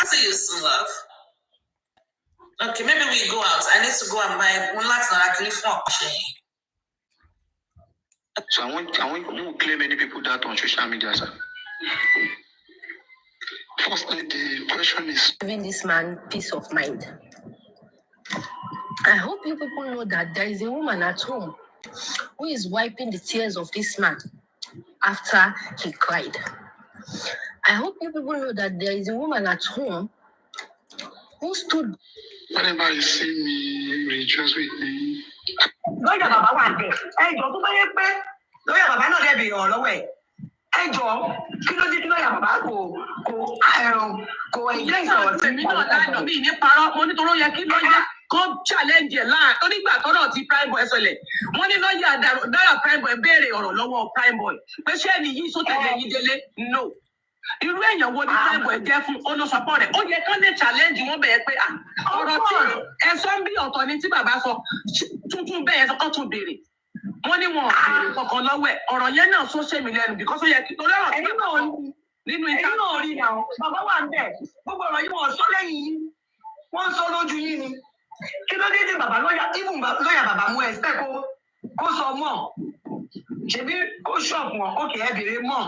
see you soon, love. Okay, maybe we go out. I need to go and buy one last actually for. So I want to claim many people that on social media, sir. Firstly, the question is giving this man peace of mind. I hope you people know that there is a woman at home who is wiping the tears of this man after he cried. I hope you people know that there is a woman at home who stood. Whenever you see me, rejoice with me. Lọ́yà bàbá wà dé. Ẹjọ́ tó bá yẹ pé lọ́yà bàbá náà dẹ̀ bèèrè ọ̀rọ̀ lọ́wọ́ ẹ̀. Ẹjọ́ kí ló dé tí lọ́yà bàbá kò ẹ̀jẹ̀ ìsọ̀rọ̀ sí ìpàdé náà bí ní parọ́ mo nítorí ó yẹ kí lọ́yà kó challenge ẹ̀ láà tó nígbà tọ́rọ̀ ti prime boy ṣẹlẹ̀ wọ́n ní lọ́yà dára prime boy béèrè ọ̀rọ̀ lọ́wọ́ prime boy pé ṣé ẹni yìí sókè lẹ́yìn délé no. Irú èèyàn wo ni prime boy jẹ́ fún olóṣọpọ̀ rẹ̀ ó yẹ kán lè challenge wọn bẹ̀rẹ̀ pé ọ̀rọ̀ tí ẹ̀sọ́ ń bí ọ̀tọ̀ ni tí bàbá sọ tuntun bẹ́ẹ̀ sọ kọ́ tún béèrè wọ́n ní wọn béèrè kankan lọ́wọ́ ẹ̀ ọ̀rọ̀ yẹn náà sọ ṣe mí lẹ́nu because ó yẹ kí torí ọ̀rọ̀ tí bàbá sọ nínú ìta náà rí náà bàbá wà ń bẹ̀ gbogbo ọ̀rọ̀ yìí wọ́n sọ lẹ́yìn yìí wọ́n sọ lójú yìí ni kí ló dé tí bàbá lọ́yà bàbá mú ẹsẹ̀ kó sọ mọ́ ṣebí kó ṣọ̀pù wọn kó kì í bèrè mọ́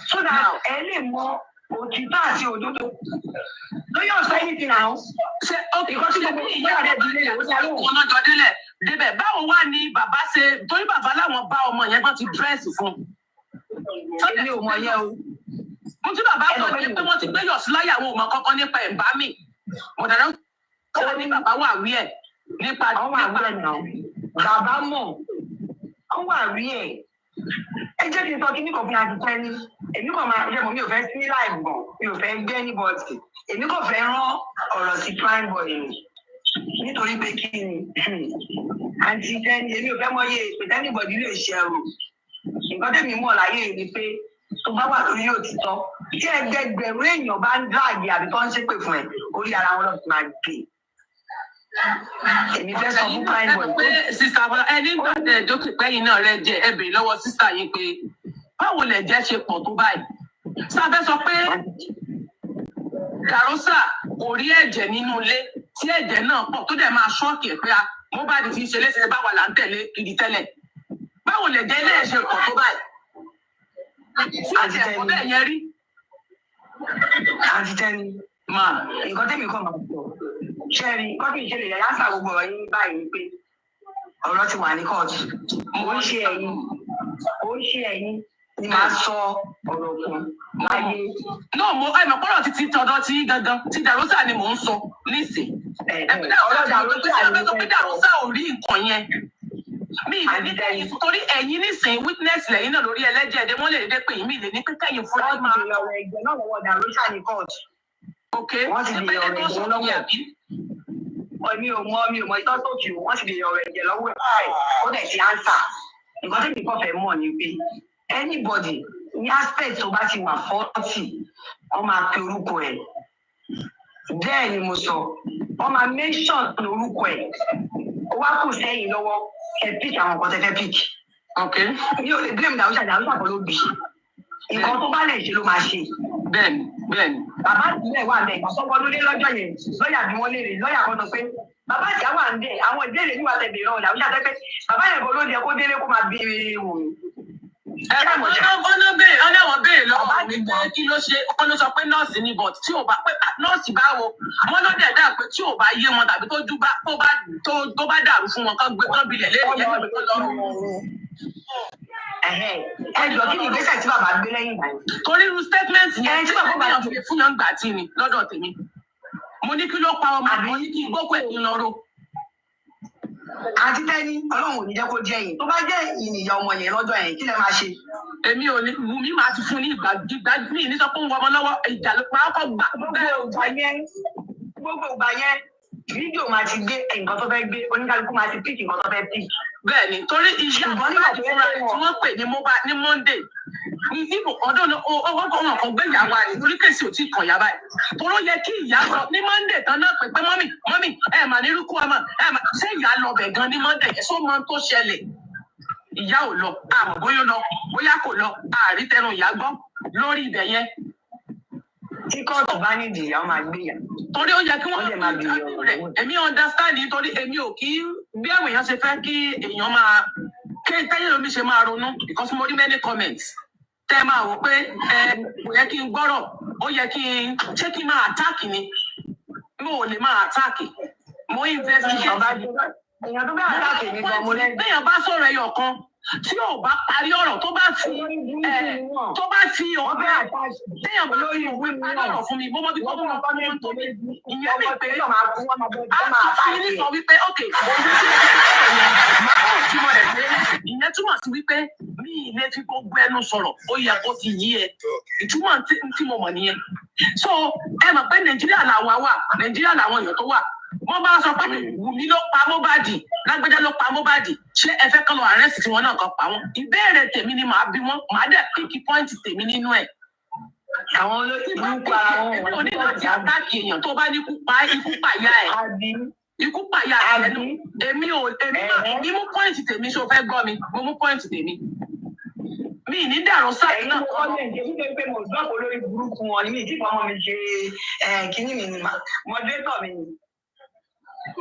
so that ẹ lè mọ òtítọ́ àti òdodo lóyè ọ̀sẹ̀ yìí ti nà ó. ṣe ìkọ́ tí gbogbo ìyá rẹ̀ di ilé ìwòsàn ọ̀nà jọ délẹ̀ débẹ̀ báwo wá ní bàbá ṣe torí bàbá láwọn bá ọmọ yẹn gbọ́n ti dírẹ́sì fún un. èmi ò mọ yẹn o. mo tí bàbá sọ pé wọ́n ti gbé yọ̀ sí láyà àwọn ọmọ kọ́kọ́ nípa ẹ̀ bá mi ọ̀dàdà sọ ní bàbá wà wí ẹ̀ nípa bàbá mọ̀ ó wà rí ẹ̀ ẹ jẹ́ kí n sọ kí ní kò fi àtúntẹ́ ní èmi kò máa jẹ́ mọ̀ mi ò fẹ́ sí láìpù gan mi ò fẹ́ gbé ní bọ́ọ̀tì èmi kò fẹ́ rán ọ̀rọ̀ sí prime boy ni nítorí pé kí ni àǹtí tẹ́ni èmi ò fẹ́ mọ iye ìpè tẹ́nìbọ̀dì lè ṣe ẹrù nǹkan tẹ́mi mọ̀ láyé ni pé tó bá wà lórí òtítọ́ tí ẹgbẹgbẹ̀rún èèyàn bá ń dráàgì àbí tó ń ṣépè fún ẹ orí ara wọn lọ́ọ́ máa gbé èmi fẹ́ sọ fún prime boy. sísá ẹni gbà dókè pẹ́yìn náà rẹ jẹ ẹ bèrè lọ́wọ́ sísá yín pé báwo lẹ jẹ́ ṣe pọ̀ tó báyìí sábẹ́ sọ pé Dàrósà kò rí ẹ̀jẹ̀ nínú ilé tí ẹ̀jẹ̀ náà pọ̀ tó dẹ̀ máa ṣọ́ọ̀kì ẹ̀ pé Mohbad ti ṣe léṣe báwa là ń tẹ̀lé kiri tẹ́lẹ̀ báwo lẹ jẹ́ ilé ẹ̀ ṣe pọ̀ tó báyìí tí ẹ̀jẹ̀ ẹ̀kọ́ bẹ́ẹ̀ yẹn rí. àti tẹ́ni nǹkan tẹ́mi kọ́ máa sọ ṣẹ́ẹ̀rì nǹkan tí ìṣẹ̀lẹ̀ yàrá sà gbogbo ọ̀rọ̀ yín báyìí pé ọ̀rọ̀ ti wà ní kóòtù ó ń ṣe ẹ̀yìn ni máa sọ ọ̀rọ̀ fún láyé. náà mo ẹ mọ̀ pọ́nrọ̀ títí tọ̀dọ̀ tí gangan tí Dàrósà ni mò ń sọ nísìn. ọ̀rọ̀ Dàrósà ò rí nǹkan yẹn mi ìlẹ̀ ní kẹ́yìn torí ẹ̀yin nísìn witness lẹ́yìn náà lórí ẹlẹ́jẹ̀ ẹ̀dẹ̀ wọ́n lè dédé pé yín mi ìlẹ̀ ní pé kẹ́yìn fún ẹ máa lọ ọ̀rọ̀ ẹ̀jẹ̀ náà lọ́wọ́ Dàrósà ní kóòtù. ok wọ́n ti lè ọ̀rọ̀ ẹ̀jẹ̀ lọ́wọ́ mi ò mọ ìtọ́sọ̀kì wọ́n ti lè ọ̀rọ̀ ẹ̀jẹ̀ lọ́wọ́ ẹ̀ ó dẹ̀ ti ánsà nǹkan tí kò fẹ́ mọ̀ ni pé anybody ní aspect tó bá ti wà 40 wọ́n máa pe orúkọ ẹ̀ bẹ́ẹ̀ ni mo sọ wọ́n máa mention orúkọ ẹ̀ ó wá kù sẹ́yìn lọ́wọ́ ẹ̀ pick àwọn nǹkan tẹ́ fẹ́ pick. mi ò lè blame Dàrósà kọ́ ló bì nǹkan tó bá lè ṣe ló máa ṣe. bẹ́ẹ̀ni. bàbá ìdílé wà bẹ́ẹ̀ ìgbà sọ́kọ́ ló dé lọ́jọ́ yẹn lọ́ọ̀yà bí wọ́n léèrè lọ́ọ̀yà kan sọ pé bàbá ìjà wà ń bẹ̀ àwọn ìbéèrè níwà tẹ̀ bèèrè ọ̀dà ó ṣàtẹ́ pé bàbá yẹn kò ló yẹ kó délé kó máa béèrè wò mí. ọ̀nà béèrè lọ́wọ́ mi pé kí ló ṣe ọ̀nà sọ pé nọ́ọ̀sì ni but tí ò bá pé nọ́ọ̀sì báwo wọ́n ló dẹ̀ dáa pé tí ò bá yé wọn tàbí tó bá dàrú fún wọn kán gbé kán bilẹ̀ lẹ́yìn ẹjọ́ kí ni ìgbésẹ̀ tí bàbá gbé lẹ́yìn ìgbà yẹn. torí irú statement yẹn tí bàbá yàn fi fún yàn gbà tí ni lọ́dọ̀ tèmi mo ní kí ló pa ọmọ àbí ní kí gbókò ẹ̀yìn lọ́rọ̀. àti tẹ́ni ọlọ́run ò ní jẹ́ kó jẹ́ yìí tó bá jẹ́ ìnìyà ọmọ yẹn lọ́jọ́ yẹn kí lẹ máa ṣe. èmi ò ní Wùmí máa ti fún ní ìgbà mi ní sọ pé ń wọ ọmọ lọ́wọ́ ìjà ló pa ọkọ̀ gbà. gbogbo ìgbà yẹn fídíò máa ti gbé nǹkan tó fẹ́ gbé oníkálukú máa ti píìkì nǹkan tó fẹ́ píìkì. bẹ́ẹ̀ni torí ìyá Mohbad fúnra tí wọ́n pè ní Monday níbo ọdún owó kan gbé ìyá wa ní torí kèsì ò tí kàn yá báyìí toró yẹ kí ìyá sọ ní Monday tán náà pé mọ́mì ẹ mà ní rúkú ọmọ ẹ mà ṣé ìyá lọ bẹ̀ gan ní Monday yẹn sọ máa ń tó ṣẹlẹ̀ ìyá ò lọ àmọ́ bóyá lọ bóyá kò lọ àárí tẹnu ìyá gbọ́ lórí ibẹ̀ yẹn tí kóòtù bá nídìí àwọn máa gbé yà. Torí ó yẹ kí wọ́n lè máa bèrè ọ̀rọ̀ rẹ̀. Èmi understand nítorí èmi ò kí bí àwọn èèyàn ṣe fẹ́ kí èèyàn máa kí tẹ́yìn lómi ṣe máa ronú because mo rí many comments tẹ́ máa wò pé kò yẹ kí n gbọ́rọ̀ ó yẹ kí n ṣé kí n máa attack ni mo ò lè máa attack mo investigate. Èèyàn tó bá attack mi gan mo lẹ́yìn. Béèyàn bá sọ̀rọ̀ ẹyọ kan tí ò bá parí ọ̀rọ̀ tó bá fi ọ̀bẹ téèyàn bá lórí ìwé parí ọ̀rọ̀ fún mi bó mọ́ bí kọ́ mọ́ tó ìyẹn mi pé a fi ní sọ wípé ok ìyẹn túmọ̀ sí wípé mi ilé fi gbogbo ẹnu sọ̀rọ̀ ó yẹ kó ti yí ẹ ìtumọ̀ tí mo mọ̀ nìyẹn so ẹ mọ̀ pé Nàìjíríà làwọn wà Nàìjíríà làwọn èèyàn tó wà wọ́n bá sọ pé Wùmí ló pa Mohbad Lágbájá ló pa Mohbad ṣé ẹ fẹ́ kán lọ àrẹ́sì tí wọ́n náà kan pa wọ́n ìbéèrè tèmi ni màá bí wọ́n màá dẹ̀ píkì pọ́ìntì tèmi nínú ẹ̀. Àwọn olóṣèlú pa àwọn èmi ò ní láti àtàkì èèyàn tó bá ní ikú pa ìyá ẹ̀ ikú pa ìyá ẹ̀ èmi mú pọ́ìntì tèmi ṣó fẹ́ gbọ́ mi mo mú pọ́ìntì tèmi mi ní dàrú sáà náà. Ẹ̀yin pé mo gbọ́ olórí burúkú wọn ni mi ìdí ìfọmọ mi ṣe kínní mi ni mọ̀détọ̀ mi ni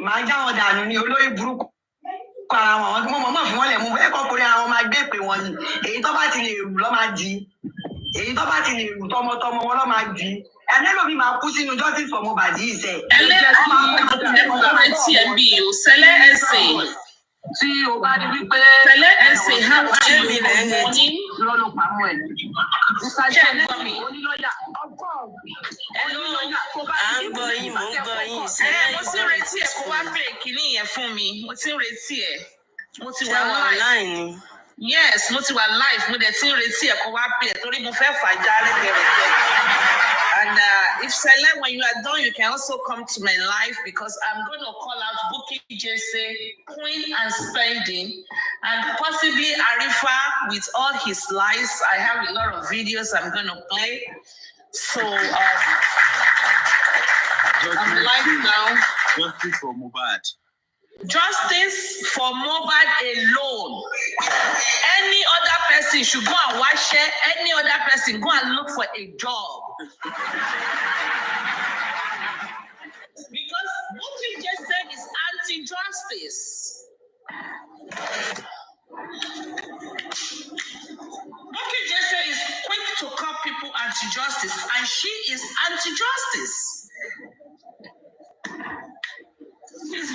màá já wọn dànù ní olórí burúkú para wọn tí mo mọ̀ fún wọn lẹ̀ mú ẹ̀kọ́ kórè àwọn máa gbé pé wọn ni èyí tó bá ti lè rù lọ́ máa di èyí tó bá ti lè rù tọmọtọmọ wọn lọ́ máa di ẹlẹ́lòmí máa kú sínú justice for Mohbad yìí sẹ́. Tí o bá rí wípé tẹ̀lé ẹ̀sìn how are you ní lọ́lọ́ pamọ́ ẹ̀. Ìsàjẹ́ ẹlẹ́sìn onílọ́yà ọkọ̀ onílọ́yà tó bá à ń gbọ́ yín mò ń gbọ́ yín ìṣẹ̀lẹ̀ mo ti ń retí ẹ kó wá bèrè kínní yẹn fún mi mo ti ń retí ẹ mo ti wà ṣẹ́wọ̀n live online ni. yes mo ti wà live mo dẹ̀ ti ń retí ẹ kó wá bèrè torí mo fẹ́ fàájà lẹ́gbẹ̀rẹ̀ and if Sele when you are done you can also come to my live because I'm going to call out Bukky Jesse, Queen and Spending, and possibly Arifa with all his lies. I have a lot of videos I'm going to play. So I'm live now. Justice for Mohbad. Justice for Mohbad alone. Any other person should go and watch it. Any other person go and look for a job. Because what you just said is anti-justice. What you just said is quick to call people anti-justice, and she is anti-justice.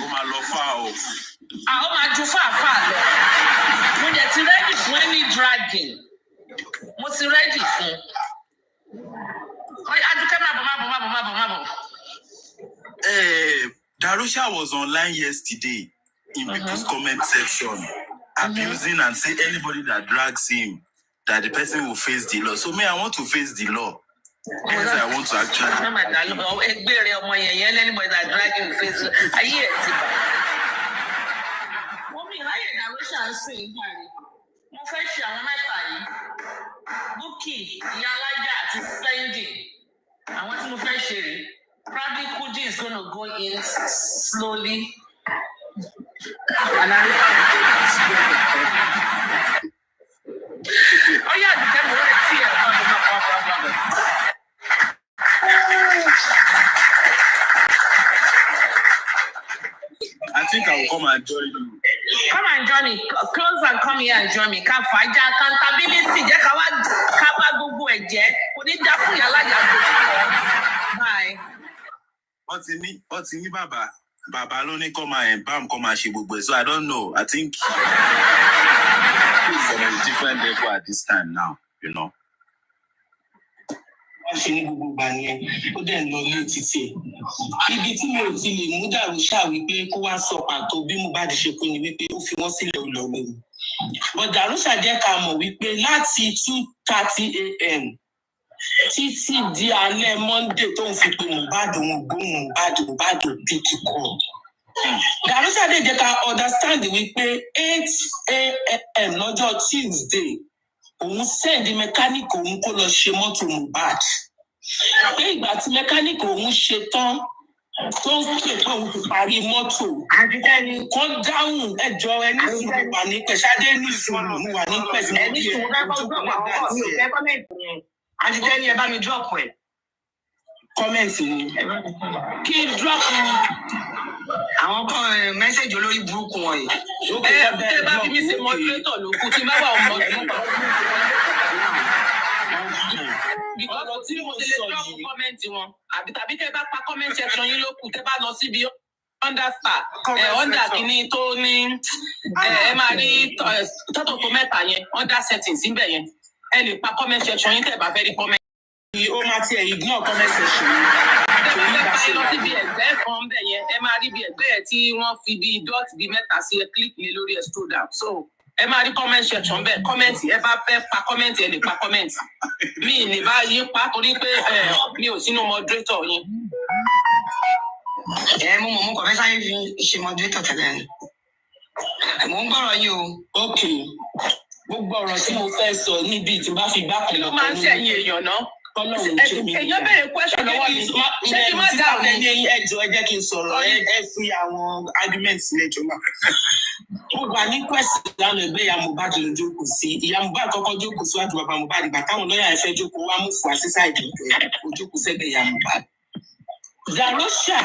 Ó máa lọ fà o. Ó máa ju fàáfàá lọ. Mo dẹ̀ ti ready fún any dragging. Mo ti ready fún. Adúkẹ́ má bọ̀. Darusha was online yesterday in people's comment section, abusing and saying anybody that drags him, that the person will face the law. So me, I want to face the law. Hence, I want to actually. Ẹgbẹ́rẹ́ ọmọ yẹn anybody that dragging face ayé ẹ̀ ti bà. Wọ́n mi ìráyè Darusha ń sìn nígbà rẹ̀. Wọ́n fẹ́ ṣe àwọn mẹ́ta yìí. Bukky, Ìyá Alájà àti Spending. Àwọn tí mo fẹ́ ṣe rèé. Probably Kudi is going to go in slowly. And Arifa will go in slowly. Oh yeah, the devil right here. I think I will come and join you. Come and join me. Close and come here and join me. Ká fàájà accountability. Jẹ́ ká wá gbogbo ẹ̀ jẹ́. Kò ní dá fún yàrá yàgò. Bye. Wọ́n ti ní bàbá ló ní kọ́ máa bam kọ́ máa ṣe gbogbo ẹ̀. So I don't know. I think it's on a different level at this time now, you know. Wọ́n ṣe ní gbogbo ìgbà yẹn, ó dẹ̀ ń lọ ilé títì. Ibi tí mi ò ti lè mú Darusha wípé kó wá sọ pàtó bí Mohbad ṣe kú ni wípé ó fi wọ́n sílẹ̀ ó lọ lóru. But Darusha jẹ́ ká mọ̀ wípé láti 2:30 a.m. títí di alẹ́ Monday tó ń fi pe Mohbad òun gbóhùn Mohbad pick call. Darusha dẹ̀ jẹ́ ká understand wípé 8 a.m. lọ́jọ́ Tuesday òun send mechanic òun kó lọ ṣe mọ́tò Mohbad. Pé ìgbà tí mechanic òun ṣe tán tó ń pè pé òun ti parí mọ́tò. Kọ́ dáhùn ẹjọ́ ẹni sùúrù wà ní Pẹ̀ṣádé ní sùúrù wà ní Pẹ̀ṣádé. Ẹni sùúrù bá kọ́ gbọ́ àwọn ọkọ̀ mi ò fẹ́ kọ́mẹ̀ntì yẹn. Àjíjẹ́ ni ẹ bá mi drop ẹ̀. comment ni. Kí drop àwọn kan mẹ́sẹ̀jì olórí burúkú wọn yìí. Tẹ́ bá fi mí ṣe moderator ló kù tí bá wà ọmọ because tí mo ti lè drop comment wọn tàbí tẹ́ bá pa comment section yín ló kù tẹ́ bá lọ síbi under kìíní tó ní ẹ máa rí tọ́tò tó mẹ́ta yẹn under settings síbẹ̀ yẹn ẹ lè pa comment section yín tẹ́ bá fẹ́ rí comment. Ó máa tiẹ̀ ignore comment section. Tẹ́ bá fẹ́ parí lọ síbi ẹgbẹ́ kan bẹ̀ yẹn ẹ máa rí bí ẹgbẹ́ ẹ̀ tí wọ́n fi bí dot bí mẹ́ta sí ẹ click lé lórí ẹ̀ scroll down so ẹ máa rí comment section bẹ́ẹ̀ comment ẹ bá fẹ́ pa comment ẹ lè pa comment mi ì lè bá yín pa torí pé mi ò sínú moderator yín. Mo kàn fẹ́ sáré fi ṣe moderator tẹ́lẹ̀ ni. Mo ń gbọ́rọ̀ yín o. Ok. Gbogbo ọ̀rọ̀ tí mo fẹ́ sọ níbi tí bá fi gbá pẹ̀lú ọ̀pọ̀ máa ń ṣẹ̀yìn èèyàn náà. Èèyàn béèrè question lọ́wọ́ mi. Ṣé kí n má dáhùn ní ẹjọ́ ẹ jẹ́ kí n sọ̀rọ̀ ẹ fi àwọn arguments lẹ́jọ́ náà. Mo gbà ní question lánàá ẹgbẹ́ ìyá Mohbad ló jókòó sí. Ìyá Mohbad kọ́kọ́ jókòó síwájú bàbá Mohbad ìgbà táwọn lọ́yà ẹ fẹ́ jókòó wá mú fún àṣìṣà ìdìbò ó jókòó sẹ́gbẹ̀ẹ́ ìyá Mohbad. Darosha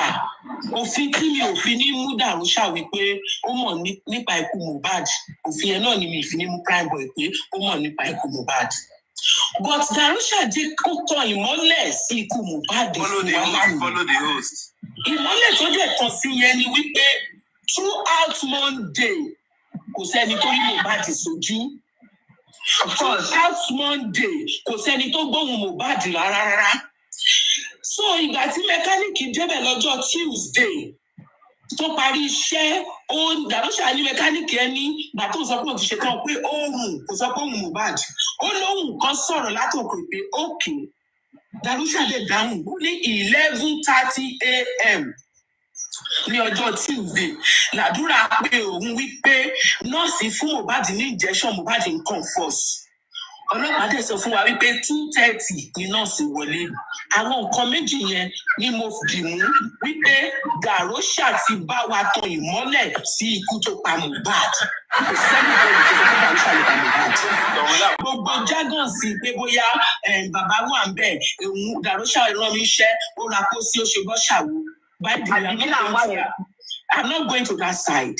òfin tí mi ò fi ní mú Darosha wípé ó mọ̀ nípa ikú Mohbad òfin yẹn náà ni mi fi ní mú Primeboy pé ó mọ̀ nípa ikú Mohbad. But Darosha jẹ́ kó tàn ìmọ́lẹ̀ sí ikú Mohbad fún wa lánàá. Follow the host. Ìmọ́lẹ̀ tó jẹ́ tàn sí yẹn ni wípé throughout Monday kò sẹ́ni tó rí Mohbad sójú. Throughout Monday kò sẹ́ni tó gbóhùn Mohbad rárá. So ìgbà tí mẹkáníìkì débẹ̀ lọ́jọ́ Tuesday tó parí iṣẹ́ Darosha ní mẹkáníìkì ẹni ìgbà tó sọ pé òun ti ṣe tán pé òun kò sọ pé òun Mohbad ó lóhùn kan sọ̀rọ̀ látòkè pé ókè Darosha dẹ̀ dáhùn ó ní 11:30 a.m. ní ọjọ́ Tuesday làdúrà pé òun wípé nọ́ọ̀sì fún Mohbad ní injection Mohbad ń kàn first. Ọlọ́pàá dẹ̀ sọ fún wa wípé 2:30 ni nọ́ọ̀sì wọlé. Àwọn nǹkan méjì yẹn ni mo dì mú wípé Darosha ti bá wa tan ìmọ́lẹ̀ sí ikú tó pa Mohbad. Kò sẹ́ni bẹ́ẹ̀ tó sọ pé Darosha ló pa Mohbad. Gbogbo jargon sí pé bóyá bàbá wà ń bẹ̀ Darosha rán mi iṣẹ́ ó ra kó sí ó ṣe bọ́ ṣàwo. I'm not going to that side.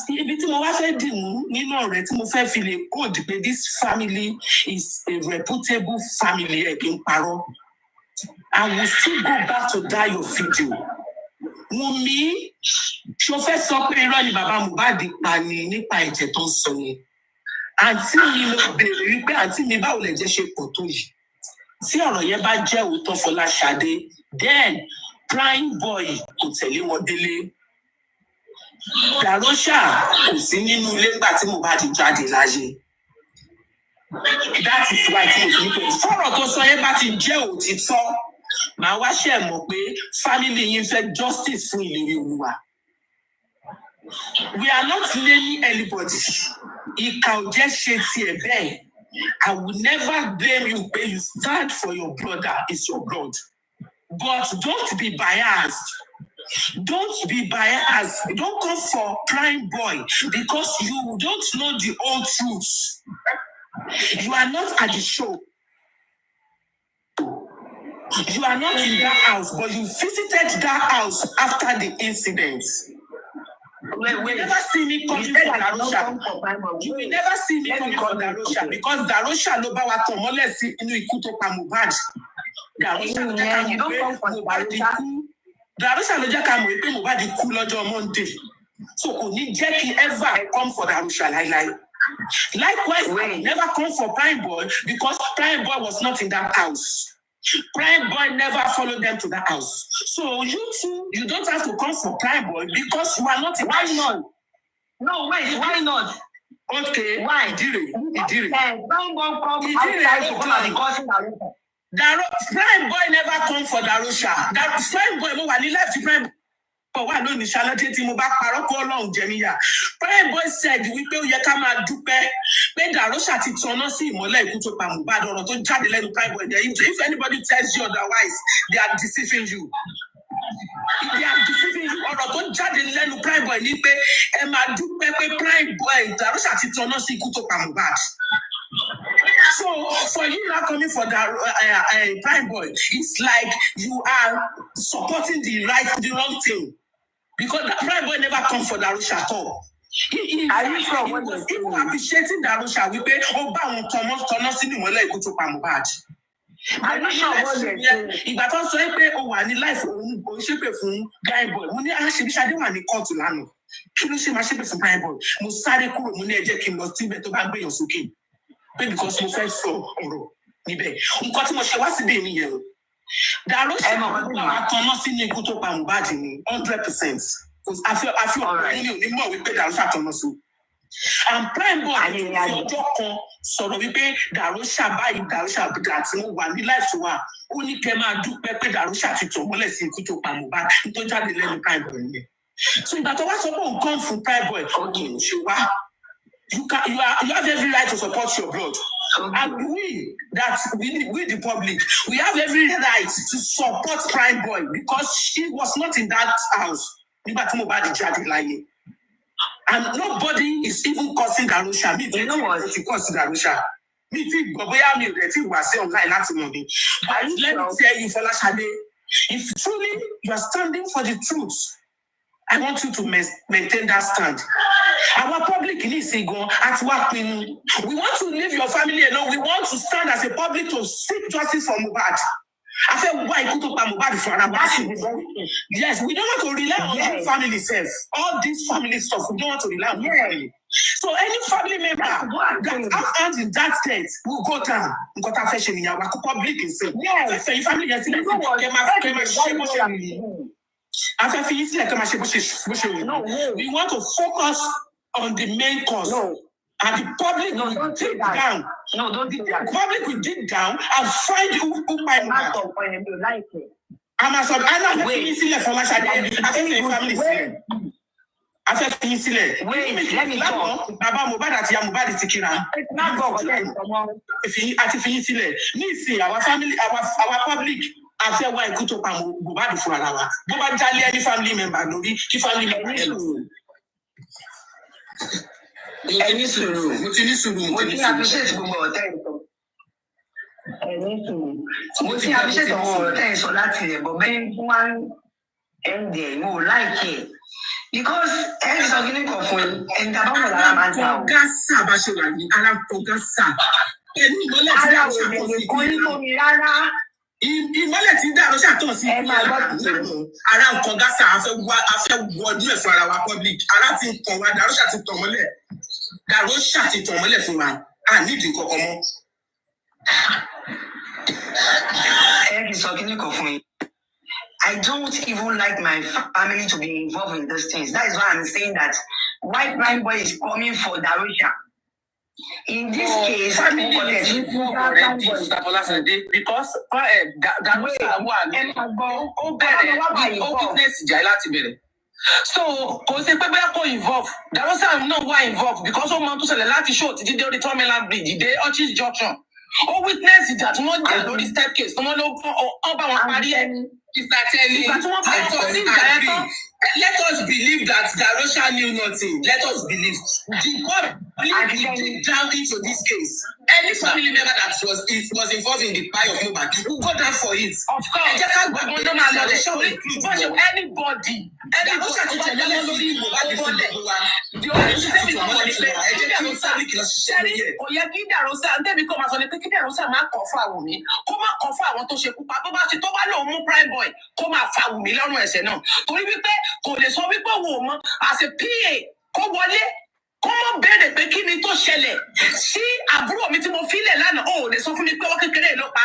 Ibi tí mo wá fẹ́ dì mú nínú ọ̀rẹ́ tí mo fẹ́ fi lè hold pé this family is a reputable family ẹ̀ kí n parọ́. I will still go back to that your video. Wunmi, ṣo fẹ́ sọ pé irọ́ ni bàbá Mohbad pa ni nípa ẹ̀jẹ̀ tó ń sọ yẹn. Àǹtí mi mo béèrè wípé àǹtí mi báwo lè jẹ́ ṣe pọ̀ tó yìí. Tí ọ̀rọ̀ yẹn bá jẹ́ òótọ́ Fọláṣadé, then Primeboy kò tẹ̀lé wọn délé. Darosha kò sí nínú ilé nígbà tí Mohbad jáde láyé. That is why tí mo fi ní pé fọ́rọ̀ tó sọ yẹn bá ti jẹ́ òtítọ́ màá wá ṣe mọ̀ pé family yín fẹ́ justice fún ìlérí Olúwa. We are not blaming anybody. Ìkà ò jẹ́ ṣe tiẹ̀ bẹ́ẹ̀. I will never blame you pé you stand for your brother, it's your blood. But don't be biased. Don't be biased. Don't come for Primeboy because you don't know the whole truth. You are not at the show. You are not in that house, but you visited that house after the incident. You will never see me coming for Darosha. You will never see me coming for Darosha because Darosha ló bá wa tàn mọ́lẹ̀ sí inú ikú tó pa Mohbad. Darosha ló jẹ́ ká mọ̀ pé Mohbad kú. Darosha ló jẹ́ ká mọ̀ pé Mohbad kú lọ́jọ́ Monday. So kò ní jẹ́ kí ever come for Darosha láíláí. Likewise, I will never come for Primeboy because Primeboy was not in that house. Primeboy never followed them to that house. So you too, you don't have to come for Primeboy because you are not in that house. No, wait, why not? Okay, why? Idire. Primeboy come outside to come and cause Darosha. Primeboy never come for Darosha. Primeboy mo wà ní life Primeboy wà lónìí ṣàlọ́jẹ́ tí mo bá parọ́ kó Ọlọ́run jẹ níyà. Primeboy said wípé ó yẹ ká máa dúpẹ́ pé Darosha ti tanná sí ìmọ́lẹ̀ ikú tó pa Mohbad ọ̀rọ̀ tó jáde lẹ́nu Primeboy there. If anybody tells you otherwise, they are deceiving you. They are deceiving you. Ọ̀rọ̀ tó jáde lẹ́nu Primeboy ní pé ẹ máa dúpẹ́ pé Primeboy Darosha ti tanná sí ikú tó pa Mohbad. So for you not coming for the prime boy, it's like you are supporting the wrong thing. Because the prime boy never come for Darusha at all. He was even appreciating Darusha. We pay over Thomas in the Mole go to Pamubad. I don't know what you're saying. Ìgbà tó sọ pé ó wà ní life òun kò ṣépè fún prime boy. Mo ní àṣebí Ṣadé wà ní kóòtù lánàá. Kí ló ṣe máa ṣépè fún prime boy? Mo sáré kúrò mo ní ẹ jẹ́ kí n lọ síbẹ̀ tó bá gbé yàn sókè. Pé because mo fẹ́ sọ ọ̀rọ̀ níbẹ̀. Nǹkan tí mo ṣe wá síbẹ̀ nìyẹn o. Darusha wà tọ́nà sí ní ikú tó pa Mohbad ní 100%. Because I feel ní mọ̀ wípé Darusha tọ́nà sí. And prime boy fi ọjọ́ kan sọ̀rọ̀ wípé Darusha báyìí Darusha àti mo wà ní láìsí wa ó ní kẹ́ máa dúpẹ́ pé Darusha ti tọ̀ mọ́lẹ̀ sí ikú tó pa Mohbad tó jáde lẹ́nu prime boy yẹn. So ìgbà tó wá sọ pé nǹkan fún prime boy ọ̀gbìn ṣe wá you have every right to support your blood. And we the public, we have every right to support prime boy because she was not in that house. Nígbà tí Mohbad jáde láyé. And nobody is even causing Darusha. Me, you know what? She caused Darusha. Me, think, but me, they was say online last morning. But let me tell you, Folashade, if truly you are standing for the truth, I want you to maintain that stand. Our public needs to go at work. We want to leave your family alone. We want to stand as a public to seek justice for Mohbad. I said, why could you Mohbad for yes, we don't want to rely on the family self. All this family stuff, we don't want to rely on the family. So any family member that have hands in that state will go down. Got a fashion in our public is saying, yes, family yes, we want to focus on the main cause. No. And the public will dig down. No, don't dig down. The public will dig down and find who my mouth. I'm a son. I'm not waiting for my family. I said, wait, let me talk. Baba Mohbad àti Ìyá Mohbad ti kíra. It's not God. If our family, our public, I said, why could you come Mohbad for an hour? Mohbad tell any family member, no, the family member. Ẹni sùúrù, mo ti appreciate gbogbo ọ̀tẹ́ ìsọ. Ẹni sùúrù, mo ti appreciate àwọn ọ̀tẹ́ ìsọ láti ẹ̀ bọ̀ bẹ́ẹ̀ fún wa ẹ̀ǹdẹ̀ mo láìkẹ́ because ẹ̀ǹdẹ̀ sọ kíní kan fún ẹ̀ǹdẹ̀ àbámọ̀ lára máa ń ta o. Gásà bá ṣe wà ní alákọ̀ọ́ gásà. Ẹni ìmọ̀lẹ̀ ti dá ọ̀ṣà tó sí kí ní rárá. Ìmọ̀lẹ̀ ti dá ọ̀ṣà tó sí kí ní ara nǹkan gásà afẹ́ wọdú ẹ̀ fún ara wa public. Ara ti tàn wá Darusha ti tàn mọ́lẹ̀. Darusha ti tàn mọ́lẹ̀ fún wa. A nídìí kankan mọ́. Ẹ̀ẹ́dì sọ kíní kan fún yín. I don't even like my family to be involved in these things. That is why I'm saying that white prime boy is coming for Darusha. In this case, family is involved already, because Darusha witness ìjà láti bẹ̀rẹ̀. So, kò sí pé bẹ́ẹ̀ kò involve. Darusha náà wà involved because ó máa ń tún ṣẹlẹ̀ láti show ti dídé orí Terminal Bridge dé Orchis Junction. Ó witness ìjà tí wọ́n jà lórí staircase tí wọ́n ló bá wọn parí ẹ̀. Let us believe that Darusha knew nothing. Let us believe. The public dig down into this case. Any family member that was involved in the pie of Mohbad will go down for it. Of course. Anybody. Kó máa fa Wùmí lọ́rùn ẹ̀sẹ̀ náà torí wípé kò lè sọ wípé wò mọ́ as a PA kó wọlé kó mọ́ béèrè pé kí ni tó ṣẹlẹ̀ sí àbúrò mi tí mo fílẹ̀ lánàá ó lè sọ fún mi pé wọ́n kékeré ló pa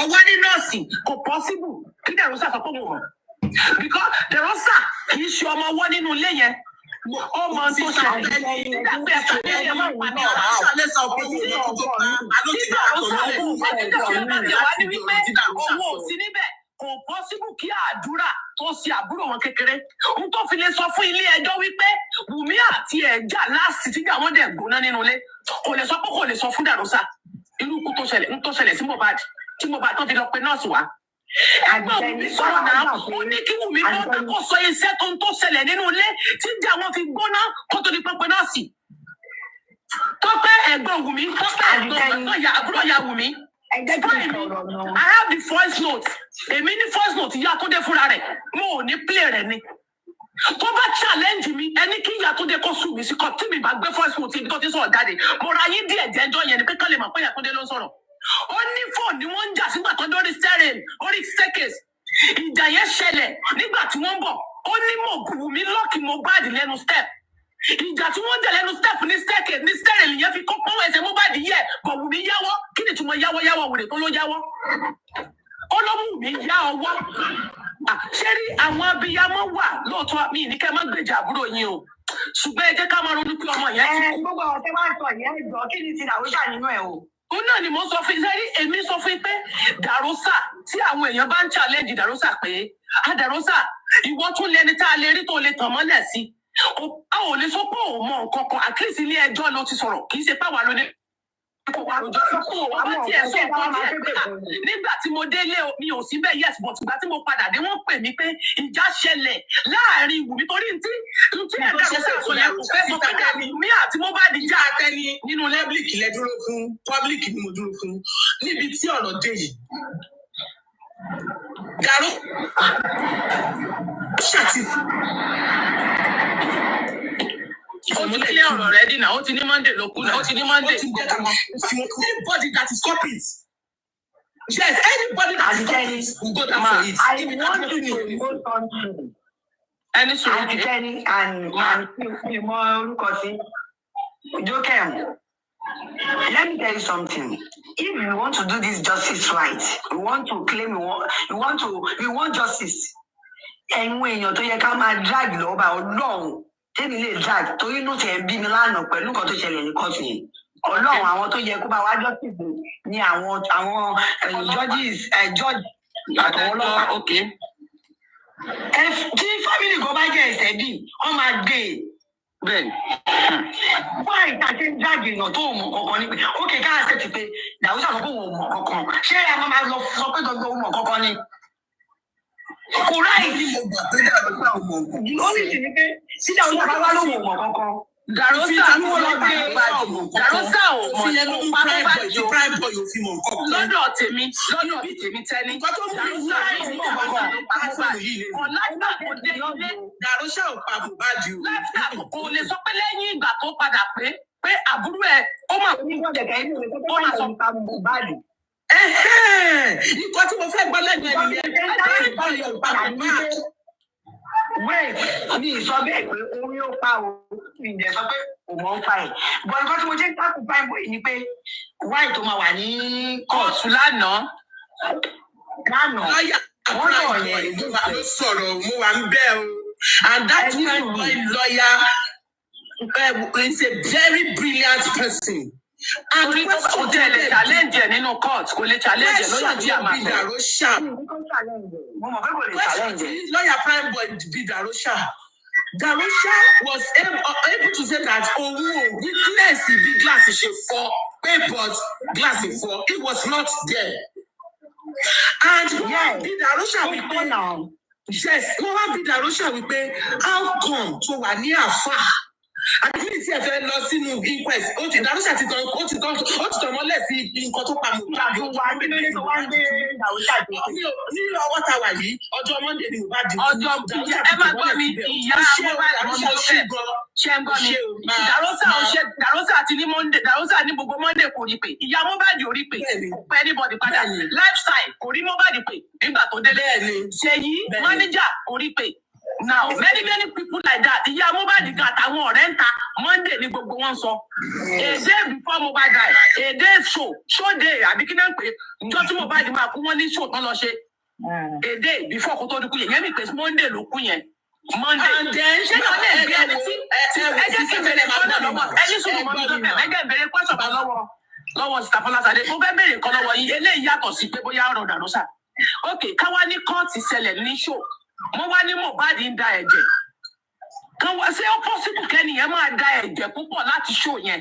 ọwọ́ ní nọ́ọ̀sì kò possible kí Darusha sọ pé mo mọ̀ because Darusha kì í ṣe ọmọ ọwọ́ nínú ilé yẹn ọmọ tó ṣẹlẹ̀ nígbàgbé ẹ̀ka ẹ̀yẹ máa wà ní Darusha lẹ́sọ̀ ọ̀pọ̀ tí Darusha ò sí níbẹ̀. Kò possible kí àdúrà tó ṣe àbúrò wọn kékeré n tó fi lè sọ fún ilé ẹjọ́ wípé Wùmí àti ẹ̀jà láti tíjà wọn dẹ̀ gbóná nínú ilé kò lè sọ pé kò lè sọ fún Darusha irú ikú tó ṣẹlẹ̀ sí Mohbad tí Mohbad tó fi lọ pe nọ́ọ̀sì wá. Ẹgbẹ́ Wùmí sọ̀rọ̀ náà ó ní kí Wùmí kó sọ iṣẹ́ tó ṣẹlẹ̀ nínú ilé tíjà wọn fi gbóná kó tó di pé nọ́ọ̀sì. Tọ́pẹ́ ẹ̀gbọ́n Wùmí, Tọ́pẹ́ ẹ̀gbọ́n àbúrò ya Wùmí. I have the voice note. Èmi ní voice note ìyá tó dé fúnra rẹ̀. Mo ò ní play rẹ̀ ni. Tó bá challenge mi, ẹni kí ìyá tó dé kó sùn mí sí kọ́ tí mi bá gbé voice note ibi tó ti sọ̀rọ̀ jáde. Mo ra yín díẹ̀ jẹ́jọ́ yẹn ni pé kán lè mọ̀ pé ìyá tó dé ló ń sọ̀rọ̀. Ó ní fóònù ni wọ́n ń jà sígbà tó dórí steering, orí staircase. Ìjà yẹn ṣẹlẹ̀ nígbà tí wọ́n ń bọ̀. Ó ní Wùmí lọ́ọ̀kì Mohbad lẹ́nu step. Ìjà tí wọ́n jẹ lẹ́nu step ní staircase ní steering yẹn fi kó pọ́n ẹsẹ̀ Mohbad yẹ bọ̀ Wùmí yáwọ́. Kí ni túmọ̀ yáwọ́ wèrè tó ló yáwọ́? Ó ló mú mi yá ọwọ́. Ṣé rí àwọn abiyamọ wà lóòótọ́ mi ní kẹ́ má gbèjà àbúrò yín o. Ṣùgbọ́n ẹ jẹ́ ká máa ronú pé ọmọ yẹn ti kú. Gbogbo ọ̀tẹ́ wá sọ ìyẹn ìjọ kí ni ti Dàrúṣà nínú ẹ̀ o. Òun náà ni mo sọ fún sẹ́rí èmi sọ fún pé Dàrúṣà tí àwọn èèyàn bá ń challenge Dàrúṣà pé Dàrúṣà ìwọ tún lẹni tá a lè rí tó lè tàn mọ́lẹ̀ sí. A ò lè sọ pé òun mọ nǹkan kan at least ilé ẹjọ́ ló ti sọ̀rọ̀ kì í ṣe páwa ló ní. Nígbà tí mo délé mi ò sí bẹ́ẹ̀ yes but ìgbà tí mo padà dé wọ́n pè mí pé ìjà ṣẹlẹ̀ láàrin Wùmí torí ntí ẹ̀ka ṣẹṣẹ yẹn kò fẹ́ sọ pé mi àti Mohbad jà Tẹ́ni nínú public lẹ dúró fún public ni mo dúró fún níbi tí ọ̀rọ̀ dé yìí. Gàrú ṣàtì. Ó ti kílẹ̀ ọ̀rọ̀ rẹ̀ dínà, ó ti ní Monday ló kú náà, ó ti ní Monday. Anybody that is copied. Yes, anybody that is copied will go down for it. I want you to go on to. Ẹni sọ̀rọ̀ Àti Tẹ́ni and mọ orúkọ sí Jókèm. Let me tell you something. If you want to do this justice right, you want to claim you want justice. Ẹ̀yin èèyàn tó yẹ ká máa drag lọ́ba Ọlọ́run. Tẹ́mi lè drag torí inú tẹ̀ bí mi lánàá pẹ̀lú nǹkan tó ṣẹlẹ̀ ní kọ́ọ̀tù yẹn. Ọlọ́run àwọn tó yẹ kó bá wá justice ni àwọn judges judge àtọwọ́ lọ́wọ́. Tí family kan bá jẹ́ ẹ̀sẹ̀ bí wọ́n máa gbé e. bẹ́ẹ̀ni. Why ìtàkì ń jáde èèyàn tó mọ̀ kankan ní pé ókè ká àṣẹ ti pé Dàrúṣà sọ pé òun ò mọ̀ kankan. Ṣé ẹ máa lọ sọ pé gbogbo òun mọ̀ kankan ni? Kò ráì ní mo gbà pé Dàrúṣà ò mọ̀ nǹkan. Ó lè sì ní pé tí Dàrúṣà bá wá lóun ò mọ̀ kankan. Dàrúṣà ò mọ̀ Dàrúṣà ò mọ̀ prime boy ò fi mọ̀ nǹkan. lọ́dọ̀ tèmi Tẹ́ni. Dàrúṣà ò mọ̀ Dàrúṣà ò pa Mohbad o. láìpẹ́ kò lè sọ pé lẹ́yìn ìgbà tó padà pé àbúrò ẹ̀ ó mà nǹkan tí mo fẹ́ gbọ́ lẹ́nu ẹ̀ nìyẹn. Wait, mi sọ bẹ́ẹ̀ pé orí ó pa o, mi dẹ̀ sọ pé òun ń pa ẹ̀. Bọ̀ nǹkan tí mo jẹ́ tákù prime boy ni pé wáì tó máa wà ní kóòtù lánàá. Lọ́yà prime boy ló sọ̀rọ̀ mo wà ń bẹ̀ o. And that prime boy lawyer is a very brilliant person. And Orí tó kò tẹ̀ lè challenge ẹ̀ nínú court, kò lè challenge ẹ̀ lọ́yà tí a máa sọ. Lawyer prime boy be Dàrúṣà. Dàrúṣà was able to say that witness bí glass ṣe fọ́ pé but glass fọ́ it was not there. And wọ́n bí Dàrúṣà wípé yes wọ́n wá bí Dàrúṣà wípé how come tó wà ní àfà àdúgbò tí ẹ fẹ́ lọ sínú inquest ó ti Dàrúṣà ti tàn mọ́lẹ̀ sí nǹkan tó pa Mohbad ní ọwọ́ ta wà yìí ọjọ́ Monday ni Mohbad ọjọ́ ẹ máa gbọ́ mi ìyá Mohbad ṣe ń gbọ́ mi Dàrúṣà ti ní Monday Dàrúṣà ní gbogbo Monday kò rí pé ìyá Mohbad ò rí pé pé anybody padà lifestyle kò rí Mohbad pé nígbà tó délé Ṣèyí manager kò rí pé. Now, many people like that. Ìyá Mohbad gan àtàwọn ọ̀rẹ́ ń ta Monday ni gbogbo wọn sọ. A day before Mohbad die, a day show day, àbí kí náà ń pè é. Ìjọ tí Mohbad máa kú wọ́n ní show tán lọ ṣe. A day before kó tó dúkú yẹn. Yẹ́n mi pè Monday ló kú yẹn. Monday. And then ṣé yóò lè bí ẹni tí ẹ jẹ́ kí bèrè kọ́nà lọ́wọ́. Ẹni sọ̀rọ̀ mọ́ mi tó bẹ̀. Ẹ jẹ́ bèrè kọ́sọ̀ bá lọ́wọ́ Sita Fọláṣadé. Mo fẹ́ bèrè nǹkan lọ́wọ́ yín. Eléyìí yàtọ̀ sí pé bóyá ọ̀rọ̀ Dàrúṣà. Okay, káwá ní kọ́ọ̀tì ṣẹlẹ̀ ní show. Wọ́n wá ní Mohbad ń da ẹ̀jẹ̀ kan wá ṣé ó possible kẹ́niyẹn máa da ẹ̀jẹ̀ púpọ̀ láti show yẹn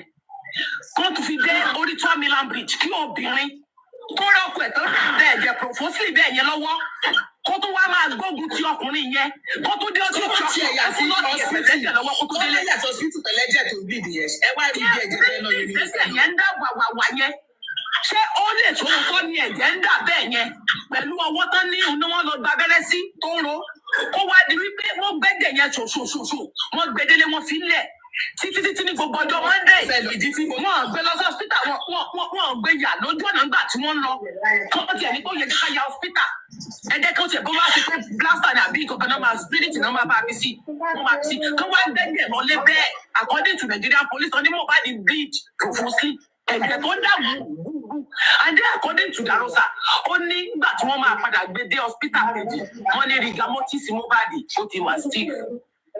kan tó fi dé orí 2 Million Bridge kí obìnrin tó rọ́ọ̀kù ẹ̀ tó da ẹ̀jẹ̀ profusely bẹ́ẹ̀ yẹn lọ́wọ́ kó tó wá máa gbógun ti ọkùnrin yẹn kó tó dé ọtí ọtí ẹ̀yà sí ọ̀sìpẹ̀lẹ́jẹ̀ lọ́wọ́ kó tó délé yàtọ̀ sí tùpẹ̀lẹ́jẹ̀ tó bí ìdíyẹn ẹ wá rí bí ẹ̀jẹ̀ bẹ́ẹ̀ náà yẹn ní ìgbésẹ̀ yẹn ń dá wàwàwà yẹn ṣé ó lè tó tó ní ẹ̀jẹ̀ ń dà bẹ́ẹ̀ yẹn pẹ̀lú ọwọ́ tán ní òun ni wọ́n lọ gba abẹ́rẹ́ sí tó ń ro kó wá di wípé wọ́n gbẹ́jẹ̀ yẹn ṣòṣòṣòṣò wọ́n gbẹdélé wọn fi lẹ̀ títí ní gbogbo ọjọ́ Monday ìdí tí wọ́n gbé lọ sí hospital wọ́n gbé yà lójú ọ̀nà nígbà tí wọ́n lọ kó tiẹ̀ ní kó yẹ ká ya hospital ẹ̀jẹ̀ kó tiẹ̀ bó wá sí pé blaster ní àbí ìkọ̀kan náà máa spirit náà máa bá mi sí wọ́n máa sí kó wá gbẹ́jẹ̀ lọlé bẹ́ẹ̀ according to Nigerian police wọ́n ní Mohbad bleed profusely ẹ̀jẹ̀ tó dàgbù and then according to Darosa ó ní nígbà tí wọ́n máa padà gbé dé hospital kejì wọ́n ní rigamotis Mohbad ó ti wà stiff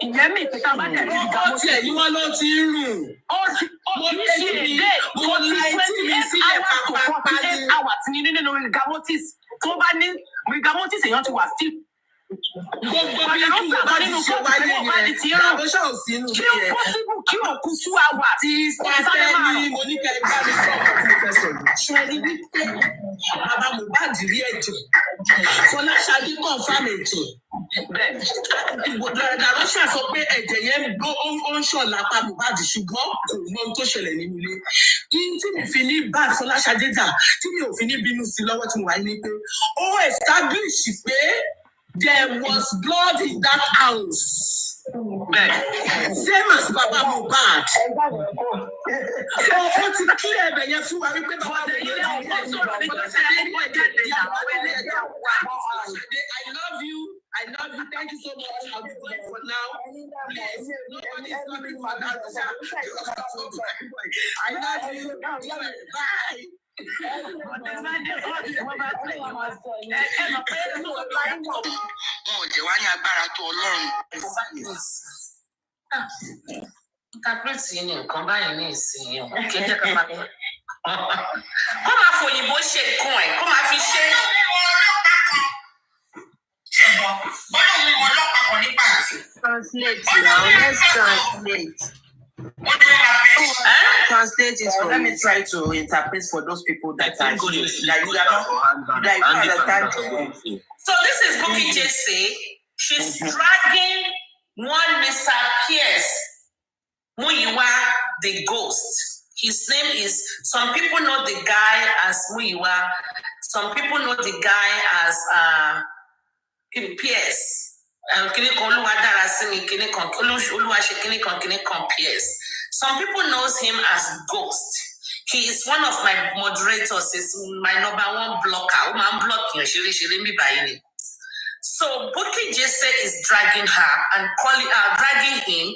ìyẹn mi ìpínlẹ̀ bá dẹ̀ ní rigamotis. ọtí ẹ̀yìn wọn ló ti ń rùn. ó ti ṣe èdè mo láì tí mi sílẹ̀ pápá ní. 48 hours ní nínú rigamotis tó bá ní rigamotis èèyàn ti wà stiff. Gbogbo bí kí ló bá ti ṣe wáyé yẹn ló ṣe ò sí inú kí ó possible kí òkú 2 hours. tí pásítẹ́ẹ̀lì mo ní kẹ́ bá mi sọ ọkọ̀ tí mo fẹ́ sọ yìí. ṣe rí wípé bàbá Mohbad rí ẹ̀jẹ̀ Fọláṣadé confam ẹ̀jẹ̀ Dàrúṣà sọ pé ẹ̀jẹ̀ yẹn ó ń ṣàn lápá Mohbad ṣùgbọ́n kò mọ ohun tó ṣẹlẹ̀ nínú ilé. Kí tí mi fi ní bá Fọláṣadé jà tí mi ò fi ní bínú sí lọ́wọ́ tí mo wáyé ni pé ó establish pé there was blood in that house. Same as Baba Mohbad. So ó ti clear ẹ̀bẹ̀ yẹn fún wa wípé Baba I love you. I love you. Thank you so much. I'll be going for now. Please, nobody is coming for that. I love you. Bye. Wọn ò jẹ́ wá ní agbára tó Ọlọ́run. Interpret yìí ní nǹkan báyìí ní ìsinyìí o. Kì í jẹ́ ká máa kó máa fòyìnbó ṣe nǹkan ẹ̀ kó máa fi ṣe. Bọ́lá mi wọ ọlọ́pàá kan nípa àti. Translate now. Let's translate. Translate it for Let me try to interpret for those people that are here. That you understand. So this is Bukky Jesse. She's dragging one Mr. Pierce Muyiwa, the ghost. His name is, some people know the guy as Muyiwa. Some people know the guy as Pierce. Pierce. Some people knows him as Ghost. He is one of my moderators. He's my #1 blocker. So Bukky Jesse is dragging her and dragging him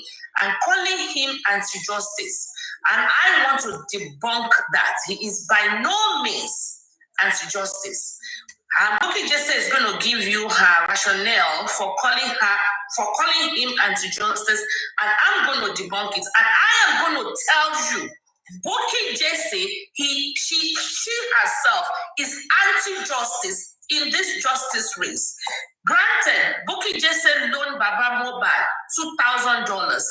and calling him anti-justice. And I want to debunk that. He is by no means anti-justice. Bukky Jesse is going to give you her rationale for calling him anti-justice, and I'm going to debunk it. And I am going to tell you, Bukky Jesse, she herself is anti-justice in this justice race. Granted, Bukky Jesse loaned Baba Mohbad $2,000,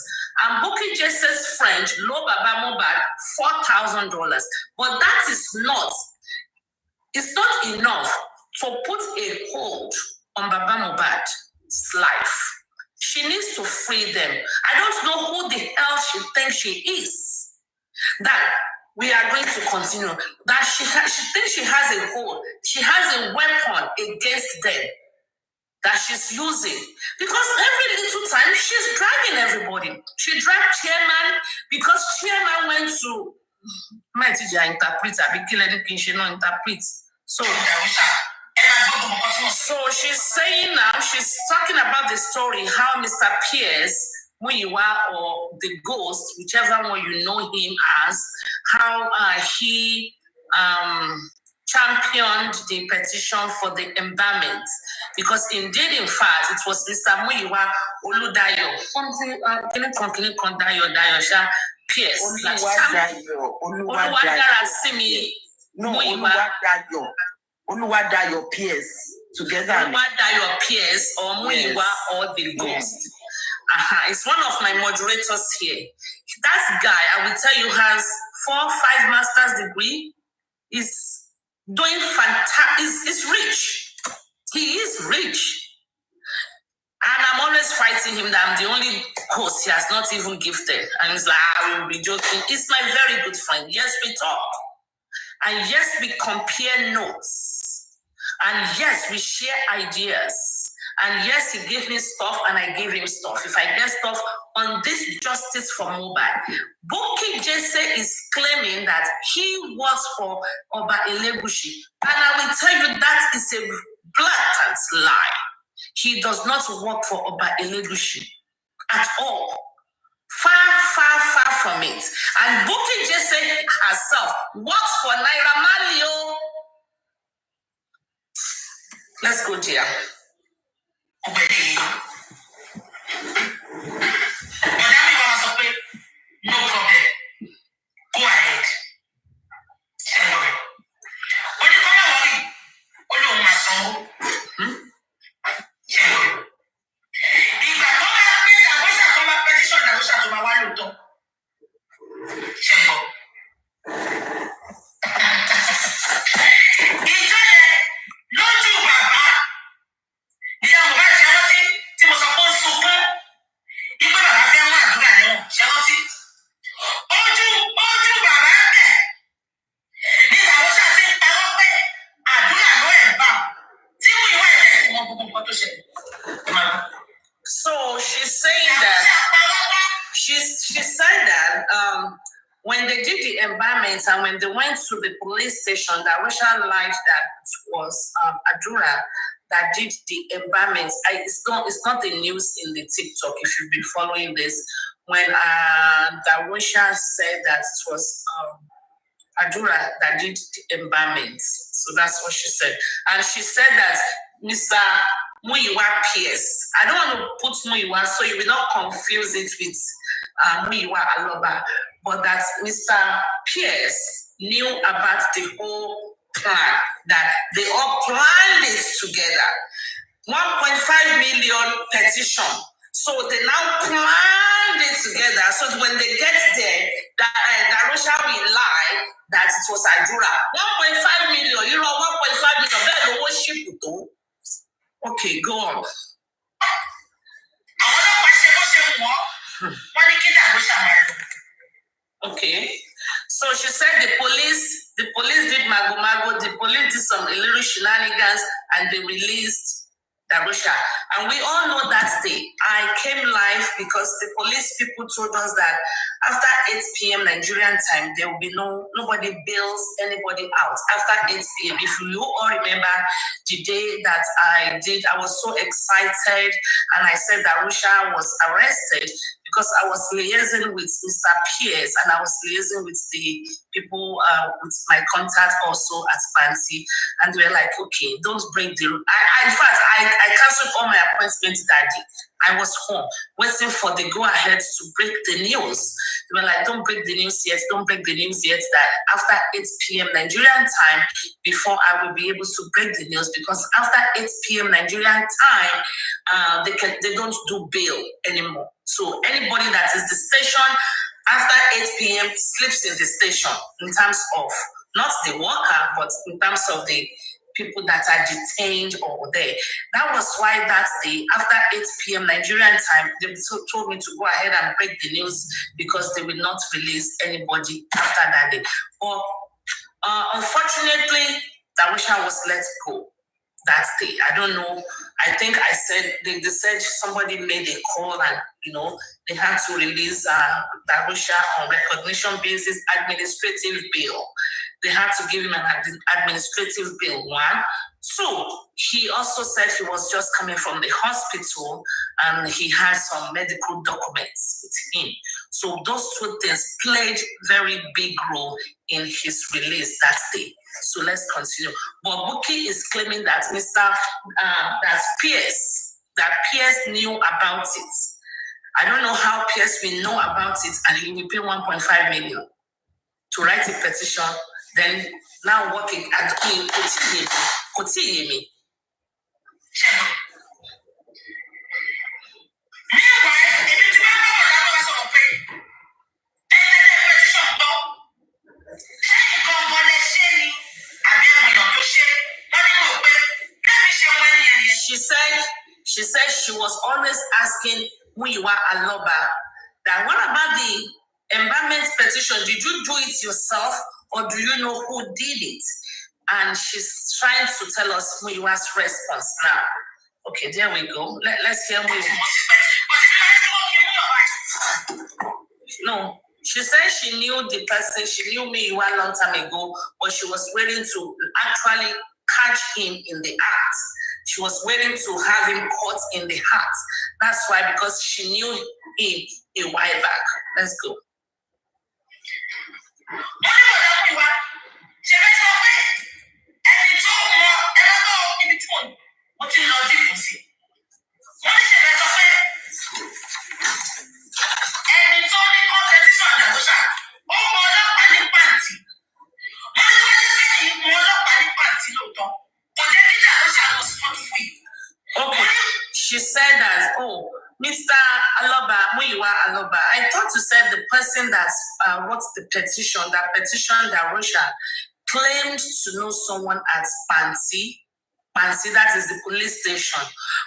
and Bukky Jesse's friend loaned Baba Mohbad $4,000. But that is not. It's not enough to put a hold on Baba Mohbad's life. She needs to free them. I don't know who the hell she thinks she is. That we are going to continue. That she thinks she has a hold. She has a weapon against them that she's using. Because every little time she's dragging everybody. She dragged Chairman because Chairman went to my teacher interpreter. Interpret. So she's saying now, she's talking about the story, how Mr. Pierce Muyiwa, or the ghost, whichever one you know him as, how he championed the petition for the embalmment. Because indeed, in fact, it was Mr. Muyiwa Oludayo, something, Pierce. Oluwadayo Pierce together. Oluwadayo Pierce or Muyiwa or the ghost. It's one of my moderators here. That guy, I will tell you, has 4 or 5 master's degree. Is doing fantastic. Is rich. He is rich. And I'm always fighting him that I'm the only host he has not even gifted. And he's like, I will be joking. He's my very good friend. Yes, we talk. And yes, we compare notes. And yes, we share ideas. And yes, he gave me stuff and I gave him stuff. If I get stuff on this justice for mobile, Buki Jesse is claiming that he works for Oba Elegushi. And I will tell you that is a blatant lie. He does not work for Oba Elegushi at all. Far from it. And Buki Jesse herself works for Naira Marley. Let's go, Gia. No problem. Go ahead. When you come worry, all my son. If I come and I come and petition, I wish I to my one to lójú bàbá ìyá mo bá ṣe rántí tí mo sọ pé ó sunkún wípé bàbá fẹ́ mú àdúrà lẹ́wọ̀n ṣe rántí ojú bàbá bẹ̀ nígbà wo ṣáà ti ń parọ́ pé àdúrà ló ẹ̀ bá tí mú ìwà ẹ̀jẹ̀ tí wọ́n gbogbo nǹkan tó ṣẹlẹ̀. So she's saying that she said that when they did the embalmment and when they went to the police station, that Russia lied that it was Adura that did the embalmment. It's not the news in the TikTok if you've been following this. When Darusha said that it was Adura that did the embalmment. So that's what she said. And she said that Mr. Muyiwa Pierce. I don't want to put Muyiwa so you will not confuse it with Muyiwa Aloba, but that Mr. Pierce knew about the whole plan, that they all planned it together. 1.5 million petition. So they now planned it together. So when they get there, Darusha will lie that it was Adura. 1.5 million, you know, 1.5 million, better worship to. Okay, go on. Okay. So she said the police did mago, the police did some little shenanigans and they released Darusha. And we all know that day. I came live because the police people told us that after 8 p.m. Nigerian time, there will be nobody bails anybody out. After 8 p.m. If you all remember the day that I was so excited and I said Darusha was arrested because I was liaising with Mr. Pierce and I was liaising with the people with my contact also at Fancy, and they were like, okay, don't break the rule. In fact, I canceled all my appointments that day. I was home waiting for the go-ahead to break the news. They were like, don't break the news yet, that after 8 p.m. Nigerian time, before I will be able to break the news, because after 8 p.m. Nigerian time, they don't do bail anymore. So anybody that is the station after 8 p.m. sleeps in the station in terms of not the worker, but in terms of the people that are detained or there. That was why that day, after 8 p.m. Nigerian time, they told me to go ahead and break the news because they will not release anybody after that day. But unfortunately, Darusha was let go that day. I don't know. I think I said, they said somebody made a call and, they had to release Darusha on recognition basis, administrative bail. They had to give him an administrative bail, 1. 2, he also said he was just coming from the hospital and he had some medical documents with him. So those 2 things played very big role in his release that day. So let's continue. But Buki is claiming that that Pierce knew about it. I don't know how Pierce will know about it and he will pay 1.5 million to write a petition. Then now working at Kotiyemi. she said she was always asking Muyiwa Aloba that what about the embalmment petition? Did you do it yourself or do you know who did it? And she's trying to tell us Muyiwa's response now. Okay, there we go. Let's hear Muyiwa. No, she said she knew the person, she knew Muyiwa a long time ago, but she was waiting to actually catch him in the act. She was waiting to have him caught in the act. That's why, because she knew him a while back. Let's go. Okay, she said that, oh, Mr. Aloba, Muyiwa Aloba, I thought you said the person that wrote the petition, that petitioned Darusha, claimed to know someone at Pansi. Pansi, that is the police station.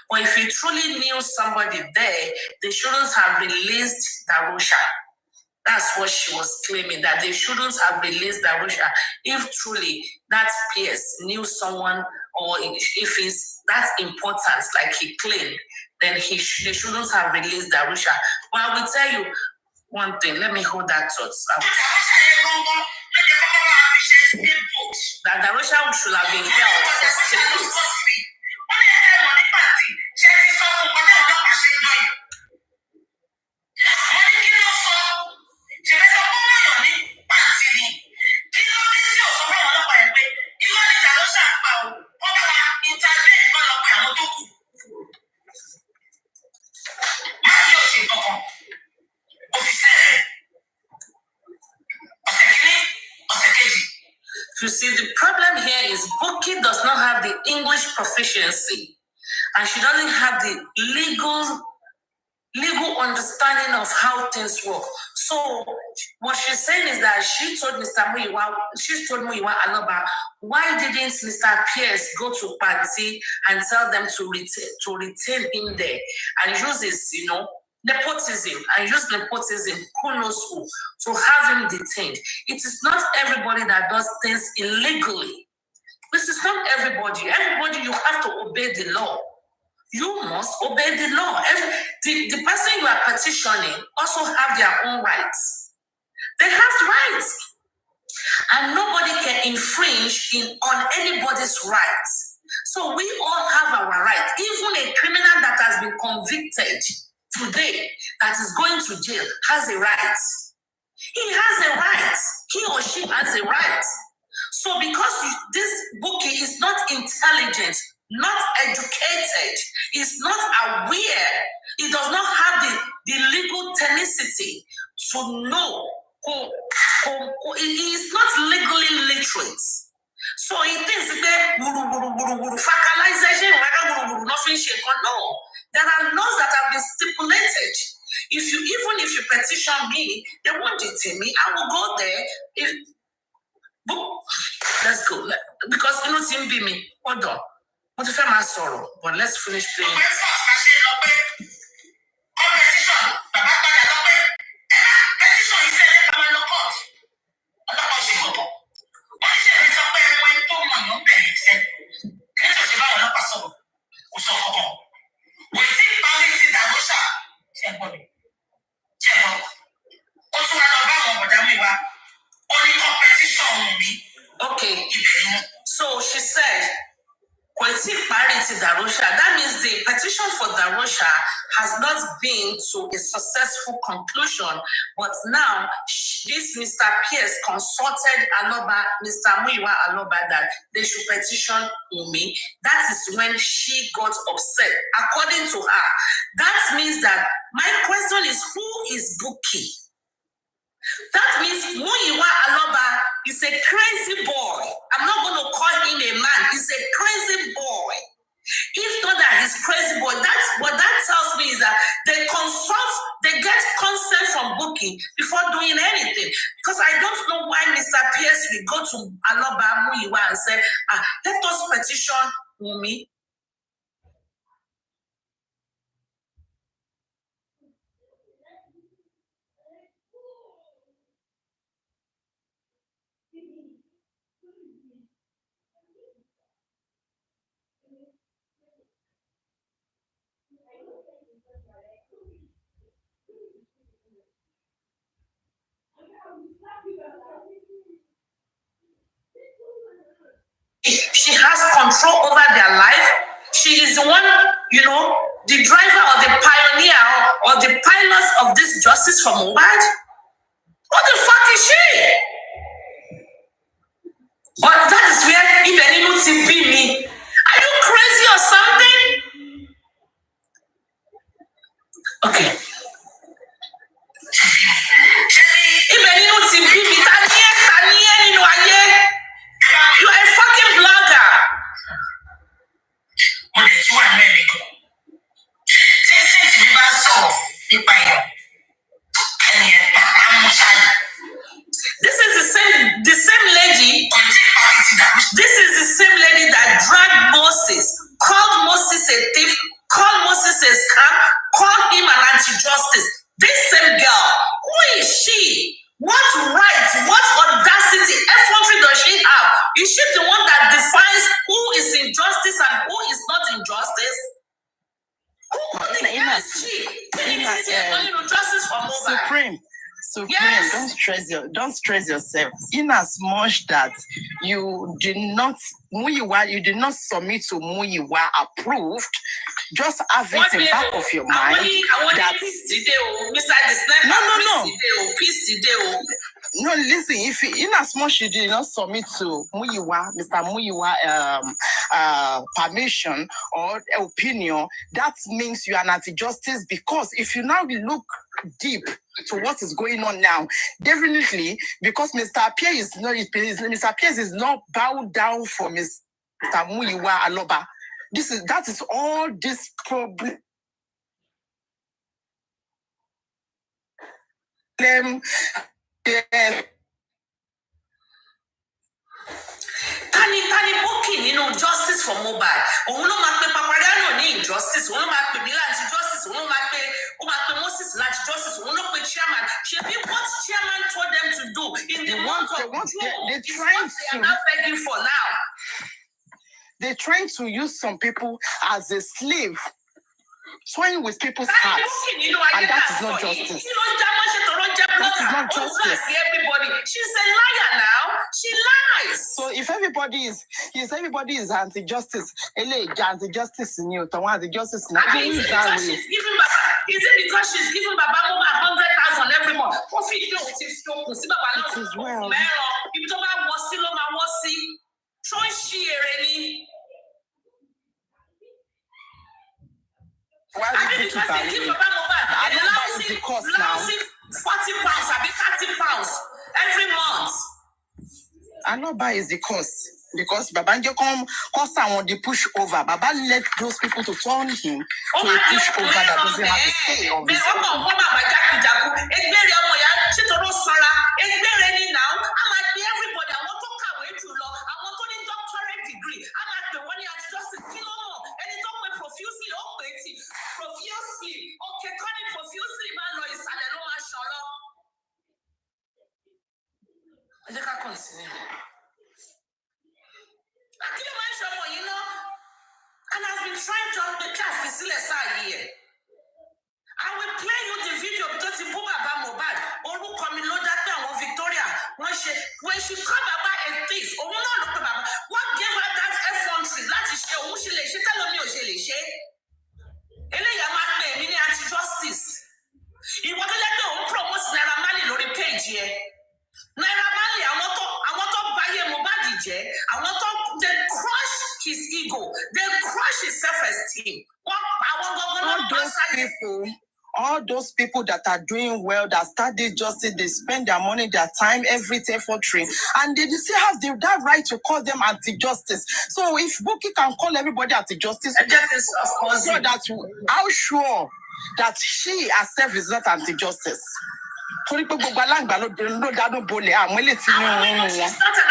But if you truly knew somebody there, they shouldn't have released Darusha. That's what she was claiming, that they shouldn't have released Darusha. If truly that Pierce knew someone, or if it's that important, like he claimed, then they shouldn't have released Darusha. But I will tell you one thing. Let me hold that thought. That Darusha should have been held for statements. You see, the problem here is Buki does not have the English proficiency, and she doesn't have the legal understanding of how things work. So what she's saying is that she told Muyiwa Aloba, why didn't Mr. Pierce go to Panti and tell them to retain him there and use his, nepotism, and use nepotism, who knows who, to have him detained. It is not everybody that does things illegally. This is not everybody. Everybody, you have to obey the law. You must obey the law. The person you are petitioning also have their own rights. They have rights. And nobody can infringe on anybody's rights. So we all have our rights. Even a criminal that has been convicted today, that is going to jail, has a right. He has a right. He or she has a right. So because this bookie is not intelligent, not educated, is not aware, he does not have the legal tenacity to know he is not legally literate. So he thinks that facalization, nothing shake. No, there are laws that have been stipulated. Even if you petition me, they won't detain me. I will go there. Let's go. Because you know, team be me. Hold on. What if I'm sorrow? But let's finish playing. Okay, so she said, that means the petition for Darusha has not been to a successful conclusion, but now this Mr. Pierce consulted Mr. Muyiwa Aloba, that they should petition Umi. That is when she got upset. According to her, that means that my question is, who is Buki? That means Muyiwa Aloba is a crazy boy. I'm not going to call him a man. He's a crazy boy. If not that he's crazy boy, that's what that tells me, is that they get consent from Buki before doing anything. Because I don't know why Mr. Pierce will go to Aloba Muyiwa and say, let us petition Wumi. control over their life. She is the one, you know, the driver or the pioneer or the pilot of this justice for Mohbad. What the fuck is she? But that is where Ibeninu TP me. Are you crazy or something? Okay. Ibeninu TP me. Taniye, you are a fucking blogger. This is the same lady. This is the same lady that dragged Moses, called Moses a thief, called Moses a scam, called him an anti-justice. This same girl, who is she? What rights, what audacity, effrontery does she have? Is she the one that defines who is in justice and who is not in justice? Justice for Mohbad. Supreme, Yes. don't stress yourself. In as much that you did not submit to Muyiwa approved, just have it in back of your mind that no, listen, if in as much you did not submit to Muyiwa, Mr. Muyiwa permission or opinion, that means you are anti-justice, because if you now look deep to what is going on now, definitely, because Mr. Pierce is not bowed down for Mr. Muyiwa Aloba. That is all this problem. Tani booking, you know, justice for Mohbad. Òun ló máa pe Papariano ní injustice. Òun ló máa pe Mila anti-justice. Òun ló máa pe Moses anti-justice. Òun ló pe chairman. Ṣebí what chairman told them to do in the month of June is what they are now begging for now. They're trying to use some people as a slave, toying with people's hearts, and that is not justice. That is not justice. Everybody, she's a liar now. She lies. So if everybody is anti-justice, anti-justice in you, anti-justice now. Is it because she's giving Baba Mohbad 100,000 every month? It is well. Why did you keep away? Aloba is the cost now. 40 pounds, I 30 pounds every month. Aloba is the cost. Because Babanje cause someone to push over. Baba let those people to turn him to a push over that doesn't have the say of his own. And I've been trying to make a facility here. I will play you the video because it's about Mohbad. Victoria, when she come about a thief, what gave her that effrontery? She tell me she anti-justice. He wanted to let them promote Naira Marley on the page here. Naira Marley, I want to buy him Mohbad. I want to crush his ego. They crush his self-esteem. All those people that are doing well, that study justice, they spend their money, their time, everything for training, and they still have that right to call them anti-justice. So if Buki can call everybody anti-justice, so that how sure that she herself is not anti-justice? She's not an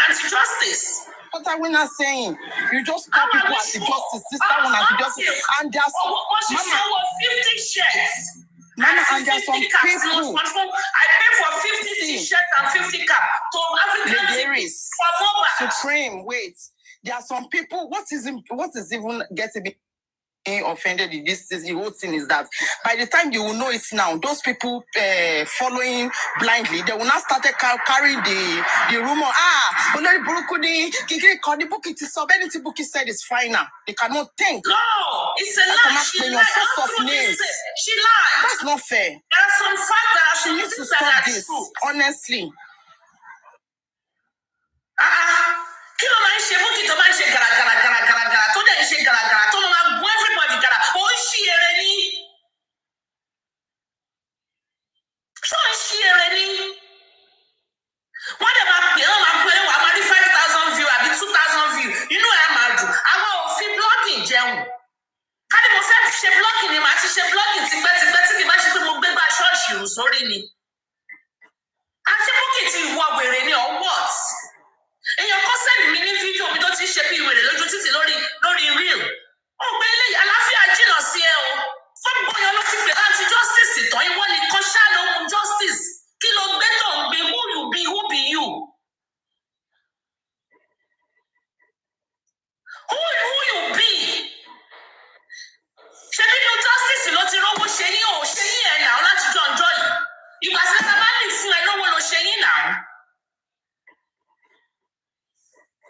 anti-justice. What are we not saying? You just call people anti-justice, sister one anti-justice, and there's she sold 50 shirts. Mama, and there's some people. I pay for 50 t-shirts and 50 caps to Africans for Mohbad. Supreme, wait. There are some people. What is even getting me? offended in this the whole thing is that by the time you will know it now, those people following blindly, they will not start carrying the rumor. Buki said it's final. They cannot think. No, it's a lie. She lied. She lied. That's not fair. There are some facts that are She needs to stop this. Honestly. Kí ló máa ń ṣe Bukky tó máa ń ṣe gàràgàrà tó dẹ̀ ń ṣe gàràgàrà tó máa gún everybody gàrà ó ń ṣí eré ní. Ṣó ń ṣí eré ní? Wọ́n dẹ̀ máa pè é máa pè é wà máa ní 5,000 view àbí 2,000 view inú ẹ̀ máa dùn. Àwọn òfin blogging jẹun. Ká ní mo fẹ́ ṣe blogging ni màá ti ṣe blogging tipẹ́tipẹ́ tí kì bá ṣe pé mo gbégbá ṣọ́ọ̀ṣì rù sórí ni. Àti Bukky ti wọ wèrè ní or what? Èèyàn kọ́ sẹ́ni mi ní fídíò mi tó ti ṣe bí ìwèrè lójú títì lórí real. Ó gbé eléyìí àlàáfíà jìnnà sí ẹ o. Fọ́nbó yan ló ti pè láti justice tán ìwọ nìkan ṣáà ló mú justice. Kí ló gbé tó ń gbé who you be who be you? Who you be? Ṣé nínú justice ló ti rówó ṣe yín o ṣe yín ẹ̀ náà láti jọ̀ǹjọ́ yìí? Ìgbà tí ẹ bá lè fún ẹ lówó ló ṣe yín náà.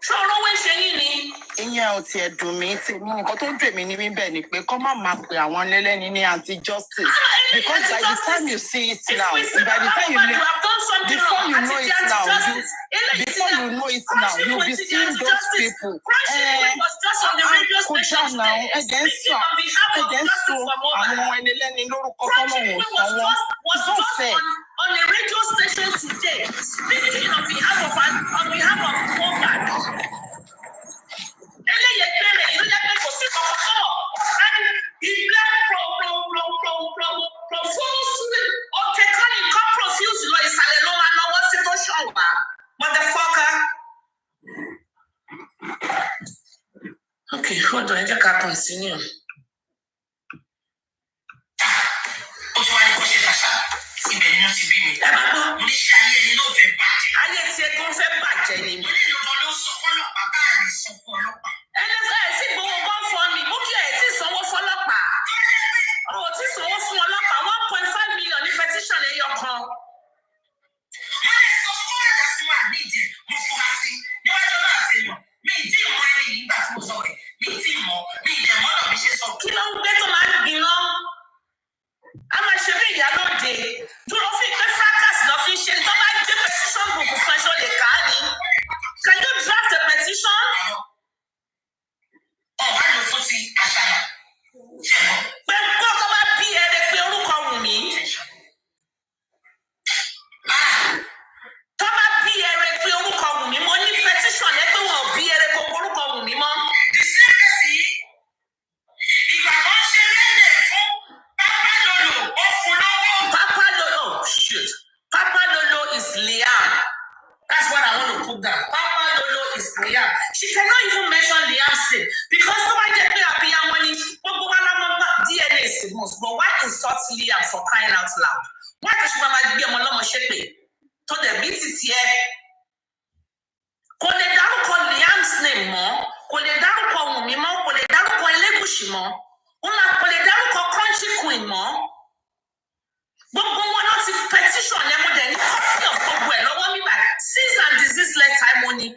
Ṣòro wé ṣe yín ni. Ìyẹn ò tiẹ̀ dùn mí tèmi nǹkan tó dùn mí ní bíbẹ̀ ni pé kọ́ máa pe àwọn lẹ́lẹ́ni ní anti-justice because by the time you see it now by the time you know before you know it now you be seeing those people kódà náà ẹ̀jẹ̀ ń sọ àwọn ẹlẹ́ni lórúkọ tọ́lọ́hún sọ wọn so fair. On a radio station today, speaking on behalf of Mohbad. Eléyè bẹ̀rẹ̀ ìlú lẹ́gbẹ̀ẹ́ kò sí kọ̀ọ̀kan and he blamed from falsehood. Okay, can you come profuse lọ ìsàlẹ̀ ló máa náwó sí tó ṣọ̀wá? Motherfucker. Okay, hold on, ẹ jẹ́ ká continue. Ó tún wá ní kó ṣe kàṣà. Ibẹ̀ ni wọ́n ti bí mi. Ẹ máa gbọ́, mo ní ṣe ayé ẹni ló fẹ́ bàjẹ́. Ayé tí ẹgbẹ́ fẹ́ bàjẹ́ ni. Mo ní ìlọ́gbọ́n ló sọ fọ́lọ́pàá báyìí sọ fún ọlọ́pàá. Ẹ sì gbowó bọ́ fún mi, Bukky ẹ̀ tí sanwó fọlọ́pàá. Ó ti sanwó fún ọlọ́pàá 1.5 million ní petition ẹyọ kan. Wọ́n lè sọ fún ọ̀rẹ́dà sí wa ní ìdí mo fura sí níwájú náà àti èèyàn. Mi ì tí ì mọ ẹni nígbà tí mo sọ rẹ̀. Mi ì tí ì mọ mi ì jẹ̀ mọ́nà mi ṣe sọ. Kí ló ń gbé tó máa ń gbiná? A máa ṣe bí ìyálóde. Dúró fi pé fracas lọ fi ṣe tó bá gbé petition book fún ẹṣọ lè kà á ní. Can you draft a petition? Ọ̀wá ló fún ti àṣàyàn. Pé kọ́kọ́ bá bí ẹrẹ pé orúkọ wù mí. Tó bá bí ẹrẹ pé orúkọ wù mí, mo ní petition yẹn pé wọn ò bí ẹrẹ pé orúkọ wù mí mọ́. Ìṣẹ́yẹsì ìgbà kan ṣe léde fún Pápálolo ó fún lọ́wọ́. Pápálolo, shit. Pápálolo is Liam. That's what I want to put down. Pápálolo is Liam. She cannot even mention Liam's name because tó bá jẹ́ pé àbíyamọ ni gbogbo wa lámọ́ DNA is must. But why insult Liam for crying out loud? Why does she máa gbé ọmọ lọ́mọ ṣépè? Tó dẹ̀ bí títí ẹ. Kò lè dárúkọ Liam's name mọ́. Kò lè dárúkọ Wùnmí mọ́. Kò lè dárúkọ Elégùṣì mọ́. Kò lè dárúkọ Crunchy Queen mọ́. Gbogbo wọn náà ti petition ẹ mo dẹ̀ ní copy of gbogbo ẹ̀ lọ́wọ́ mi bá cease and desist letter money.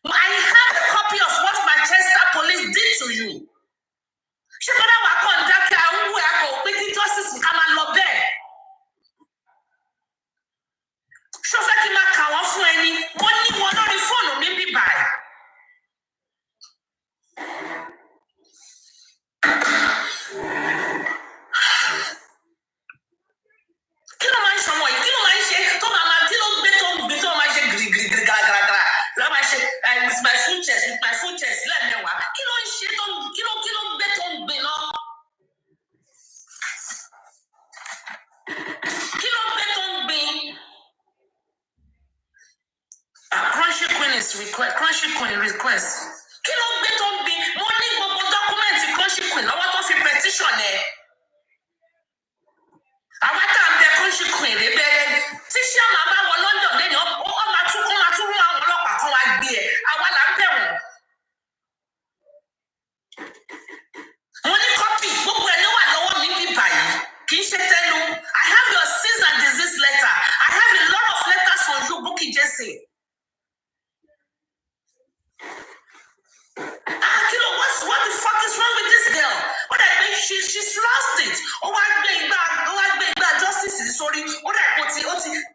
I have a copy of what Manchester police did to you. Ṣé kọ́dá wà kọ́ ń dákẹ́ àwùwò ẹ̀kọ́ pé kí justice ká máa lọ bẹ́ẹ̀? Ṣó fẹ́ kí n máa kà wọ́n fún ẹni? Mo ní wọn lórí fóònù mi bí báyìí. Kí ló máa ń ṣọmọ yìí? Kí ló máa ń ṣe tó máa kí ló gbé tó máa ṣe gírígírí gàràgàrà? Lọ́ máa ṣe with my full chest lẹ́ẹ̀mẹ́wàá. Kí ló ń ṣe tó kí ló sorry.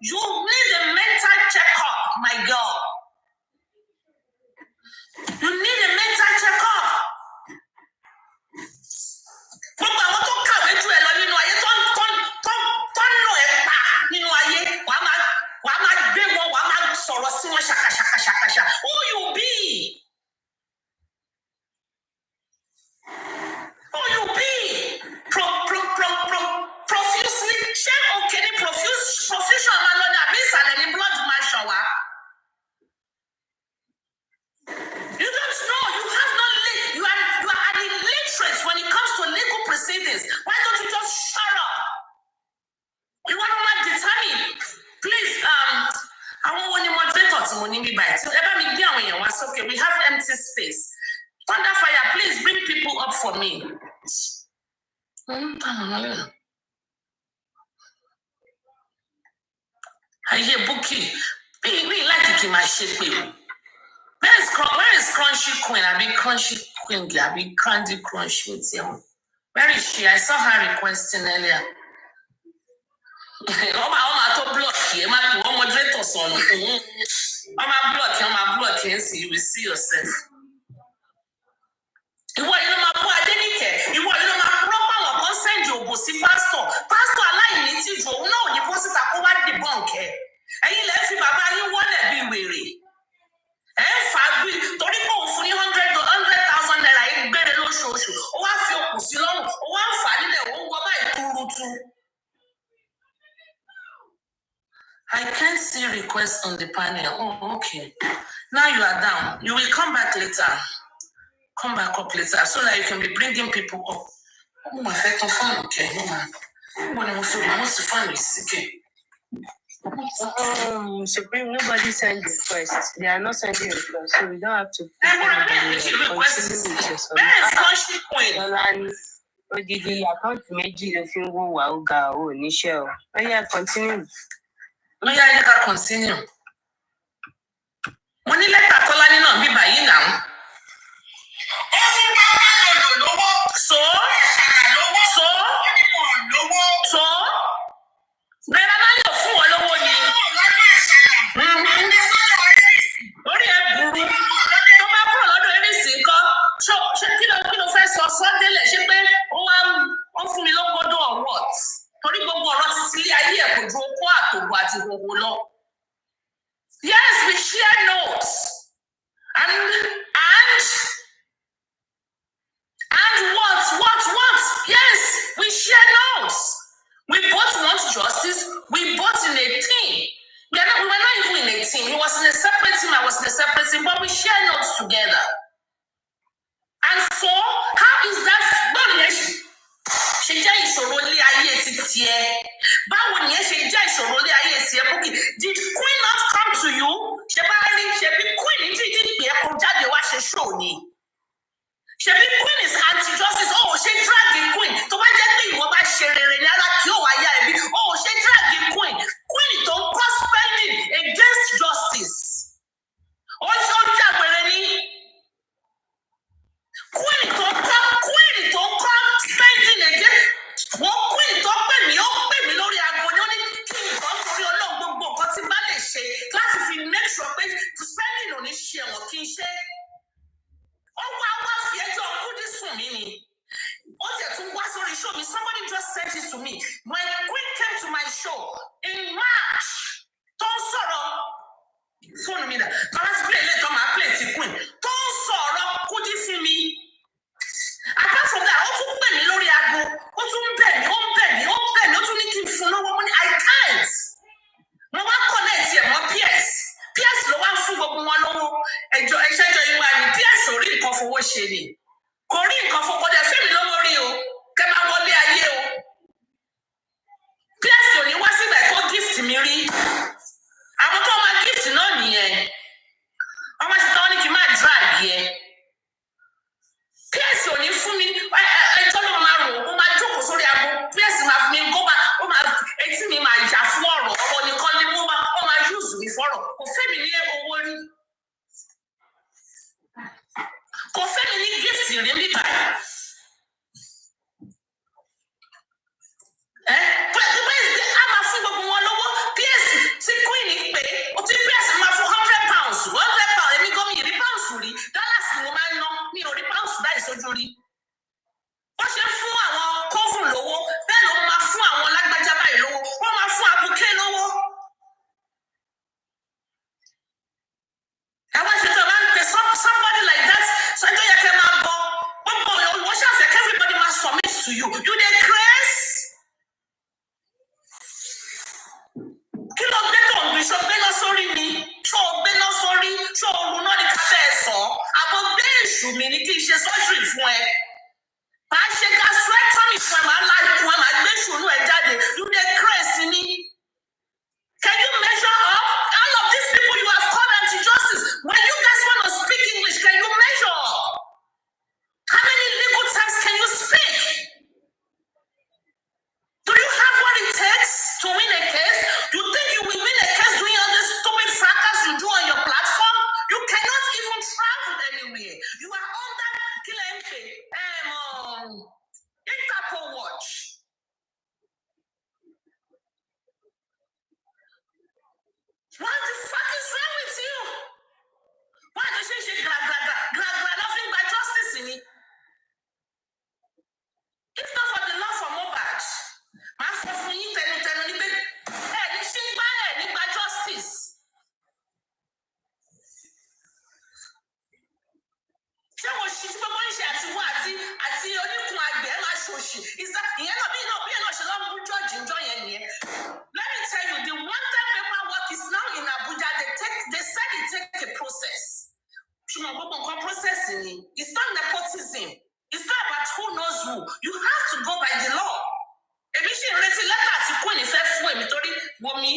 You need a mental checkup, my girl. You need a mental checkup. Gbogbo àwọn tó kàwé jù ẹ lọ nínú ayé tó nù ẹ pa nínú ayé wàá máa gbé wọn wàá máa sọ̀rọ̀ sí wọn ṣàkàṣàkàṣàkàṣà. Who you be? Who you be? Profusely ṣé òkè ní profusion máa lọ ní àbí ìsàlẹ̀ ní blood máa ṣàn wá? You don't know. You are an illiterate when it comes to legal proceedings. Why don't you just shut up? You want to determine? Please, I want to moderator to money by it. Okay, we have empty space. Thunderfire, please bring people up for me. I hear Bookie. We like to keep my shit with. Where is Crunchy Queen? I mean Crunchy Queen. I mean Candy Crunchy with you. Where is she? I saw her requesting earlier. I'm to block here. I'm moderator son. I'm block here. So you will see yourself. You want my boy Adenike? You want my proper one? Send you go see pastor. Pastor, Allah you need to go. No, you post it over the bunk. And you left him Baba. You want to be weary. Fabi, torí kò fún ní 100,000 naira yìí gbére lóṣooṣù ó wá fi òkú sí lọ́rùn ó wá ń fà nílẹ̀ ó ń gbọ́ báyìí túrútú. I can't see requests on the panel. Oh, okay. Now you are down. You will come back later. Come back up later so that you can be bringing people up. Oh, my second phone. Okay, no man. What's the phone is okay. Supreme, nobody sent requests. They are not sending requests, so we don't have to. Odidi àkáǹtì méjì ló fi ń wò wá ó ga ò níṣẹ́ o. Ó yá continue. Ó yá yẹ ká continue. Mo ní lẹ́tà Tọ́lání náà bí báyìí náà. Ó fún bàbá lòlò lówó. So. Bẹ́ẹ̀ máa yọ̀ fún wọn lówó ni. Orí ẹ̀ burú. Tó bá kúrò lọ́dọ̀ Eréṣì nǹkan. Ṣé kí ló fẹ́ sọ sọ́délẹ̀ ṣé pé ó fún mi lọ́gbọ́dọ̀ or what? Torí gbogbo ọ̀rọ̀ títí ilé ayé ẹ̀ kò ju okó àtòbò àti gbogbo lọ. Yes, we share notes. And what? Yes, we share notes. We both want justice. We both in a team. We were not even in a team. He was in a separate team. I was in a separate team. But we share notes together. And so, how is that? Ṣe jẹ́ ìṣòro ilé ayé ti tiẹ̀. Báwo ni ẹ ṣe jẹ́ ìṣòro ilé ayé ti ẹ Bukky? Did Queen not come to you? Ṣé bá rí ṣe bí Queen ní dídí pé ẹ kó jáde wá ṣe show ni? Ṣé bí Queen is anti-justice? Oh, ṣe drag the Queen. Tó bá jẹ́ pé ìwọ bá ṣe rere ní ara kí ó wá yá ẹbí. Oh, ṣe drag the Queen. Queen tó ń kọ́ spending against justice. Ó ṣe ó jàgbére ní. Queen tó ń kọ́ spending against. Wọ́n Queen tó pè mí lórí aago ni ó ní kí nǹkan torí Ọlọ́run gbogbo nǹkan tí bá lè ṣe láti fi make sure pé spending ò ní ṣe ẹ̀wọ̀n kí n ṣe. Ó wá fi ẹjọ́ kúdí sùn mí ni. Ó sì tún wá sórí show mi. Somebody just sent it to me. When Queen came to my show in March, tó ń sọ̀rọ̀ fóònù mi dà. Tọ́lá ti play later, máa play ti Queen. Tó ń sọ̀rọ̀ kúdí sí mi. Apart from that, ó tún pè mí lórí aago. Ó tún bẹ̀ mí. Ó tún ní kí n fún lọ́wọ́. Mo ní I can't. Mo wá connect ẹ̀ mọ́ PS ló wá fún gbogbo wọn lọ́wọ́. Ẹ̀ṣẹ́jọ́ ìwà ni PS ò rí nǹkan fowó ṣe ni. Kò rí nǹkan fowó dẹ̀ fẹ́mi lọ́wọ́ rí o. Kẹ́ máa wọlé ayé o. PS ò ní wá síbẹ̀ kó gift mi rí. Àwọn tó máa gift náà nìyẹn. Wọ́n máa ṣe tán ní kí n máa drag yẹn. PS ò ní fún mi. Ẹjọ́ ló máa rò ó máa jókòó sórí aago. PS máa fún mi etí mi máa yà fún ọ̀rọ̀ nìkan ni ó máa use mi fọ́rọ̀. Kò fẹ́ mi ní owó rí. Kò fẹ́ mi ní gift rí nígbà yẹn. A máa fún sójú rí. Wọ́n ṣe fún àwọn kófù lówó, bẹ́ẹ̀ ló máa fún àwọn lágbájá báyìí lówó, wọ́n máa fún abuké lówó. Àwọn ìṣètò máa ń pè somebody like that, sọ́jọ́ yẹ kẹ́ máa bọ̀. Wọ́n ṣàfẹ́ everybody must submit to you. Do they grace? Kí ló gbé tó ń gbé? Ṣo gbé lọ sórí mi? Ṣo gbé lọ sórí? Ṣo òun náà ní káfẹ́ ẹ̀ sọ? Àbọ̀ gbé èṣù mi ní kí n ṣe surgery fún ẹ. Màá ṣe gastrectomy fún ẹ, màá láì fún ẹ, màá gbé ìṣòro ẹ jáde. Do they grace ni? Can you measure up? All of these people you have called anti-justice, when you guys want to speak English, can you measure up? How many legal terms can you speak? Do you have what it takes to win a case? You think you will win a case doing all this stupid fracas you do on your platform? You cannot even travel anywhere. You are under Interpol watch. What the fuck is wrong with you? Why does she nothing by justice in it? If not for the law for Mohbad, my for you tell by justice. Ṣé mo ṣì tí gbogbo ń ṣe àtiwọ́ àti oníkun àgbẹ̀ máa ṣòṣì? Ìyẹn náà bí náà ṣe lọ́ mú jọ́ọ̀jì ń jọ yẹn nìyẹn. Let me tell you, the wanted paperwork is now in Abuja. They said it takes a process. Ṣùgbọ́n gbogbo nǹkan process ni. It's not nepotism. It's not about who knows who. You have to go by the law. Èmi ṣì ń retí lẹ́tà àti kún ìfẹ́ fún èmi torí wọmi.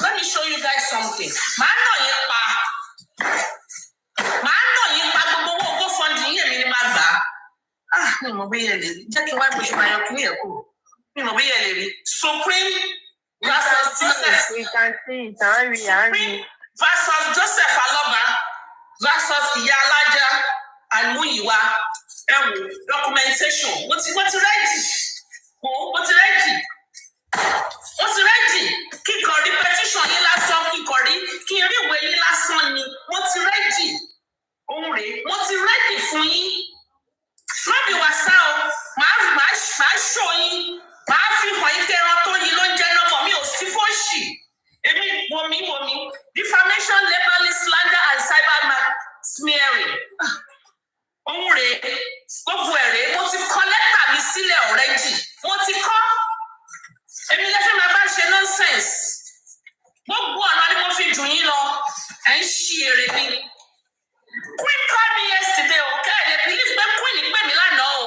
Let me show you guys something. Màá nà yín pa. Gbogbo owó ogó fọ́ndì yín èmi ni máa gbà á. Mi ò mọ̀ bí yẹn lè rí. Jẹ́ kí n wá gbé ṣùgbọ́n ayọ̀ kí ní ẹ̀kọ́. Mi ò mọ̀ bí yẹn lè rí. Supreme versus Joseph Aloba versus Ìyá Alájà and Múyìwá. Documentation. Mo ti rẹ́jì. Kíkọ̀ rí petition yín lásán, kíkọ̀ rí kí n rí ìwé yín lásán ni. Mo ti rẹ́jì. Ohun rèé, mo ti rẹ́jì fún yín. Lọ́bì wàsá o, màá ṣò yín, màá fi hàn yín kẹran tó yín ló ń jẹ́ lọ́mọ mi ò sí fóṣì. Èmi wòmí. Defamation, libelling, slander and cyber smearing. Ohun rèé, gbogbo ẹ̀rẹ́, mo ti kọ lẹ́tà mi sílẹ̀ already. Mo ti kọ́. Èmi lẹ́fẹ̀ẹ́ máa bá ṣe nonsense. Gbogbo ọ̀nà ni mo fi jù yín lọ. Ẹ̀ ń ṣí èrè mi. Queen called me yesterday, okay? They believe that Queen pè mí lánàá o.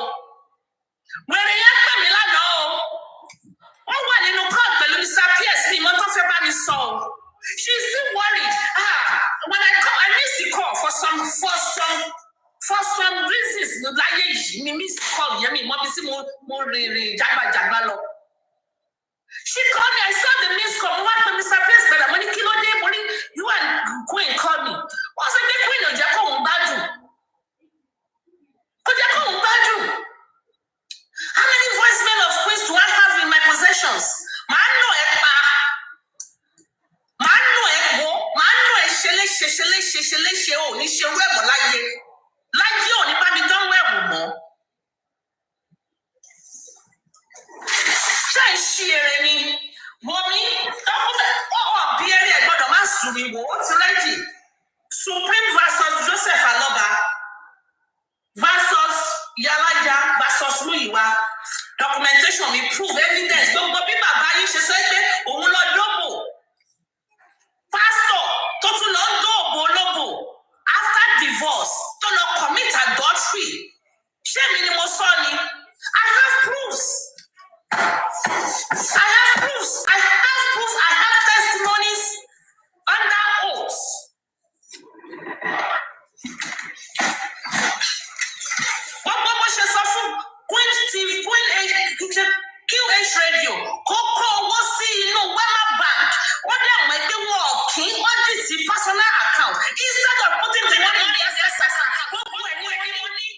Wèrè yẹn pè mí lánàá o. Wọ́n wà nínú court pẹ̀lú Mr. Pierce ní ìmọ̀ tó fẹ́ bá mi sọ o. She's still worried. When I missed the call for some reasons láyé yìí, mi miss call yẹn mi mọ́ bí sí mo rìnrìn jágbàjàgbà lọ. She called me. I saw the missed call. What for Mr. Pierce? But I'm kilo day morning. You and Queen called me. What's the big Queen of Jacob Badu? How many voicemail of Queens do I have in my possessions? Mano ṣe o ní ṣe wẹ̀bọ̀ láyé ò ní bá mi dán wẹ̀wù mọ́. Ṣé ìṣí èrè ni wọ́mi ọ̀hún bí ẹ̀rí ẹ̀ gbọ́dọ̀ má sùn mi wò ó ti rẹ́jì. Supreme versus Joseph Aloba versus Yalaja versus Múyìwá. Documentation mi prove evidence gbogbo bí bàbá yín ṣe sọ pé òun lọ dóbò. Pastor tó tún lọ dóbò olóbò after divorce tó lọ commit adultery. Ṣé mi ni mo sọ ni? I have proofs. I have testimonies under oath. What ṣe sọ fún Queen Steve, QH Radio, kókó owó sí inú Wema Bank. Wọ́n dẹ̀ mọ̀ pé wọ́n dì sí personal account instead of putting the money in the SSR. Gbogbo ẹ̀ ní orí mo ní.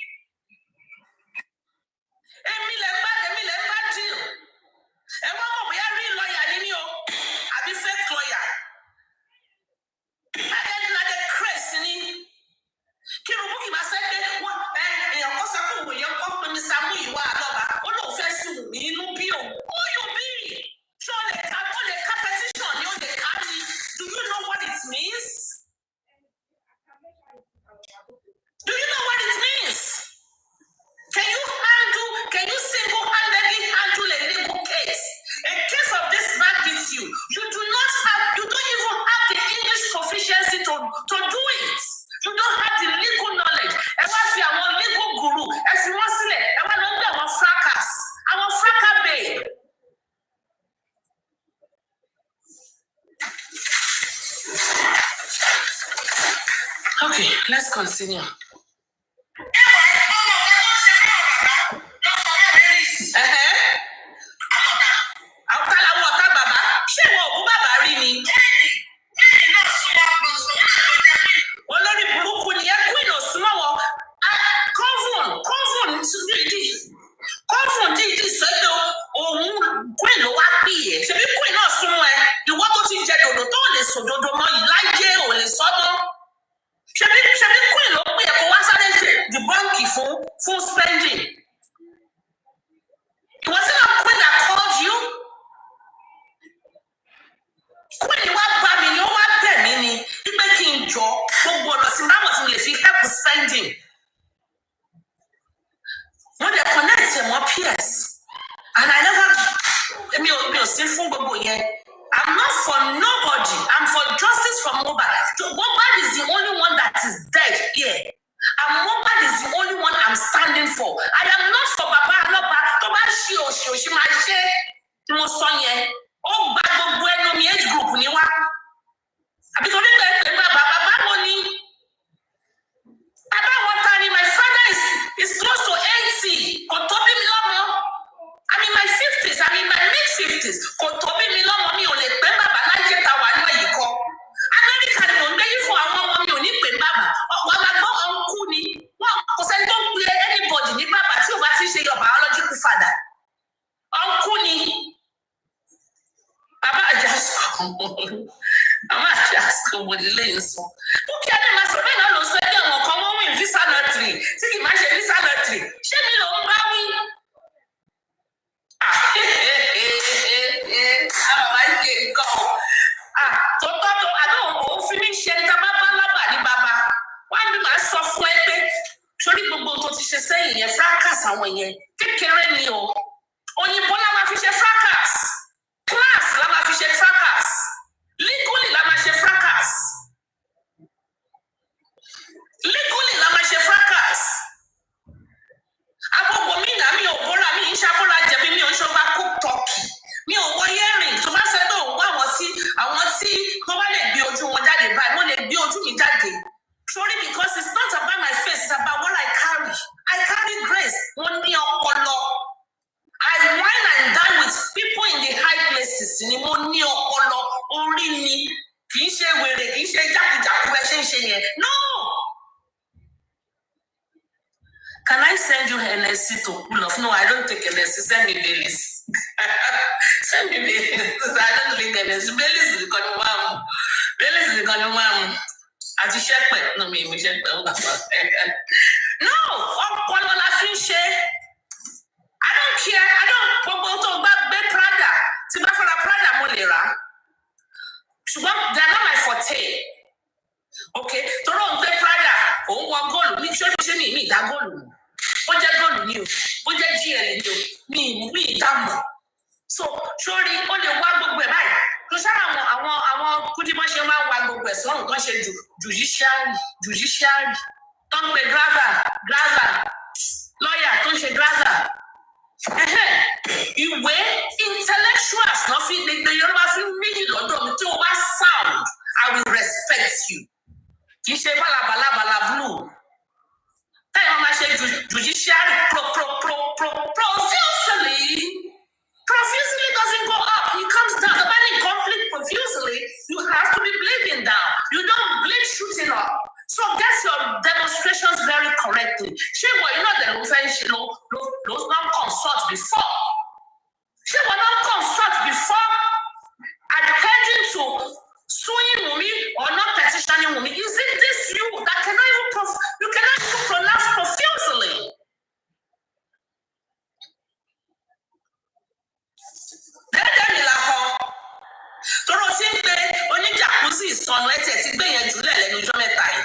Let's continue. Olórí burúkú ni ẹ Queen ò súnmọ́ wọn. Kọ́fùn dídí sẹ́dọ̀ òun Queen ló wá pì ẹ́. Ṣebí Queen náà súnmọ́ ẹ. Ìwọ tó ti jẹ dòdò tó lè sọ dòdò mọ́ yìí láyé ò lè sọ mọ́. Ṣebí Queen ló pè é kó wá sáré ṣe dìbọ́ǹkì fún spending. It wasn't a Queen that called you. Queen wá bá mi ni ó wá bẹ̀ mí ni wípé kí n jọ gbogbo ọ̀nà sí báwọn tí mo lè fi help spending. Wọ́n dẹ̀ connect ẹ̀ mọ́ PS and I never mi ò sí fún gbogbo yẹn. I'm not for nobody. I'm for justice for Mohbad. Mohbad is the only one that is dead here. And Mohbad is the only one I'm standing for. I am not for Baba Aloba. Tó bá ṣe òṣì máa ṣe mo sọ yẹn. Ó gba gbogbo ẹnu mi age group ni wá. Àbí torí pé bàbá wo ni? Bàbá wọn ta ni? My father is close to 80. Kò tó bí mi lọ́mọ. I'm in my 50s. I'm in my mid-50s. Kò tó bí mi lọ́mọ mi ò lè pé bàbá láyé ta wà ní èyí kọ́. Amẹ́ríkà ni mò ń gbé yí fún àwọn ọmọ mi ò ní pè bàbá. Ọ̀pọ̀ alágbọ́n ọ̀nkú ni. Wọ́n kò sẹ́ni tó ń pe anybody ní bàbá tí ò bá ti ṣe your biological father. Ọ̀nkú ni. Bàbá àjàsọ̀ wò lè sọ. Bókè Adé máa sọ bẹ́ẹ̀ náà ló sọ ẹgbẹ́ àwọn kan wọ́n win visa lottery tí kì í máa ṣe visa lottery. Ṣé mi ló ń bá wí? Àwọn máa ń ṣe nǹkan o. Tó tọ́jú àdóhùn òun fi mí ṣe ẹja bá lábà ní bàbá. Wọ́n á ní màá sọ fún ẹ pé sórí gbogbo tó ti ṣe sẹ́yìn yẹn fracas àwọn yẹn kékeré ni o. Òyìnbó la máa fi ṣe fracas. Class la máa fi ṣe fracas. Legally la máa ṣe fracas. Legally la máa ṣe fracas. Àbọ̀bọ̀ mi náà mi ò bọ́ra mi ń ṣàbọ̀ra jẹ̀bi mi ò ń ṣọba cook turkey. Mi ò wọ earring tó bá ṣe pé òun wá àwọn tí tó bá lè gbé ojú wọn jáde báyìí wọ́n lè gbé ojú mi jáde. Sorry, because it's not about my face, it's about what I carry. I carry grace. Wọ́n ní ọpọlọ. I wine and dine with people in the high places. Ni mo ní ọpọlọ orí mi. Kì í ṣe wèrè, kì í ṣe jákèjàkú ẹ ṣe ń ṣe yẹn. No! Can I send you NSC to pull off? No, I don't take NSC. Send me Baileys. Send me Baileys. I don't take NSC. Baileys is the kind of one. Baileys is the kind of one. Àti ṣẹ́pẹ̀. No, mi ṣẹ́pẹ̀. No! Ọpọlọ la fi ń ṣe. I don't care. Gbogbo tó bá gbé Prada. Tí bá fẹ́ ra Prada mo lè rà. Ṣùgbọ́n they are not my forte. Okay? Tọ́rọ ń gbé Prada. Òun wọ góòlù. Mi ṣe mi ìdá góòlù. Ó jẹ́ góòlù ni o. Ó jẹ́ GL ni o. Mi ìdámọ̀. So, sórí ó lè wá gbogbo ẹ̀ báyìí. Tó sára àwọn kúdímọ́ ṣe máa ń wá gbogbo ẹ̀ sọ́run tó ń ṣe judiciary. Tó ń pe gravel. Lọ́yà tó ń ṣe gravel. Ìwé intellectuals náà fi gbogbo Yorùbá fi méjì lọ́dọ̀ mi tí o bá sound, I will respect you. Kì í ṣe bálabàlabàlà blue. Táyọ̀ máa ṣe judiciary profusely doesn't go up, it comes down. The man in conflict profusely, you have to be bleeding down. You don't bleed shooting up. So get your demonstrations very correctly. Ṣé wọ́n iná dẹ̀ ló fẹ́ ṣe ló not consult before? Ṣé wọ́n not consult before adhering to suing Wunmi or not petitioning Wunmi? Is it this you that cannot even pronounce profusely? Dẹ́dẹ́ mi la kọ́. Tọ́rọ sí ń pe oníjàkúsì ìsọnù ẹ̀tẹ̀ ti gbé yẹn jùlẹ̀ lẹ́nu ọjọ́ mẹ́ta yìí.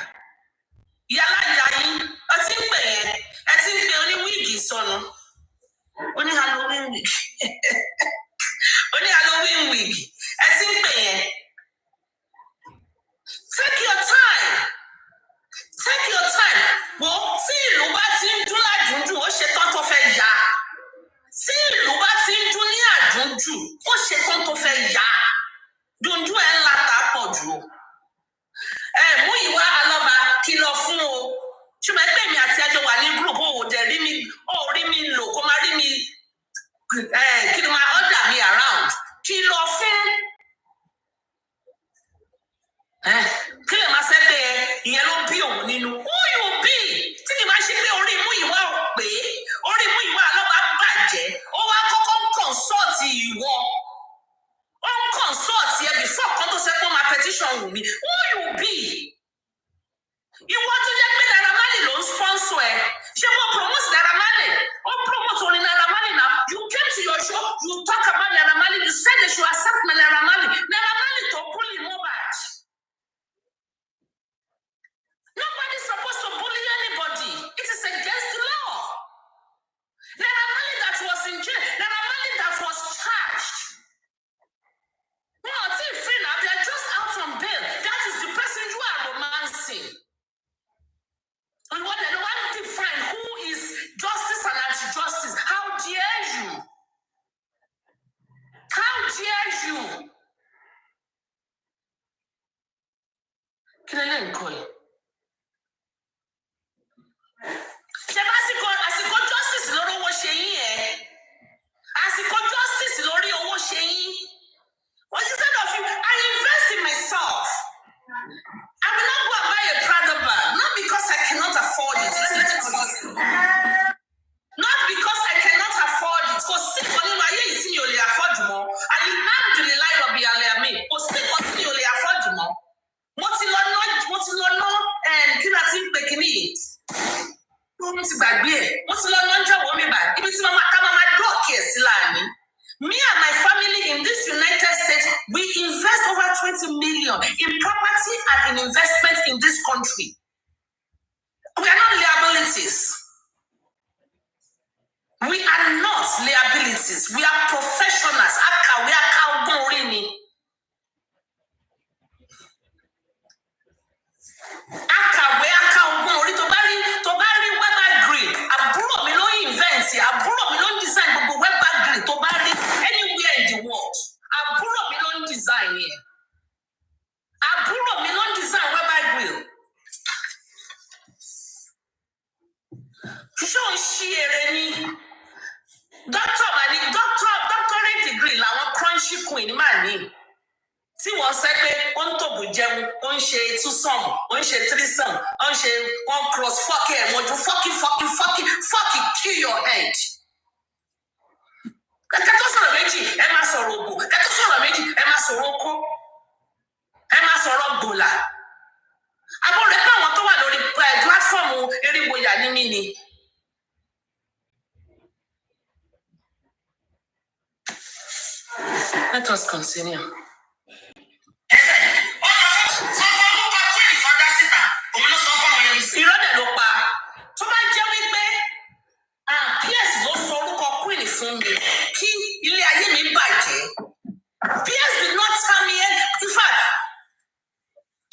Yálà ìyá yín, ẹ ti ń pè yẹn, ẹ ti ń pe oníwíìgì ìsọnù. Oní Halloween wig. Oní Halloween wig. Ẹ ti ń pè yẹn. Take your time. Wo tí ìlú bá ti ń dún lájújù, ó ṣe tán tó fẹ́ yá. Tí ìlú bá ti ń dún ní àjújù, ó ṣe tán tó fẹ́ yá. Dùnjú ẹ̀ ńlá ta pọ̀ jù. Múyìwá Alọ́ba kìlọ̀ fún We are not liabilities. We are professionals. We are cowboy. Akàwé akáwọ́ orí tó bá rí weather grid àbúrò mi ló invent àbúrò mi ló design gbogbo weather grid tó bá rí anywhere in the world àbúrò mi ló design yẹn àbúrò mi ló design weather grid ṣé o ṣí eré ní doctorate degree làwọn crunchy queen máa ní. Tí wọ́n sẹ́ pé ó ń tòbù jẹun ó ń ṣe túsọ̀mù ó ń ṣe tírísọ̀mù ó ń ṣe one cross fọ́kì ẹ̀ wọ́n ju fọ́kì kill your head. Kẹ́kẹ́ tó sọ̀rọ̀ méjì ẹ máa sọ̀rọ̀ òbò kẹ́kẹ́ tó sọ̀rọ̀ méjì ẹ máa sọ̀rọ̀ okó ẹ máa sọ̀rọ̀ gbòlà. Àbúrò pé àwọn tó wà lórí pílátífọ̀mù eriwoyà ní mí ni. Let us continue. Ìrọ́lẹ̀ ló pa tó bá jẹ́ wípé PS ló sọ orúkọ Queen fún mi kí ilé ayé mi bàjẹ́. PS did not tell me in fact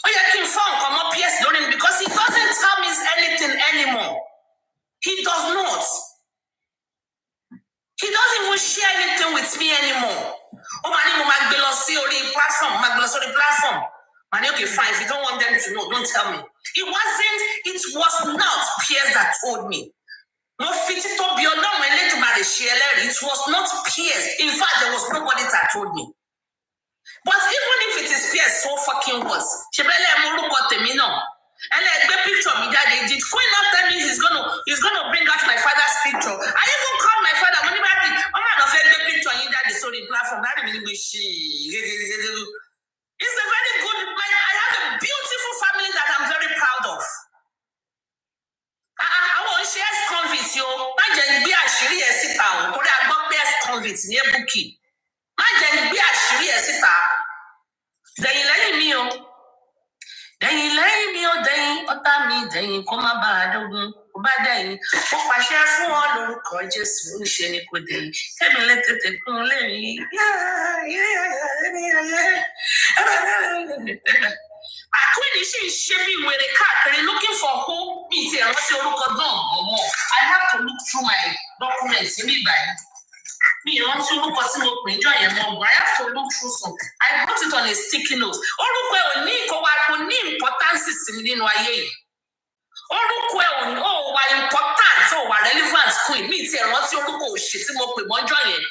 ó yẹ kí n fọ́ nǹkan mọ́ PS lórí mi because he doesn't tell me anything anymore. He does not. He doesn't even share anything with me anymore. Ó máa ní mo máa gbé lọ sí orí platform Mani, okay, fine. If you don't want them to know, don't tell me. It was not Piers that told me. No fit to be on it was not Piers. In fact, there was nobody that told me. But even if it is Piers, so fucking was. And like the picture me daddy did Queen not tell me he's gonna bring out my father's picture. I even called my father when he was the picture in daddy so the platform. That really it's a very good man. I have a beautiful family that I'm very proud of. I want to share convicts, yo. I just be a shiri esita. Torí I got best convicts near Buki. I just be a shiri esita. Then you let me, yo. Then otami, then come about then. Oh, I share for all the just wish any good day. Let me let it go. Akwini she shaping with a car looking for who means here. What's your look or more? I have to look through my documents in me by me. Want to look for some enjoy your mom. I have to look through some. I put it on a sticky note. All look where we need importance in the way. All look where why important so why relevant queen means here. What's your look? Shit, more people enjoying.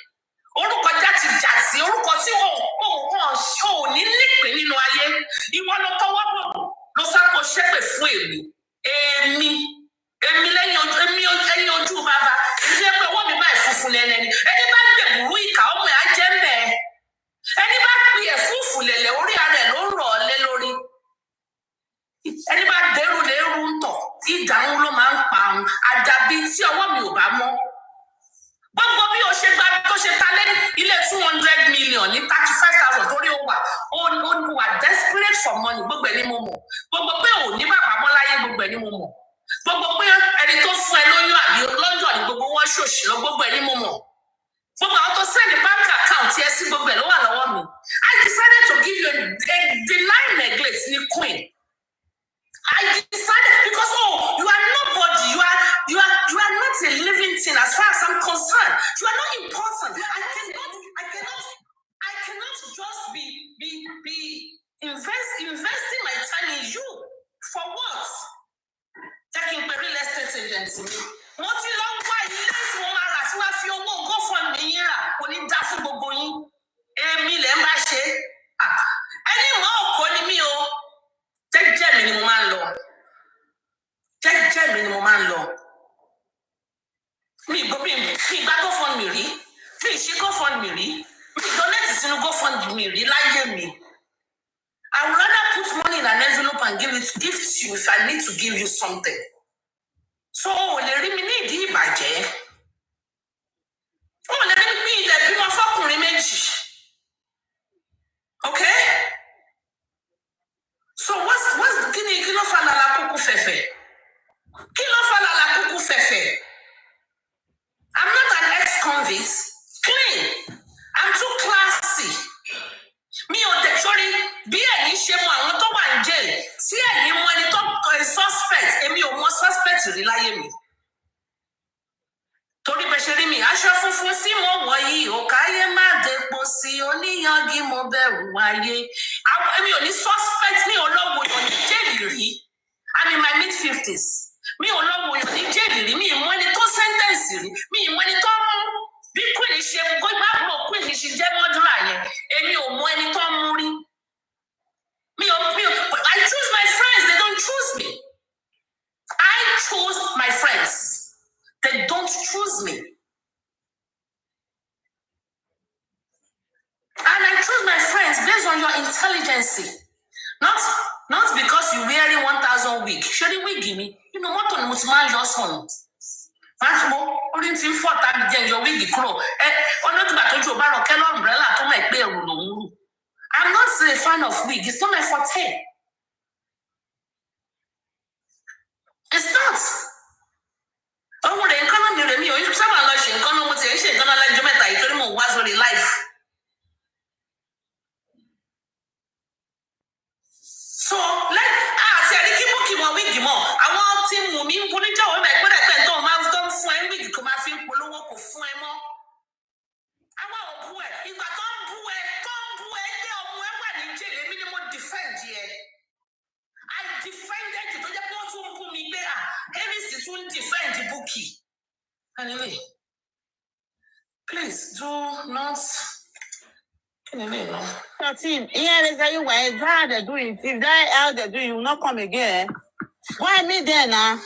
Orúkọ jàtijàti orúkọ tí wọn ṣó ní nípìn nínú ayé ìwọ ló tọwọ́ bọ̀ ló sáko ṣépè fún èmi lẹ́yìn ojú bàbá ìṣe pé owó mi báyìí funfun lẹ́lẹ́ ni ẹni bá gbẹ̀bùrú ìkà ọmọ ẹ̀ á jẹ́ mbẹ́ ẹni bá pè é fúfù lẹ̀lẹ̀ orí ara ẹ̀ ló ń rọ̀ ọ́ lé lórí ẹni bá dẹrù lérú ń tọ̀ ìdáhùn ló máa ń pa àwọn àdàbí tí ọwọ́ mi ò bá mọ́. Gbogbo bí o ṣe gba tó ṣe ta lé ilé 200 million ní 35,000 torí ó wà desperate for money gbogbo ẹni mo mọ̀ gbogbo pé ò ní bàbá mọ́ láyé gbogbo ẹni mo mọ̀ gbogbo pé ẹni tó fún ẹ lóyún àbí lọ́jọ́ ní gbogbo wọn ṣòṣì lọ gbogbo ẹni mo mọ̀ gbogbo àwọn tó send bank account yẹ sí gbogbo ẹ ló wà lọ́wọ́ mi. I decided to give you a benign neglect ní queen. I decided because you are nobody. You are not a living thing as far as I'm concerned. You are not important. I cannot just be investing my time in you for what? Taking a real estate agency. Mo ti lọ wá ilé tí mo máa rà sí wá fi owó GoFundMe yín rà kò ní dá fún gbogbo yín. Èmi lè má ṣe. Ẹni mọ́ òkò ni mí o. Jẹ́jẹ́ mi ni mo máa ń lọ. Jẹ́jẹ́ mi ni mo máa ń lọ. Mi ìgbà GoFundMe rí. Mi ìṣe GoFundMe rí. Mi donate sínú GoFundMe rí láyé mi. I would rather put money in an envelope and give to you if I need to give you something. So o lè rí mi ní ìdí ìbàjẹ́. O lè rí mi ilẹ̀ bímọ fọkùnrin méjì. Okay? So what's kí ló fa lala kúkú fẹ̀fẹ̀? Kí ló fa lala kúkú fẹ̀fẹ̀? I'm not mi aṣọ funfun tí mo wọ̀ yìí ò káyé má depo sí oníyangi mo bẹ̀rù ayé. Èmi ò ní suspect mi ò lọ́wọ́ yàn ní jẹ́ẹ̀lì rí. I'm in my mid-50s. Mi ò lọ́wọ́ yàn ní jẹ́ẹ̀lì rí. Mi ì mọ ẹni tó sẹ́ńtẹ̀nsì rí. Mi ì mọ ẹni tó mú bí Queen ṣe ń gbé báàbò Queen ṣe jẹ́ mọ́dúrà yẹn. Èmi ò mọ ẹni tó mú rí. I choose my friends, they don't choose me. I choose my friends. They don't choose me. And I choose my friends based on your intelligence. Not because you're wearing 1,000 wig. Surely wig me. You know what on Musman just on. That's more. Only thing for that again, your wig crow. Umbrella to make bear. I'm not a fan of wig. It's not my forte. It's not. Oh, the economy, you someone like she economy, she gonna like Jamaica. You don't know what's really life. So say the people keep on wig more. I want team mumi puni jaw me put that don't have done fine wig come afi polowo ko fun e mo. I want bu e igba ton bu e de omo e wa ni jele mi ni mo defend here. I defended it to the person who put me there. Heavy to defend the bookie. Anyway, please do not. Anyway, no. So, team, here is how you were. How they doing? If that how they doing, you will not come again. Why me there now?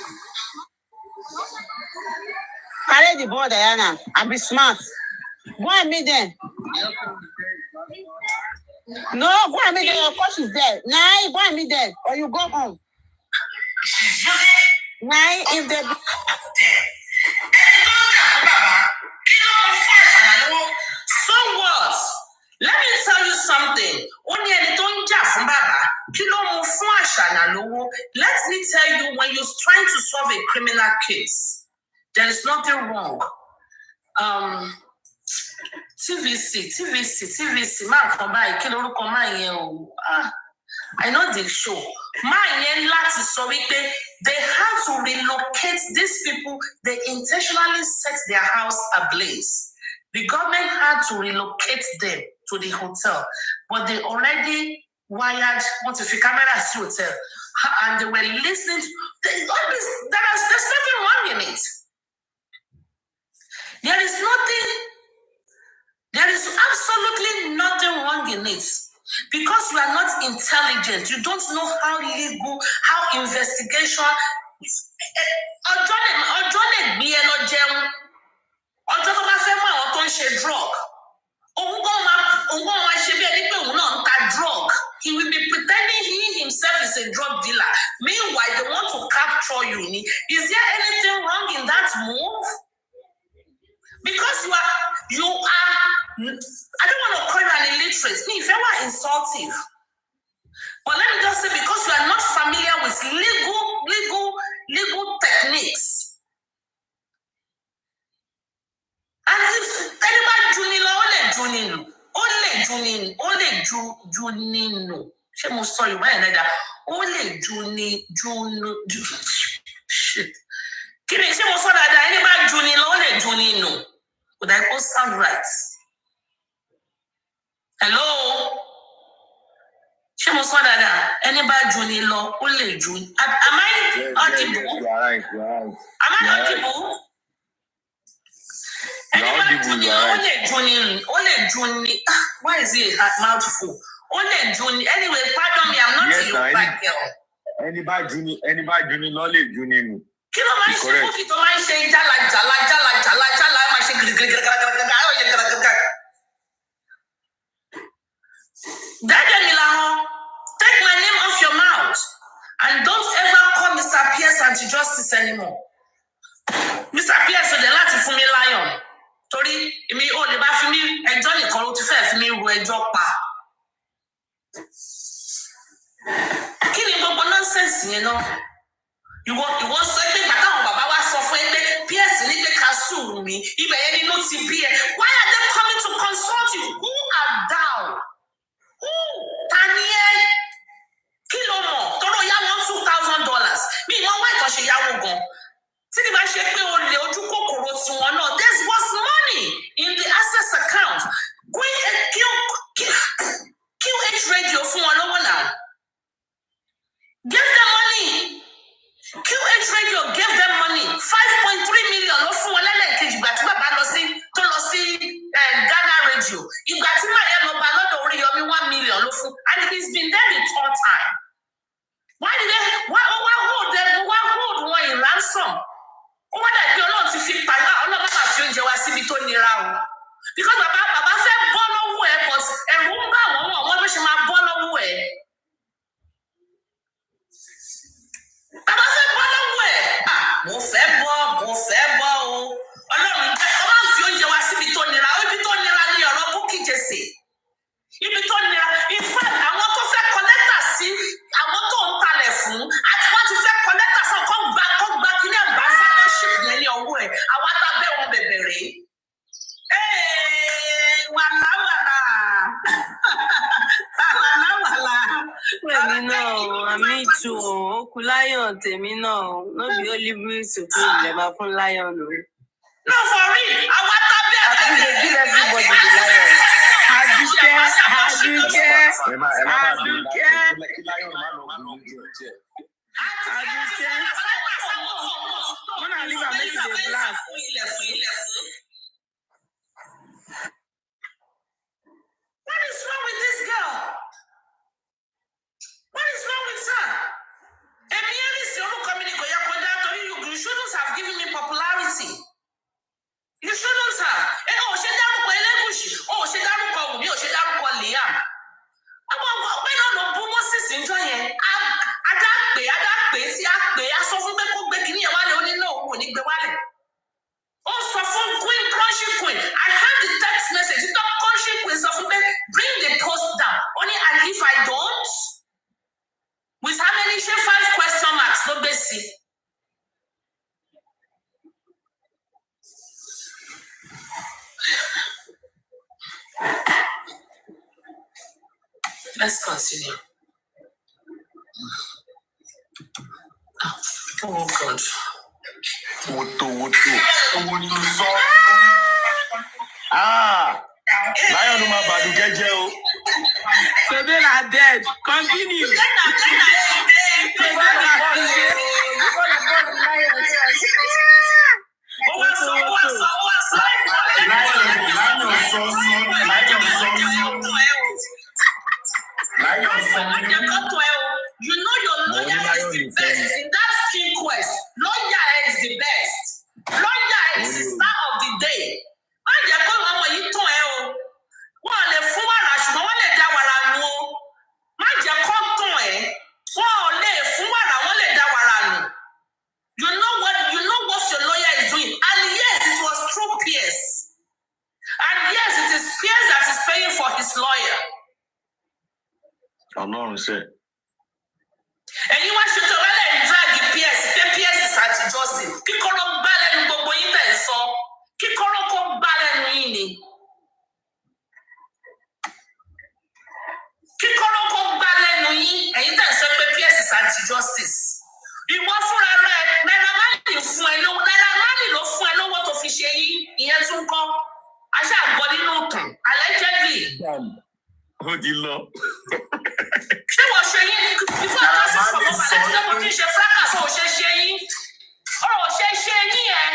Carry the board, Diana. I be smart. Why me then? No, why me there? Of course she's there. Nah, why me there? Or you go home. Nah, if they. So what? Let me tell you something. Only a don't just let me tell you, when you're trying to solve a criminal case, there is nothing wrong. TVC, man, come by, I know the show. They have to relocate these people. They intentionally set their house ablaze. The government had to relocate them to the hotel, but they already wired the cameras to hotel, and they were listening. There's nothing wrong in it. There is absolutely nothing wrong in it. Because you are not intelligent, you don't know how legal, how investigation. Drug. Drug. He will be pretending he himself is a drug dealer. Meanwhile, they want to capture you. Is there anything wrong in that move? Because you are. I don't want to call you an illiterate. If you are insultive. But let me just say, because you are not familiar with legal techniques. And if anybody Junino. She must sorry, why another? Only shit. Kidding, she must say that anybody Junino. Would I go sound right? Hello? She must say that anybody Junino, only June. Am I audible? You are right. Am I audible? Anybody only June. Why is it a mouthful? Only June. Anyway, pardon me, I'm not your bad girl. Anybody June, only June. Kilo man ṣe kókì tó máa ń ṣe jala máa ṣe gírígírígírígírígírí. Dada Milaho, take my name off your mouth and don't ever call Mr. Pierce anti-justice anymore. Mr. Pierce ò dé láti fún mi lion. Torí èmi ò lè bá fi mí ẹjọ́ nìkan ló ti fẹ́ fi mí ru ẹjọ́ pa. Kí ni gbogbo nonsense yẹn náà? Ìwọ sọ pé bàtà àwọn bàbá wa sọ fún ẹ pé PS ní pé ká sùn mí ibẹ̀ yẹn ni ló ti bí ẹ. Why are they coming to consult you? Who are thou? Who? Ta ni ẹ? Kí ló mọ̀? Tọ́lọ́ yá wọn $2,000. Mi ìmọ̀ wá ìtàn ṣe yáwó gan. Tí ni bá ṣe pé o lè ojú kòkòrò tiwọn náà, there was kẹ̀rẹ́. Wàlá. Èmi náà, àmì ìtù òkú láyọ̀ tèmi náà, no be only me supreme lè máa fún lion o. No, for real, àwọn tábí I think they give everybody the lion. Aduke. When I leave, I make it a blast. What is wrong with this girl? What is wrong with her? You shouldn't have given me popularity. You shouldn't have. She dárúkọ Elégùṣì, she dárúkọ Wùmí, she dárúkọ Liam. Ọgbẹ́ náà lọ bú Moses níjọ́ yẹn. Adá pè sí àpè, a sọ fún pé kó gbé kínní yẹn wálé, ó ní náà òun ò ní gbé wálé. Ó sọ fún Queen, Crunchy Queen. I had the text message. The Crunchy Queen sọ fún pé bring the post down. Only and if I don't, with how many 5 question marks no basic. Let's continue. Oh God. Lion no ma badu jeje o. So they are dead. Continue. You know your lawyer is the best in that king quest. Lawyer is the best. Lawyer is the star of the day. Wọ́n jẹ́ kó ọmọ yìí tún ẹ o. Wọ́n lè fún wàrà ṣùgbọ́n wọ́n lè dá wàrà nù o. Má jẹ́ kó tún ẹ. Wọ́n lè fún wàrà, wọ́n lè dá wàrà nù. You know what your lawyer is doing. And yes, it was through Pierce. And yes, it is Pierce that is paying for his lawyer. Ọlọ́run ṣe. Ẹ̀yin wá ṣètò ọ̀rẹ́lẹ̀ ń drag Pierce pé Pierce is anti-justice. Kíkọ́rọ́ gbá lẹ́nu gbogbo yín tẹ̀ ń sọ. Kíkọ́rọ́ kó gbá lẹ́nu yín ni. Kíkọ́rọ́ kó gbá lẹ́nu yín. Ẹ̀yin tẹ̀ ń sọ pé Pierce is anti-justice. Ìwọ fúnra rẹ̀ Naira Marley fún ẹ lówó. Naira Marley ló fún ẹ lówó tó fi ṣe yín. Ìyẹn tún kọ́. Aṣá àgbọ̀ nínú ìtàn. Allegedly. Ó ti lọ. Ṣé wọ́n ṣe yín? Before I just from over there, ṣé mo ti ṣe fracas ò ṣe ṣe yín? Ó ṣe ṣe yín ẹ̀.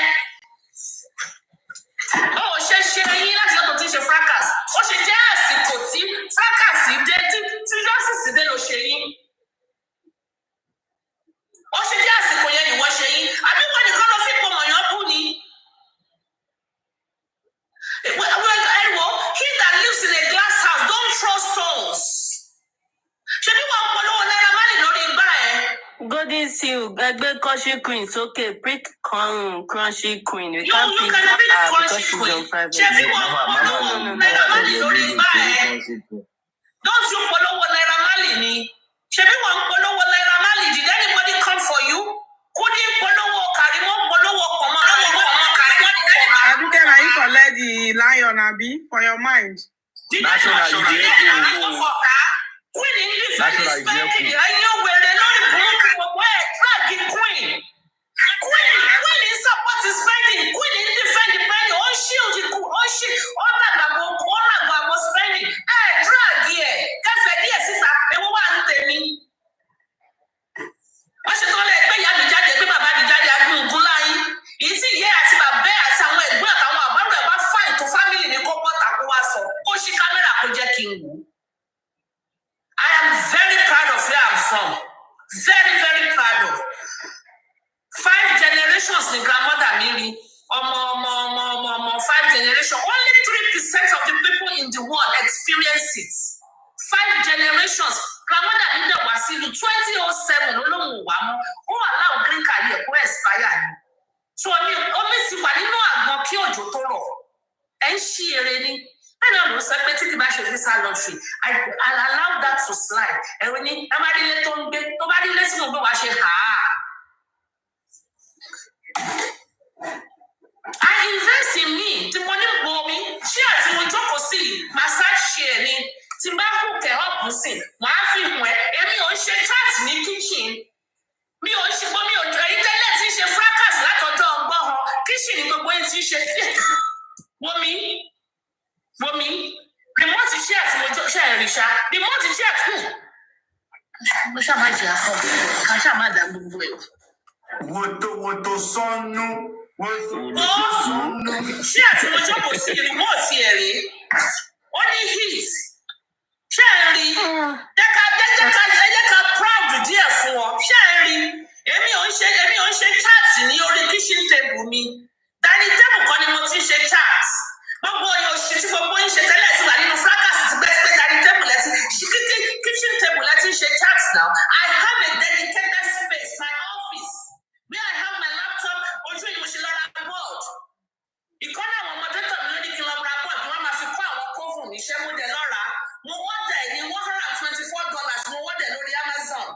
Ó ṣe ṣe yín láti ọ̀dọ̀ tí ṣe fracas. Ó ṣe jẹ́ àsìkò tí fracas dé tí justice dé ló ṣe yín. Ó ṣe jẹ́ àsìkò yẹn ni wọ́n ṣe yín. Àbí wọ́n nìkan lọ sí ipò mọ̀yán bú ni. He that lives in a glass house don't throw stones. Ṣé bí wọ́n polówó Naira Marley lórí igbá ẹ̀? Golden seal, ẹgbẹ́ Crunchy Queen sókè, prick Crunchy Queen. We can't pick Can her be because she's Queen. on private. Ṣé bí wọ́n polówó Naira Marley lórí igbá ẹ̀? Don't you polówó Naira Marley ni? Ṣé bí wọ́n polówó Naira Marley? Did anybody come for you? Kúdí polówó Kàrímọ́ polówó kọ̀mọ́. Aduke, na you collect the lion, Abi, for your mind. That's what I did. Queen in defending spending. Ẹ̀yin wèrè lórí burúkú gbogbo ẹ̀ drag Queen. Queen in support spending. Queen in defend spending. Ó shield ó làgbàgbọ́ spending. Drag ẹ̀ kẹfẹ́ díẹ̀ síta ewu wà ní tèmi. Wọ́n ṣe tó lẹ̀ pé ìyá mi jáde pé bàbá mi jáde agbóhùn nǹkan láyé. Èyí tí ìyá àti bàbá ẹ̀ àti àwọn ẹ̀gbọ́n àtàwọn àbúrò ẹ̀ bá fáìn tó fámìlì ní kó bọ́ta kó wá sọ. Ó ṣí kámẹ́rà kó jẹ́ kí n wò. I am very proud of where I'm from. Very, very proud of. 5 generations ni grandmother mi rí. 5 generations. Only 3% of the people in the world experience it. 5 generations. Grandmother mi dẹ̀ wá sí ìlú 2007 olóhùn wà mọ́. Ó allow green card yẹ kó expire ni. So omi ti wà nínú àgbọn kí òjò tó rọ̀. Ẹ ń ṣí eré ni. Bẹ́ẹ̀ni ọ̀nà sọ pé títí bá ṣe visa lottery, I'll allow that to slide. Ẹ̀rọ ni ẹ bá dílé tó ń gbé, tó bá dílé tí mo gbé wá ṣe hà á. I invest in me massage chair ni tí bá kú kẹ́ ọ̀pù sí màá fi hùn ẹ́ èmi ò ń ṣe chat ní kitchen mi ò ń ṣe gbọ́ mi ò jọ ẹ̀yin tẹ́lẹ̀ tí ń ṣe fracas látọjọ́ ọgbọ́n hàn kitchen ni gbogbo yín ti ń ṣe wọ́mi remote chair tí mo jọ ṣe ìrìṣà remote chair tí mo ṣáà má jẹ́ àfọ̀ ká ṣáà má dá gbogbo ẹ̀. Woto sọnù. Ṣé àti mo jókòó sí remote ẹ̀ rí? Ó ní heat. Ṣé ẹ rí? Jẹ́ ká proud díẹ̀ fún ọ. Ṣé ẹ rí? Èmi ò ń ṣe chat ní orí kitchen table mi. Dining table kan ni mo ti ń ṣe chat. Gbogbo oyè òṣì tí gbogbo yín ṣe tẹ́lẹ̀ ti wà nínú fracas ti gbẹ́sẹ̀ dining table lẹ́tí. Kitchen table lẹ́tí ṣe chat now. I have a dedicated space, my office, where I have my laptop. Ojú ìlú ṣe lọ́ra board. Ìkọ́ni àwọn ọmọdé tọ̀ mí lórí kí n lọ ra board wọ́n máa fi kọ́ àwọn kófù mi ṣé mo dẹ̀ lọ́ra. Mo wọ́dẹ̀ ní $124 mo wọ́dẹ̀ lórí Amazon.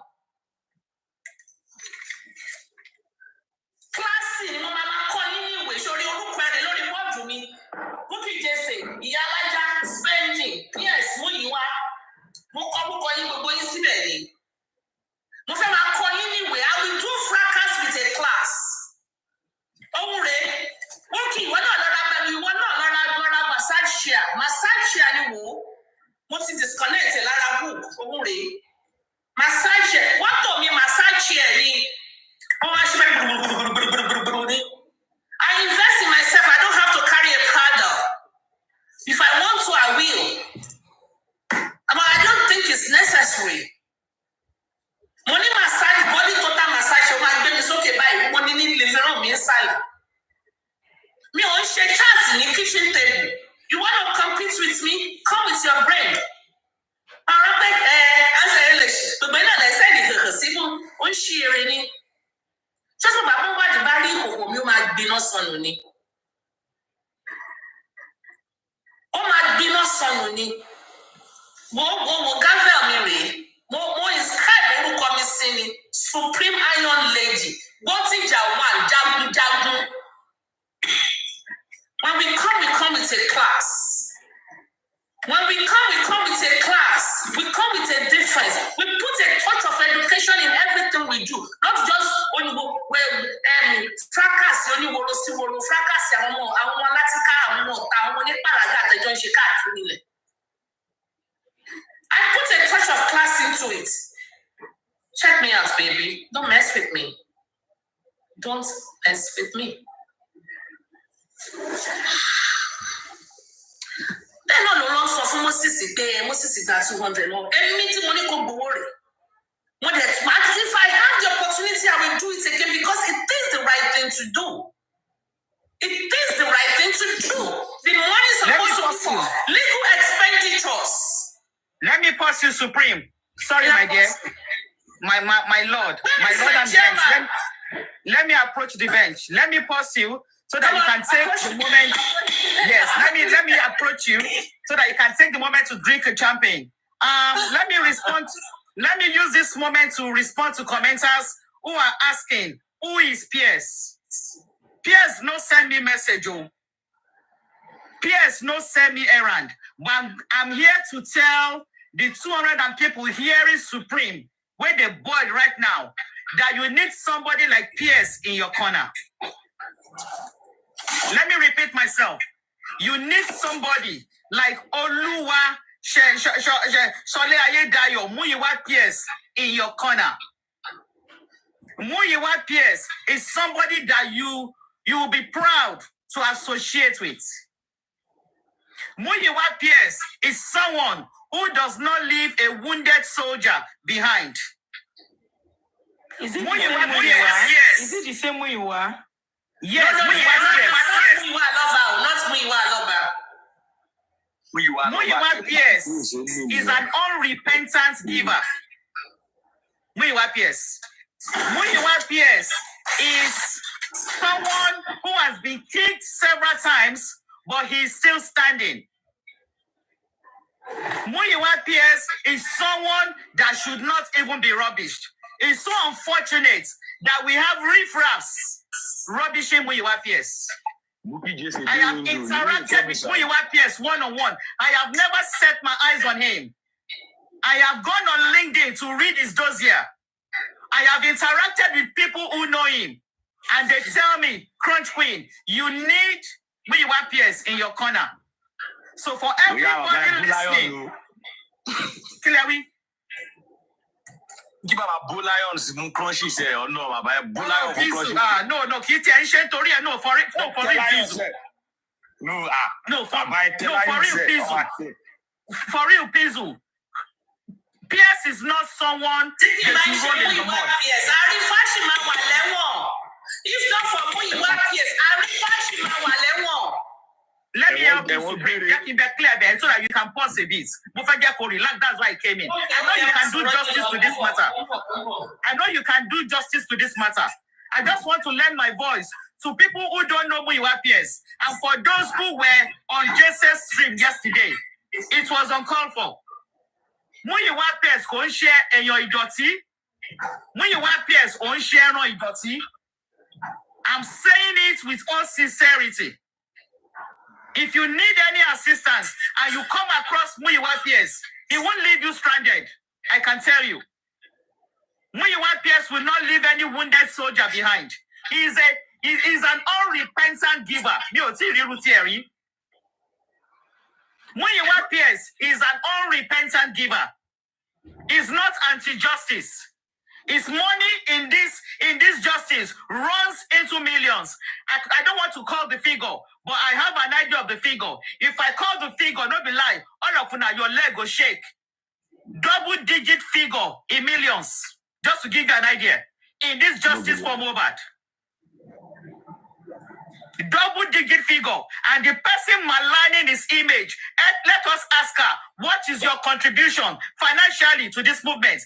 Kíláàsì ni mo máa kọ́ nínú ìwé sórí orúkọ ẹni lórí bọ́ọ̀dù mi. Bukky Jesse, Ìyá Alájà, Spending, PS Múyìwá. Mo kọ́ orúkọ yín gbogbo yín síbẹ̀ ni. Mo fẹ́ máa kọ́ nínú ìwé. I will do fracas with a class. Ohun rẹ̀, Bukky ìwọ náà lọ́ra massage chair. Massage chair ni wò ó. Mo ti disconnect lára book. Ohun rẹ̀. Massage chair. Wọ́n tò mí massage chair ni. Wọ́n wá ṣe bẹ́ẹ̀ gbùgbùgbùgbùgbùgbùgbùgbù ni. I invest in myself. I don't have to carry a paddle. If I want to, I will. But I don't think it's necessary. Money massage, body total massage, o máa gbé mi sókè báyìí. Mo ní nílé fẹ́ràn mi inside. Mi ò ń ṣe chat ní kitchen table. You want to compete with me? Come with your brain. Ọ̀rọ̀ pé ẹsẹ̀ ẹ lè ṣe. Gbogbo iná lẹ́sẹ̀ ní kẹ̀kẹ́ sí fún ó ń ṣí eré ní. Ṣọ́sọ̀ bàbá ń wádìí bá rí ìkòkò mi ó máa gbiná sọnù ni. Ó máa gbiná sọnù ni. Mo gavel mi rèé. Mo inscribe orúkọ mi sí ni Supreme Iron Lady. Gbọ́tìjà one jagunjagun. When we come with a class. When we come with a class. We come with a difference. We put a touch of education in everything we do. Not just fracas oníworo sí woro, fracas àwọn alátíká àwọn ọ̀tá àwọn onípàràgà àtẹjọ́ ń ṣe káàkiri nílẹ̀. I put a touch of class into it. Check me out, baby. Don't mess with me. Don't mess with me. Bẹ́ẹ̀ náà ló lọ sọ fún Moses pé Moses gba 200 lọ. Èmi tí mo ní kó gbowó rẹ̀. If I have the opportunity, I will do it again because it is the right thing to do. It is the right thing to do. The money is supposed to be for legal expenditures. Let me pause you, Supreme. Sorry, my dear. My Lord. My Lord and bench. Let me approach the bench. Let me pause you so that you can take the moment. Yes, let me approach you so that you can take the moment to drink a champagne. Let me respond. Let me use this moment to respond to commenters who are asking, who is Pierce? Pierce no send me message. Pierce no send me errand. But I'm here to tell the 200 and people hearing Supreme, where they boil right now, that you need somebody like Pierce in your corner. Let me repeat myself. You need somebody like Oluwa Sole Ayedayo Muyiwa Pierce in your corner. Muyiwa Pierce is somebody that you will be proud to associate with. Muyiwa Pierce is someone who does not leave a wounded soldier behind. Is it Muyiwa Pierce? Yes. Is it the same Muyiwa? Yes, No, Muyiwa Pierce. Not Muyiwa Aloba. Muyiwa Pierce is an unrepentant giver. Muyiwa Pierce. Muyiwa Pierce is someone who has been kicked several times, but he is still standing. Muyiwa Pierce is someone that should not even be rubbished. It's so unfortunate that we have riffraffs rubbishing Muyiwa Pierce. I have interacted with Muyiwa PS one-on-one. I have never set my eyes on him. I have gone on LinkedIn to read his dossier. I have interacted with people who know him. And they tell me, Crunch Queen, you need Muyiwa PS in your corner. So for everybody listening, Kilewi, give a bull lions crunchy say or no, my bull lion crunchy. No, keep attention to it. No, for real, for real, Pizu. PS is not someone that you roll in the mud. If not for Muyiwa PS, let me help you to get in that clear there so that you can pause a bit. That's why I came in. I know you can do justice to this matter. I just want to lend my voice to people who don't know Muyiwa PS. And for those who were on JS's stream yesterday, it was uncalled for. Muyiwa PS kò ń share èèyàn ìdọ̀tí. Muyiwa PS ò ń share ẹran ìdọ̀tí. I'm saying it with all sincerity. If you need any assistance and you come across Muyiwa PS, he won't leave you stranded. I can tell you. Muyiwa PS will not leave any wounded soldier behind. He is an unrepentant giver. Muyiwa PS is an unrepentant giver. He's not anti-justice. His money in this justice runs into millions. I don't want to call the figure, but I have an idea of the figure. If I call the figure, not be lie, all of your leg will shake. Double-digit figure in millions. Just to give you an idea. In this justice for Mohbad. Double-digit figure. And the person maligning his image. Let us ask her, what is your contribution financially to this movement?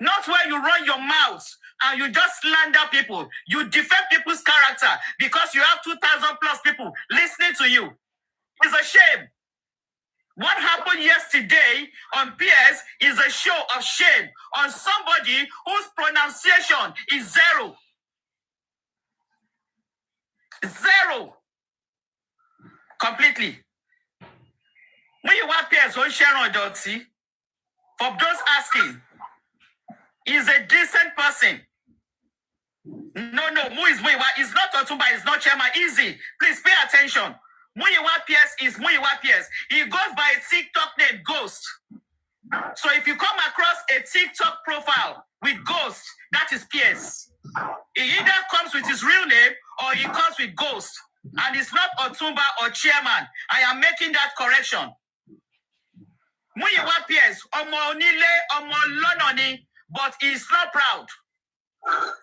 Not where you run your mouth and you just slander people. You defend people's character because you have 2,000 plus people listening to you. It's a shame. What happened yesterday on PS is a show of shame on somebody whose pronunciation is zero. Zero. Completely. When you want PS on Sharon Dotsi, for those asking, is a decent person. No, who is Muyiwa? It's not Otumba, it's not Chairman. Easy. Please pay attention. Muyiwa PS is Muyiwa PS. He goes by a TikTok name, Ghost. So if you come across a TikTok profile with Ghost, that is PS. He either comes with his real name or he comes with Ghost. And it's not Otumba or Chairman. I am making that correction. Muyiwa PS, Omo Onile, Omo Lononi, but he's not proud.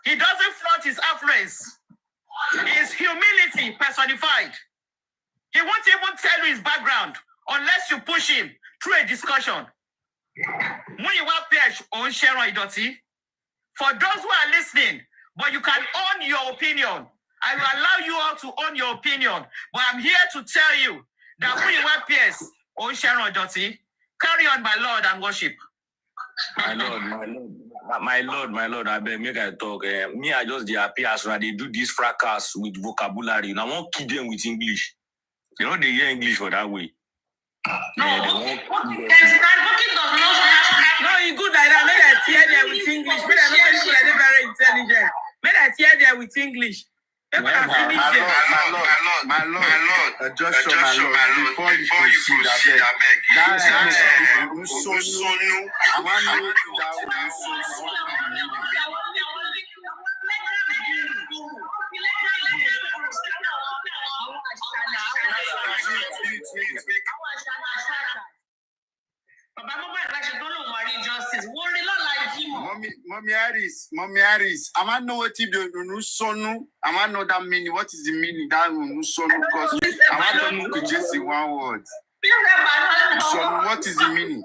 He doesn't flaunt his affluence. His humility personified. He won't even tell you his background unless you push him through a discussion. Muyiwa PS on Sharon Idoti. For those who are listening, but you can own your opinion. I will allow you all to own your opinion. But I'm here to tell you that Muyiwa PS on Sharon Idoti. Carry on, my Lord, and worship. My Lord, I beg, make I talk. Me, I just happy as when they do this fracas with vocabulary. And I won't keep them with English. You know, they hear English for that way. No, it's good like that. Make I hear them with English. Make I know people are very intelligent. Make I hear them with English. My Lord, just my Lord, before you proceed, I beg. That's Usonu. I want to know that Mommy Harris, I want to know what if the Usonu. I want to know that meaning. What is the meaning that Usonu? Because I want to know just in one word. Usonu, what is the meaning?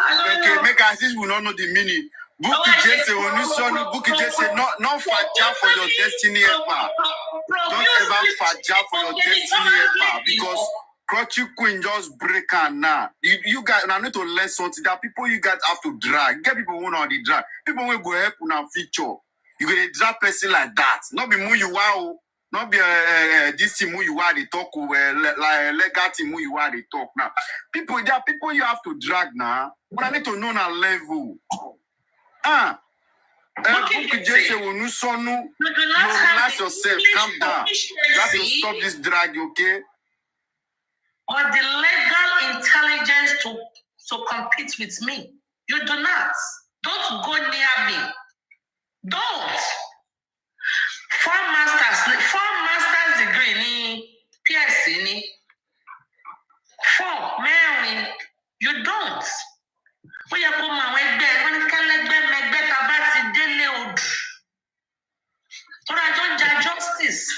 Okay, make us this will not know the meaning. Buki Jesse, Usonu, Buki Jesse, not faja for your destiny ever. Don't ever faja for your destiny ever because Crotchy Queen just break her now. You guys now need to learn something that people you guys have to drag. Get people who know the drag. People will go help on our feature. You gonna drag person like that. Not be who you are. Not be this team who you are. They talk like legal team who you are. They talk now. People, there are people you have to drag now. But I need to know that level. You just say when you son, you relax yourself, calm down. You have to stop this drag, okay? Or the legal intelligence to compete with me. You do not. Don't go near me. Don't. 4 master's degree ni PhD ni 4 Mary. You don't. We are going my way there. When can let them make better about the daily old. But I don't judge justice.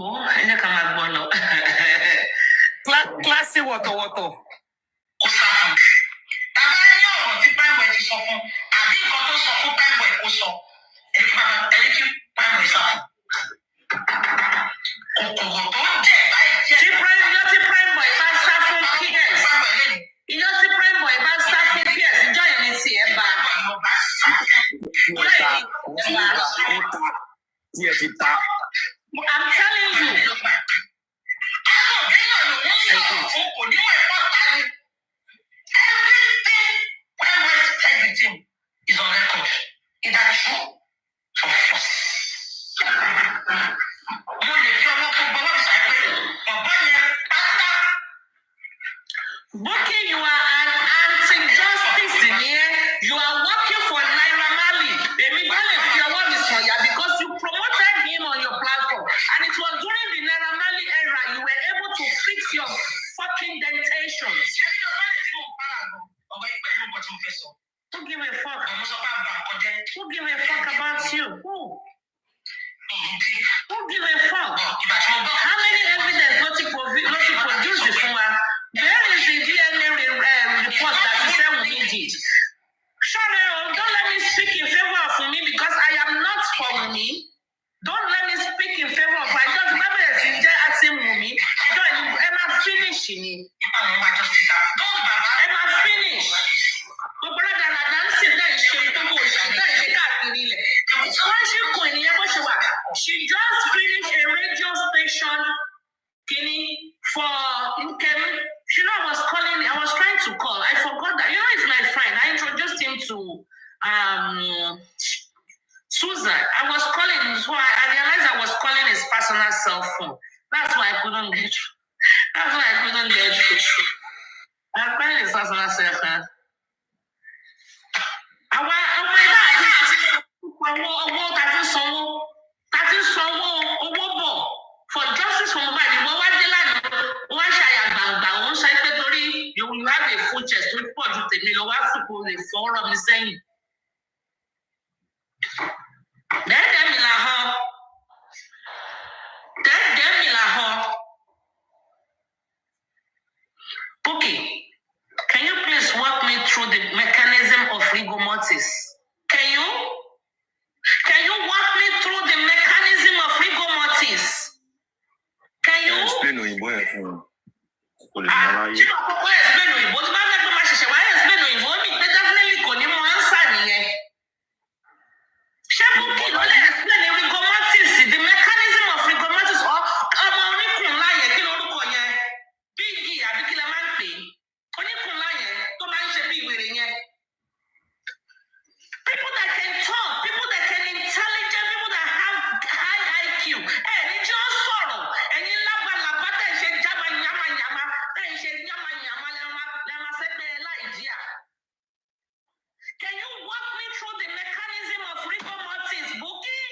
Oh, I can't go Classy water. I'm telling you. Everything is on record. Is that true? Booking, you are an anti-justice in here. You are working for Naira Marley. Because you promoted him on your platform. And it was during the Naira Marley era you were able to fix your fucking dentations. Who give a fuck? Who give a fuck about you? Who give a fuck? How many evidence not to produce the former? Where is the DNA report that you said we need it? Sorry, don't let me speak in favor of me because I am not for me. Don't let me speak in favor of my just remember asking me. Emma finish me. Emma finish. She just finished a radio station for she know I was trying to call. I forgot that. He's my friend. I introduced him to Susan. I was calling, so I realized I was calling his personal cell phone. That's why I couldn't get you. I'm calling his personal cell phone. For justice for mobile, you have a full chest to report to the middle of the forum saying. Okay, can you please walk me through the mechanism of rigor mortis? Can you walk me through the mechanism of rigor mortis? Can you explain to him? The mechanism of rigor mortis or people that can talk, people that can intelligent, people that have high IQ. Can you walk me through the mechanism of rigor mortis, Bookie?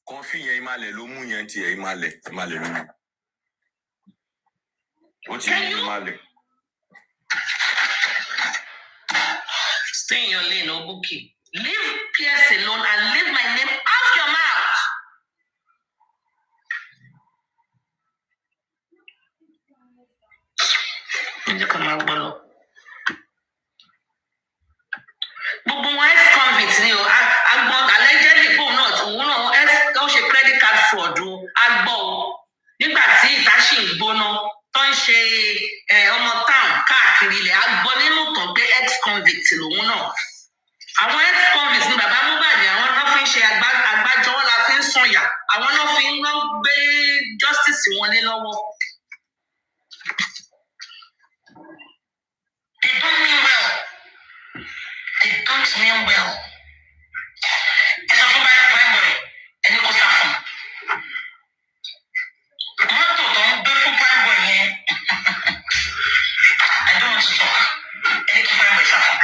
Coffee imale lo mu yan ti imale lo. What you imale? Stay in your lane, Obuki. Leave Pierce alone and leave my name off your mouth. But ex-convicts, allegedly, gbóná tó ń ṣe ọmọ town káàkiri ilẹ̀ agbọ́ nínú tàn pé ex-convict lòun náà. Àwọn ex-convict ní bàbá Mohbad àwọn náà fi ń ṣe àgbájọwọ́ la fi ń sọ̀yà àwọn náà fi ń gbé justice wọn lé lọ́wọ́. They don't mean well. They don't mean well. Ẹ sọ fún báyìí prime boy ẹni kò sá fún. Mọ́tò tó ń gbé fún prime boy yẹn. I don't want to talk. Ẹni kí prime boy sá fún.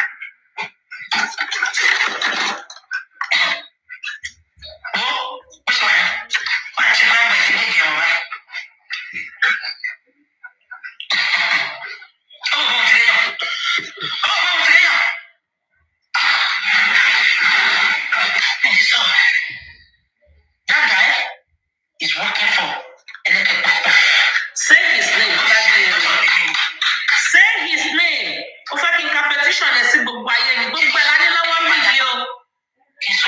Ó ṣe wà ní. Wọ́n á ṣe prime boy sí ní ìdí ọ̀rọ̀ báyìí. That guy is working for Say his name. Say his name. Ó fẹ́ kí n ka petition ẹ̀ sí gbogbo ayé mi. Gbogbo ẹ̀ ládé lọ́wọ́ mi yìí o.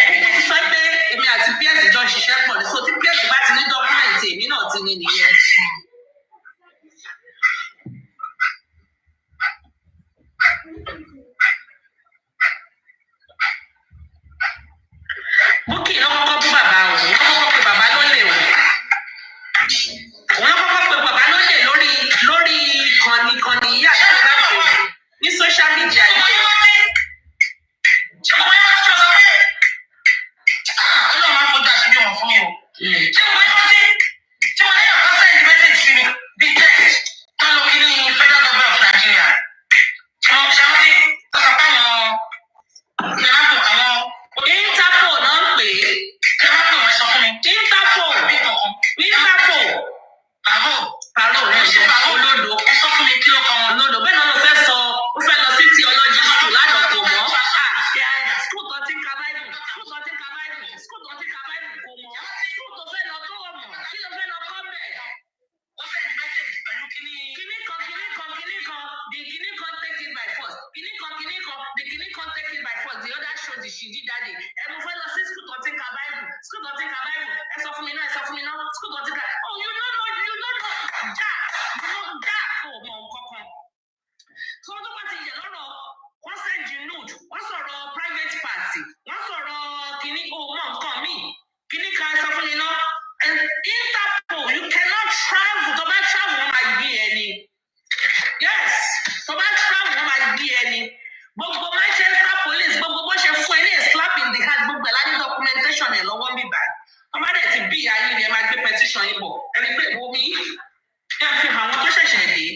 Ẹni sọ pé èmi àti PS jọ ṣiṣẹ́ pọ̀ ní so tí PS bá ti ní dọ́kúmẹ̀ntì èmi náà ti ní nìyẹn. Búkì ló kọ́kọ́ bú bàbá o, wọ́n kọ́kọ́ pe bàbá lólè o. Wọ́n kọ́kọ́ pe bàbá lólè lórí ìkànnì yìí àti bàbá wọn ní social media yìí. Ọlọ́run máa ń fojú àṣírí wọn fún mi o. Ṣé mo máa ń rántí tí mo ní àkọ́ send message sí mi bíi text tó ń lo kí ní Federal Government of Nigeria. Ṣé mo ṣe rántí tó sọ pé àwọn Interpol náà ń pè é. Ṣé máa ń pè wọ́n sọ fún mi? Interpol. Pàrọ̀ rẹ̀ ṣe olódo. Ẹ sọ fún mi kí ló kọ́ wọn. Olódo bẹ́ẹ̀ náà ló fẹ́ sọ ó fẹ́ lọ sí theology school lánàá kò mọ́. School tó ti ka Bible school tó ti ka Bible school tó ti ka Bible kò mọ́. School tó fẹ́ lọ tó wọ̀ mọ́ kí ló fẹ́ lọ kọ́ bẹ̀. Ó send message pẹ̀lú kíní. Kíní kan the kíní kan take it by force. Kíní kan the kíní kan take it by force. The other show the shidi daddy. Ẹ mo fẹ́ lọ sí school tó ti ka Bible school tó ti ka Bible ẹ sọ fún mi náà school tó ti ka. Oh you don't know kò mọ nǹkan kan. Tí wọ́n tó bá ti yẹ lọ́rọ̀ wọ́n send you nude wọ́n sọ̀rọ̀ private party wọ́n sọ̀rọ̀ kíní kò mọ nǹkan míì kíní kan sọ fún mi náà. Interpol you cannot travel tó bá travel wọ́n máa gbé ẹni. Yes tó bá travel wọ́n máa gbé ẹni. Gbogbo Manchester police gbogbo bó ṣe fún ẹ ní slap in the hand gbogbo ẹ̀ láti documentation ẹ̀ lọ́wọ́ mi báyìí. Wọ́n má dẹ̀ ti bí ìyá yín ni ẹ máa gbé petition yín bọ̀ ẹni pé omi yẹn fi hàn àwọn tó ṣẹ̀ṣẹ̀ dé.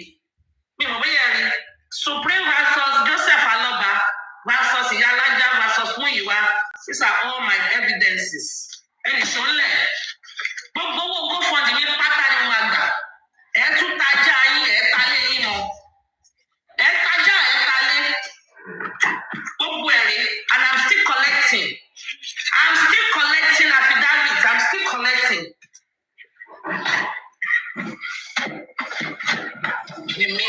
Mi mọ̀ bóyá rí Supreme versus Joseph Aloba versus Iyalaja versus Muyiwa. These are all my evidences. Ẹnì ṣọlẹ̀ gbogbo owó GoFund mi pátá ni wọ́n gbà. Ẹ tún tajà yín ẹ talé yín mọ́. Ẹ tajà ẹ talé. Gbogbo ẹ̀rí and I'm still collecting affidavits I'm still collecting. Èmi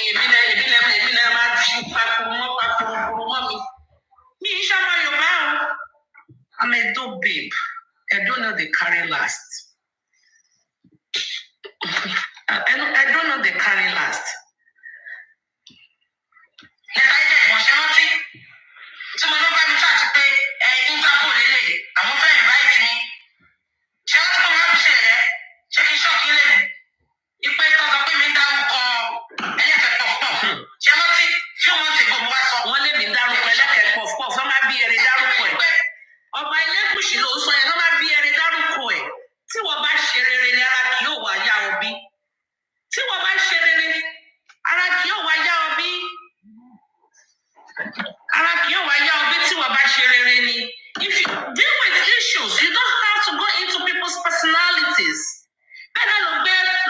lẹ máa fi pakuru mọ́ mi. Mi ń ṣọmọ Yorùbá o. I'm a dope babe. I don't know the carry last. I don't know the carry last. Lẹ́ka ilé ìwọ̀nṣẹ́ rántí tí mo ní bá mi ṣáàtì pé Interpol lélẹ̀ àwọn fẹ́ invite mi. Ṣé wọ́n ti kọ́ máa fi ṣe rẹ̀? Ṣé kí ṣọ́ọ̀kì lè mú? Ipe tó sọ pé mi ń dárúkọ ẹlẹ́fẹ̀ẹ́ pọ̀pọ̀. Ṣé rántí tí wọ́n ti gbogbo wa sọ? Wọ́n lé mi dárúkọ ẹlẹ́fẹ̀ẹ́ pọ̀pọ̀ fún máa bí eré dárúkọ ẹ̀. Ọba Elégùṣì ló sọ yẹn ló máa bí eré dárúkọ ẹ̀. Tí wọ́n bá ṣe rere ni ara kì yóò wá yá ọ bí. Tí wọ́n bá ṣe rere ara kì yóò wá yá ọ bí. Ara kì yóò wá yá ọ bí tí wọ́n bá ṣe rere ni. If you deal with issues, you don't have to go into people's personalities. Bẹ́ẹ̀ náà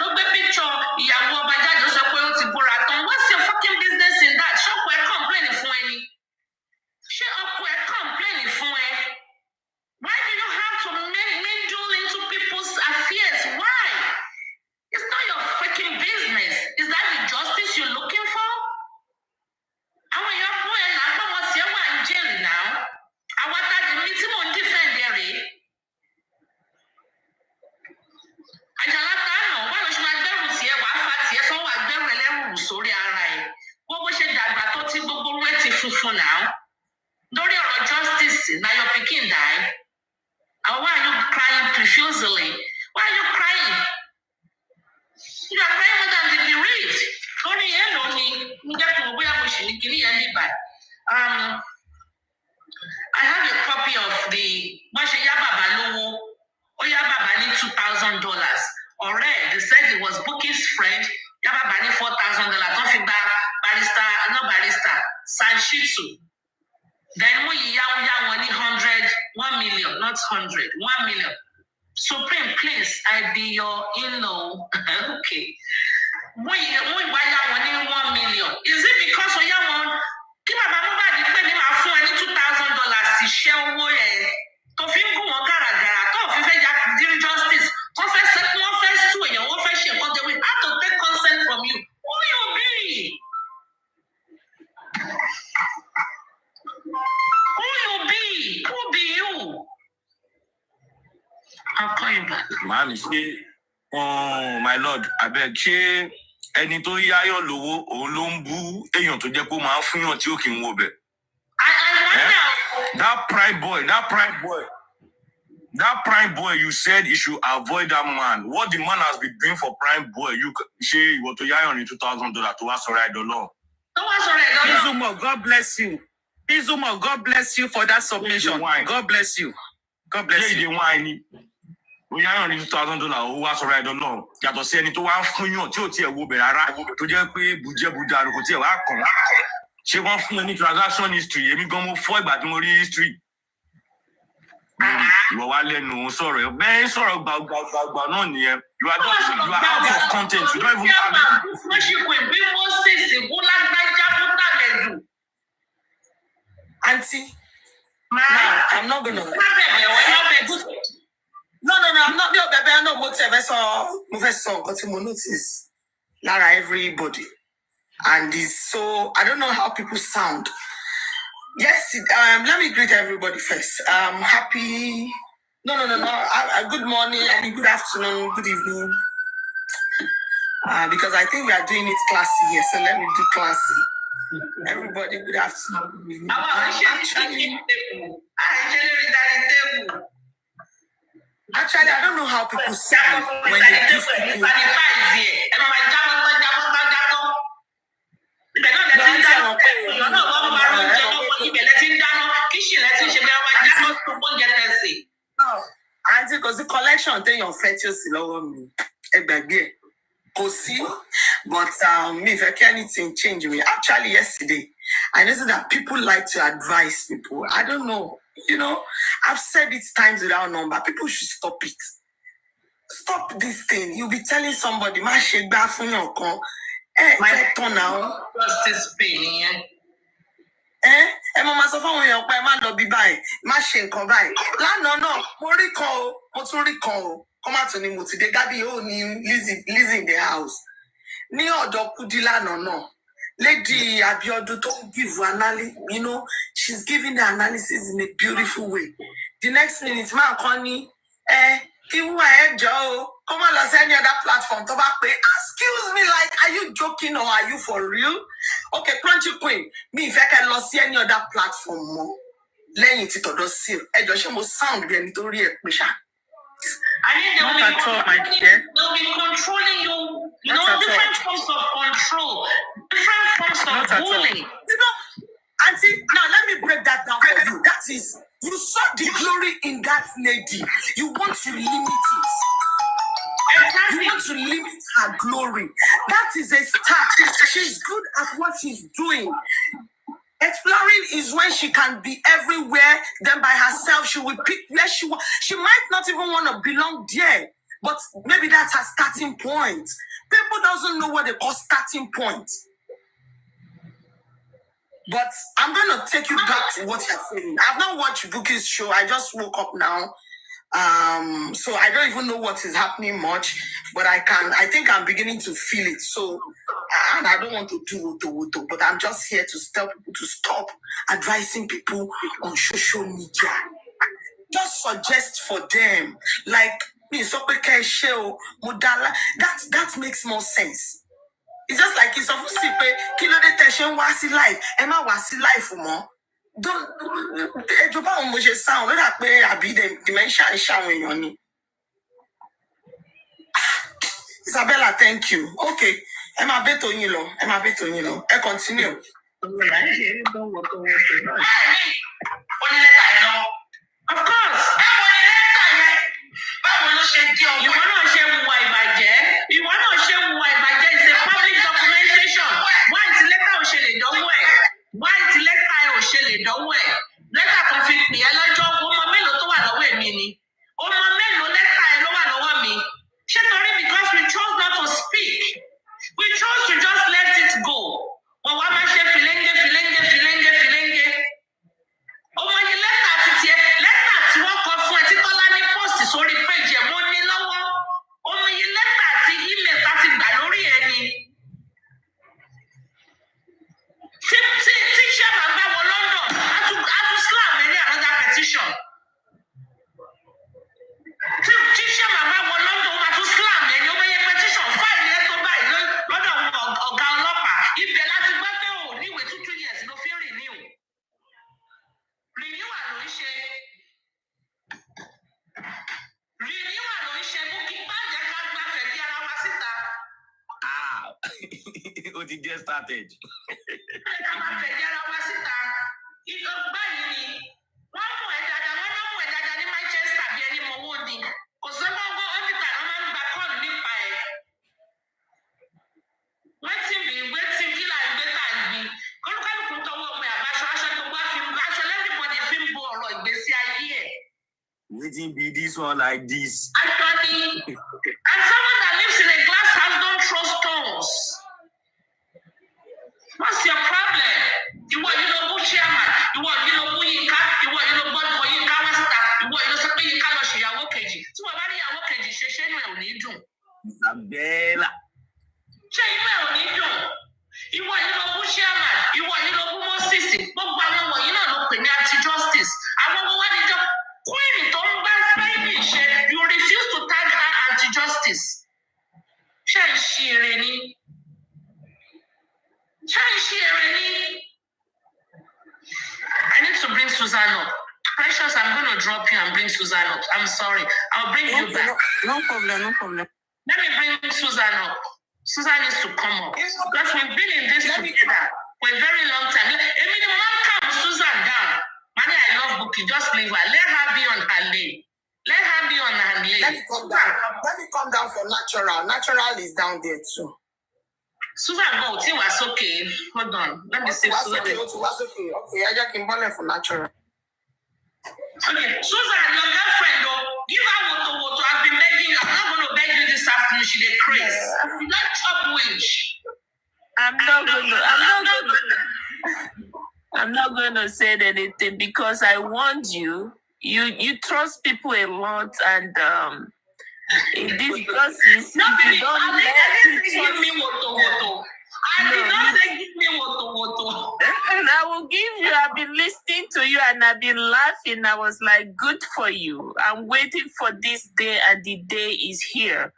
ló gbé picture ìyàwó ọba jáde ó sọ pé ó ti bóra tán. What's your fucking business in that? Ṣé ọkọ ẹ complain fún ẹ ni? Ṣé ọkọ ẹ complain fún ẹ? Why do you have to meddle into people's affairs? Why? It's not your freaking business. Is that the justice you're looking for? Àwọn èèyàn fún ẹ náà pé wọ́n ti ẹ̀ wà ń jẹ́rìí náà. Àwọn adájọ́ mi tí mò ń defend ẹ rèé. hospital. Then when you money 1 million, not 100, 1 million. Supreme, please, I be your in-law. Okay. When you money 1 million, is it because of your one? Give my mama the penny for any $2,000 to share away. To feel go on gara, to feel justice, to first one first two, and one first share, but they will have to take consent from you. Who you be? Who you be? Who be you? I'll call you back. Mami, ṣé my lord, abeg ṣé ẹni tó yáyọ̀ lówó òun ló ń bú èèyàn tó jẹ́ kó máa ń fúnyàn tí ó kì í wo bẹ̀. That prime boy, you said you should avoid that man. What the man has been doing for prime boy, you ṣe ìwọ tó yáyọ̀ ní $2,000 tó wá sọ̀rọ̀ àìdọ́lọ́. Izumo, God bless you. Izumo, God bless you for that submission. God bless you. God bless you. We are only $2,000 ó wá sọ̀rọ̀ àìdọ́lọ́. Yàtọ̀ sí ẹni tó wá ń fúnyàn tí ò tiẹ̀ wo bẹ̀ rárá tó jẹ́ pé bùjẹ́bùdà kò tiẹ̀ wá kàn. Ṣé wọ́n fún ẹ ní transaction history? Èmi gan mo fọ́ ìgbà tí mo rí history. Ìwọ wá lẹ́nu sọ̀rọ̀ ẹ̀ bẹ́ẹ̀ sọ̀rọ̀ gbàgbà náà nìyẹn. You are out of content. You don't even have it. Auntie, now I'm not gonna. No, I'm not. No, baby, I know what I notice. Lara, everybody, and it's so I don't know how people sound. Yes, let me greet everybody first. Happy. No. Good morning, good afternoon, good evening. Because I think we are doing it classy here, so let me do classy. Everybody, good afternoon, good evening. Actually, I don't know how people sound when they give people. Auntie, because the collection thing your fetish lower me. But if I can anything change me. Actually, yesterday, I noticed that people like to advise people. I don't know. I've said it times without number. People should stop it. Stop this thing. You'll be telling somebody, "Ma shake back from your con." My turn now. Justice pain. Mama sọ fún èèyàn pé má lọ bí báyìí, má ṣe nǹkan báyìí. Lánàá náà, mo rí kan o, mo tún rí kan o. Kọ́ má tún ni mo ti dé Gabi ó ní Lizzy in the house. Ní ọ̀dọ̀ Kudi lánàá náà. Lady Abiodun tó ń give analysis, she's giving the analysis in a beautiful way. The next minute, máa kọ́ ní, kí wúwa ẹ jọ o, kó má lọ sí any other platform tó bá pé, excuse me, like, are you joking or are you for real? Okay, Crunchy Queen, me if I can lọ sí any other platform mọ́, lẹ́yìn tí tọ̀dọ̀ sí ẹ jọ ṣé mo sound bí ẹni tó rí ẹ pé ṣá. I mean, they'll be controlling you. Different forms of control, different forms of bullying. Auntie, now let me break that down for you. That is, you saw the glory in that lady. You want to limit it. Exactly. You want to limit her glory. That is a star. She's good at what she's doing. Exploring is when she can be everywhere. Then by herself, she will pick where she wants. She might not even want to belong there. But maybe that's her starting point. People doesn't know what they call starting point. But I'm going to take you back to what you're saying. I've not watched Bookie's show. I just woke up now. So I don't even know what is happening much. But I think I'm beginning to feel it. So, and I don't want to do it, but I'm just here to tell people to stop advising people on social media. Just suggest for them. Like, that makes more sense. It's just like it's supposed to say, kilo de tension wasi life. Emma wasi life more. Don't sound like the dementia is showing on me. Isabella, thank you. Okay. Emma beto yilo. I continue. Of course. You want to share why by Jen? You want to share why by Jen? It's a public documentation. Why is letter don't work? Why is letter What did get started? Waiting be this one like this. Actually, and someone that lives in a glass house don't throw stones. What's your problem? You want who chairman? You want who Yinka? You want body for Yinka Westa? You want something Yinka no she yawo keji. So what about yawo keji? She no e oni dun. Isabella. She no e oni dun. You want who chairman? You want who Moses? Gbogbo àwọn wọ̀nyí náà ló pè ní anti-justice. Àwọn wo wá ní jọ Queen tó ń bá Spanish, you refuse to tag her anti-justice. Ṣé ń ṣe eré ni? I need to bring Susan up. Precious, I'm going to drop you and bring Susan up. I'm sorry. I'll bring you back. No problem. Let me bring Susan up. Susan needs to come up. Because we've been in this together for a very long time. Emily, calm Susan down. Money, I love Bookie. Just leave her. Let her be on her lane. Let me come down for natural. Natural is down there too. Susan, go. It was okay. Hold on. Let me see. Susan. Okay. I just came for natural. Okay, Susan, your girlfriend, though, give her water. I've been begging you. I'm not going to beg you this afternoon. She did crazy. You not chop winch. I'm not going to say anything because I warned you. You trust people a lot, and in this process, no, if you don't let people give me water. I did not say give me water. And I will give you. I've been listening to you and I've been laughing. I was like, good for you. I'm waiting for this day, and the day is here.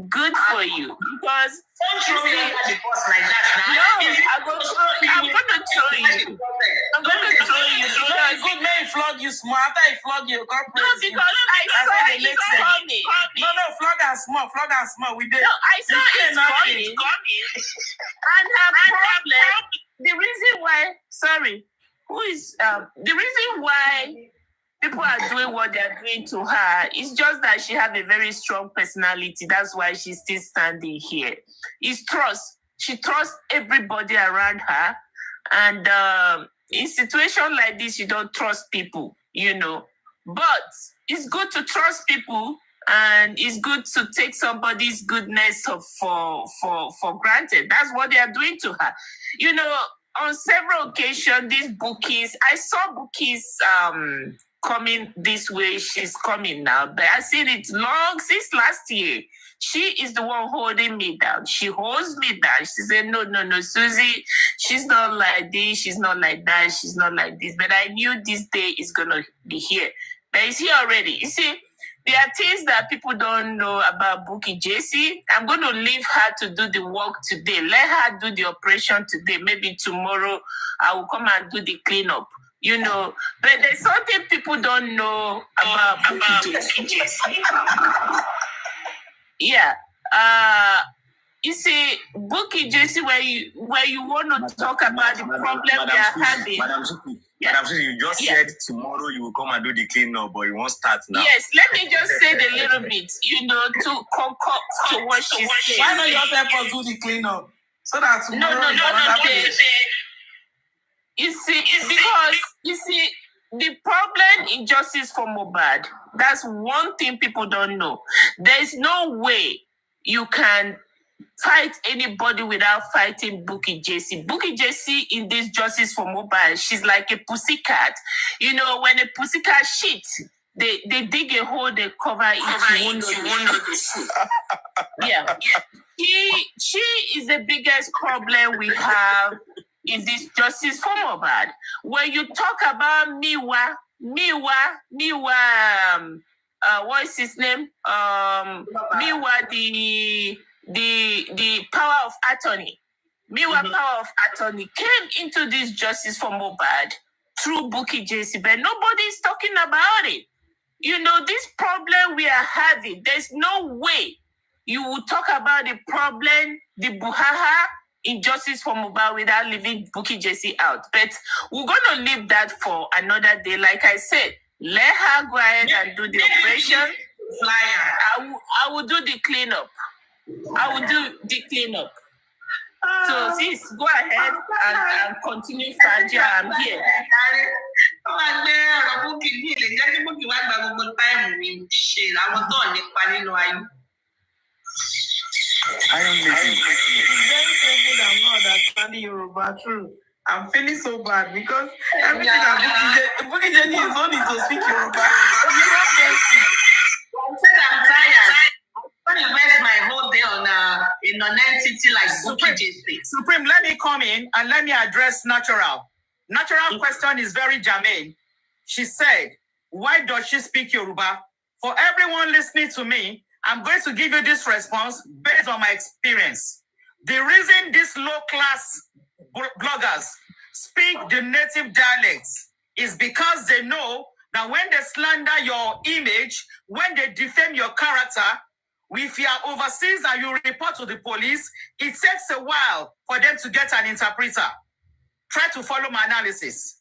Good for you. Because don't show me the boss like that now. No, I'm going to show you. I'm going to show you. Because good man flog you small. After I flog you, come no, because I saw it coming. No, flog and small. We did. No, I saw it coming. And her problem, the reason why, the reason why people are doing what they're doing to her is just that she has a very strong personality. That's why she's still standing here. It's trust. She trusts everybody around her. And in situations like this, you don't trust people, But it's good to trust people, and it's good to take somebody's goodness for granted. That's what they are doing to her. On several occasions, these bookies, I saw bookies coming this way. She's coming now, but I've seen it long since last year. She is the one holding me down. She holds me down. She said, no, Susie, she's not like this. She's not like that. She's not like this. But I knew this day is going to be here. But it's here already. You see, there are things that people don't know about Bookie JC. I'm going to leave her to do the work today. Let her do the operation today. Maybe tomorrow I will come and do the cleanup. But there's something people don't know about Bookie JC. Yeah. You see, Bookie JC, where you want to talk about the problem we are having. Madam Susie, you just said tomorrow you will come and do the cleanup, but you won't start now. Yes, let me just say a little bit, to concoct to what she said. Why not yourself us do the cleanup? So that tomorrow no. You see, because the problem in justice for Mohbad, that's one thing people don't know. There's no way you can fight anybody without fighting Bookie JC. Bookie JC in this justice for Mohbad, she's like a pussycat. When a pussycat shits, they dig a hole, they cover it. Yeah. She is the biggest problem we have in this justice for Mohbad. When you talk about Miwa, what is his name? Miwa, the power of attorney. Miwa power of attorney came into this justice for Mohbad through Bookie JC, but nobody is talking about it. This problem we are having, there's no way You will talk about the problem, the buhaha, injustice for Mohbad without leaving Bukky Jesse out. But we're going to leave that for another day. Like I said, let her go ahead and do the operation. I will do the cleanup. So sis, go ahead and continue, Faja. I'm here. It's very painful that I'm not understanding Yoruba. True. I'm feeling so bad because everything that Bukky Jenny is only to speak Yoruba. I'm tired. I'm going to waste my whole day on a non-entity like Bukky Jesse. Supreme, let me come in and let me address Natural. Natural question is very germane. She said, why does she speak Yoruba? For everyone listening to me, I'm going to give you this response based on my experience. The reason these low-class bloggers speak the native dialects is because they know that when they slander your image, when they defame your character, if you are overseas and you report to the police, it takes a while for them to get an interpreter. Try to follow my analysis.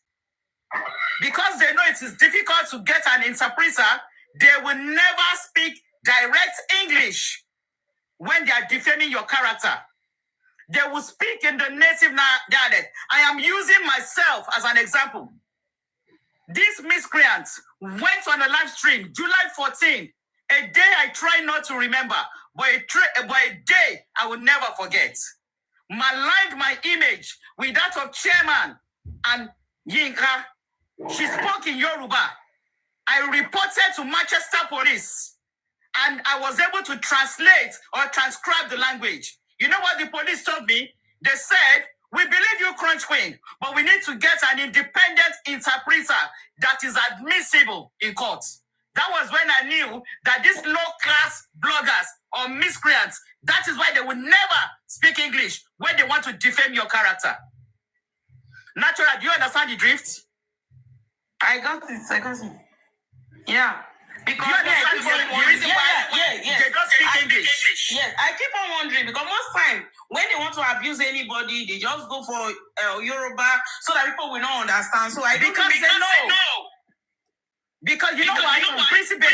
Because they know it is difficult to get an interpreter, they will never speak direct English when they are defaming your character. They will speak in the native dialect. I am using myself as an example. This miscreant went on a live stream, July 14, a day I try not to remember, but a day I will never forget. Maligned my image with that of Chairman and Yinka. She spoke in Yoruba. I reported to Manchester Police, and I was able to translate or transcribe the language. You know what the police told me? They said, we believe you, Crunch Queen, but we need to get an independent interpreter that is admissible in court. That was when I knew that these low-class bloggers or miscreants, that is why they will never speak English when they want to defame your character. Natural, do you understand the drift? I got it. Yeah. Because you understand the reason why they don't speak English? Yes, I keep on wondering because most time when they want to abuse anybody, they just go for Yoruba so that people will not understand. So I because they know. Because you know why? Principal,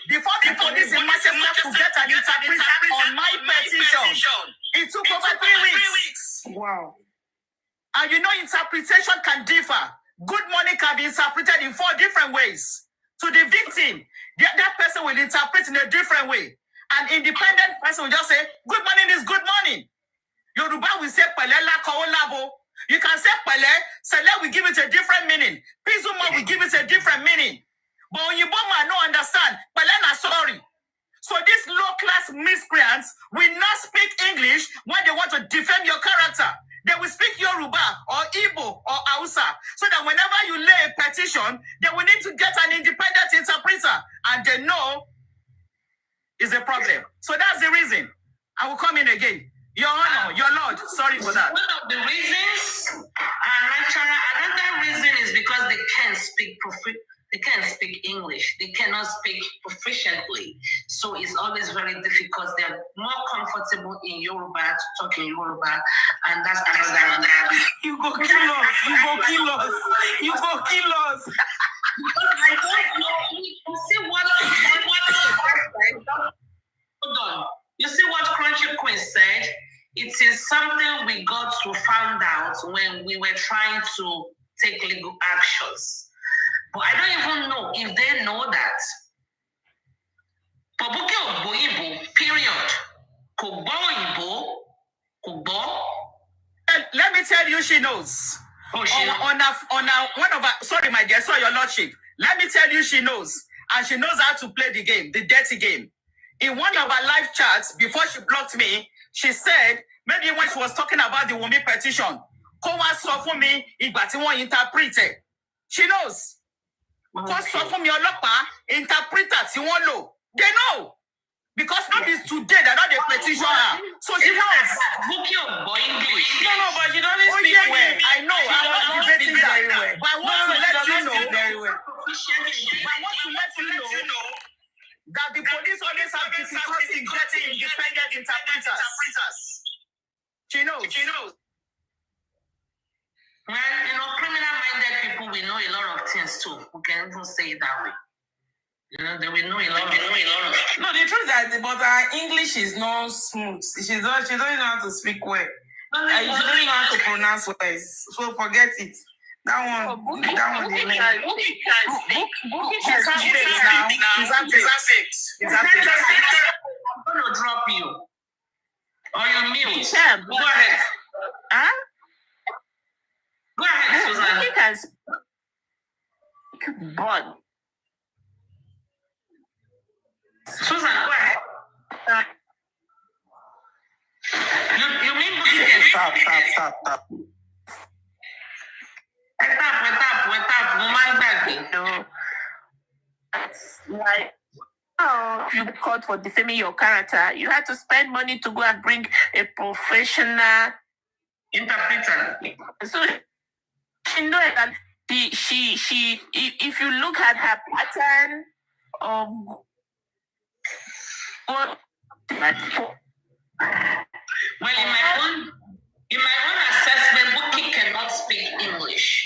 before the police in Manchester could get an interpreter on my petition, it took over 3 weeks. Wow. And you know interpretation can differ. Good morning can be interpreted in 4 different ways. To the victim, that person will interpret in a different way. An independent person will just say, good morning is good morning. Yoruba will say, Pele la ko labo. You can say Pele, Sele will give it a different meaning. Pizuma will give it a different meaning. But when you no understand, Pele na sorry. So these low-class miscreants will not speak English when they want to defame your character. They will speak Yoruba or Igbo or Hausa. So that whenever you lay a petition, they will need to get an independent interpreter. And they know is a problem. So that's the reason. I will come in again. Your Honor, your Lord, sorry for that. One of the reasons, another reason is because they can't speak English. They cannot speak proficiently. So it's always very difficult. They're more comfortable in Yoruba to talk in Yoruba. And that's another. You go kill us. You go kill us. You go kill us. I don't know. You see what hold on. You see what Crunchy Queen said? It is something we got to find out when we were trying to take legal actions. But I don't even know if they know that. Pobuke Ogboyibo, period. Kogbo Kogbo. Let me tell you, she knows. Oh, she knows. One of our, sorry, my dear, sorry, your lordship. Let me tell you, she knows. And she knows how to play the game, the dirty game. In one of our live chats, before she blocked me, she said, maybe when she was talking about the Wunmi petition, Kowa sọ fún mi ìgbà tí wọ́n interpreted. She knows. Kowa sọ fún mi ọlọ́pàá interpreter tí wọ́n lò. They know. Because not this today, they're not the petitioner. So she knows. Book English. No, but you don't speak well. I know. I'm not debating that. Well. But I want to let you know. Very well. I want to let you know that the police always have difficulty in getting She knows. Well, criminal-minded people will know a lot of things too. We can even say it that way. They will know a lot of things. No, the truth is that but her English is not smooth. She don't know how to speak well. She don't know how to pronounce well. So forget it. That one. Bookie can speak now. I'm going to drop you. Or you mute. Go ahead. Huh? Go ahead, Susan. Bookie can speak, but Susan, go ahead. You mean Bookie can Stop. no. Like, if you caught for defaming your character, you had to spend money to go and bring a professional interpreter. So she knows that she if you look at her pattern of well, in my own assessment, Bookie cannot speak English.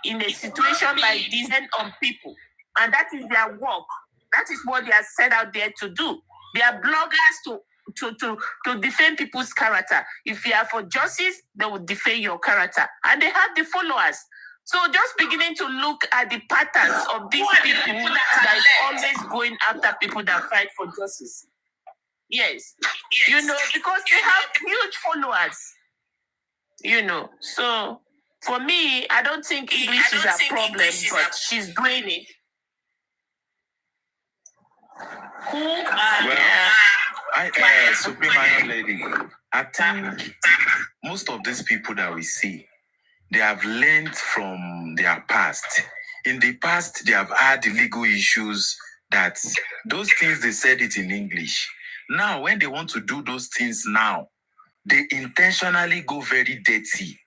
In a situation like this on people, and that is their work. That is what they are set out there to do. They are bloggers to defend people's character. If you are for justice, they will defend your character, and they have the followers. So just beginning to look at the patterns of these people that is always going after people that fight for justice. Yes. Because they have huge followers. So for me, I don't think English is a problem, but she's doing it. Supreme Iron Lady, I think most of these people that we see, they have learned from their past. In the past, they have had legal issues that those things, they said it in English. Now, when they want to do those things now, they intentionally go very dirty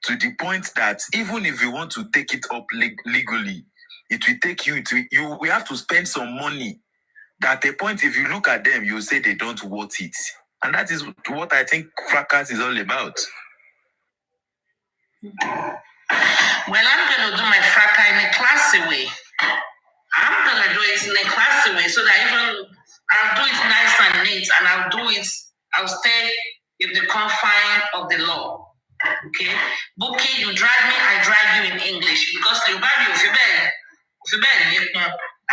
to the point that even if you want to take it up legally, it will take you we have to spend some money. At a point, if you look at them, you say they don't want it. And that is what I think fracas is all about. Well, I'm going to do my fracas in a classy way. I'm going to do it in a classy way so that even I'll do it nice and neat, and I'll stay in the confine of the law. Okay? Bookie, you drag me, I drag you in English because you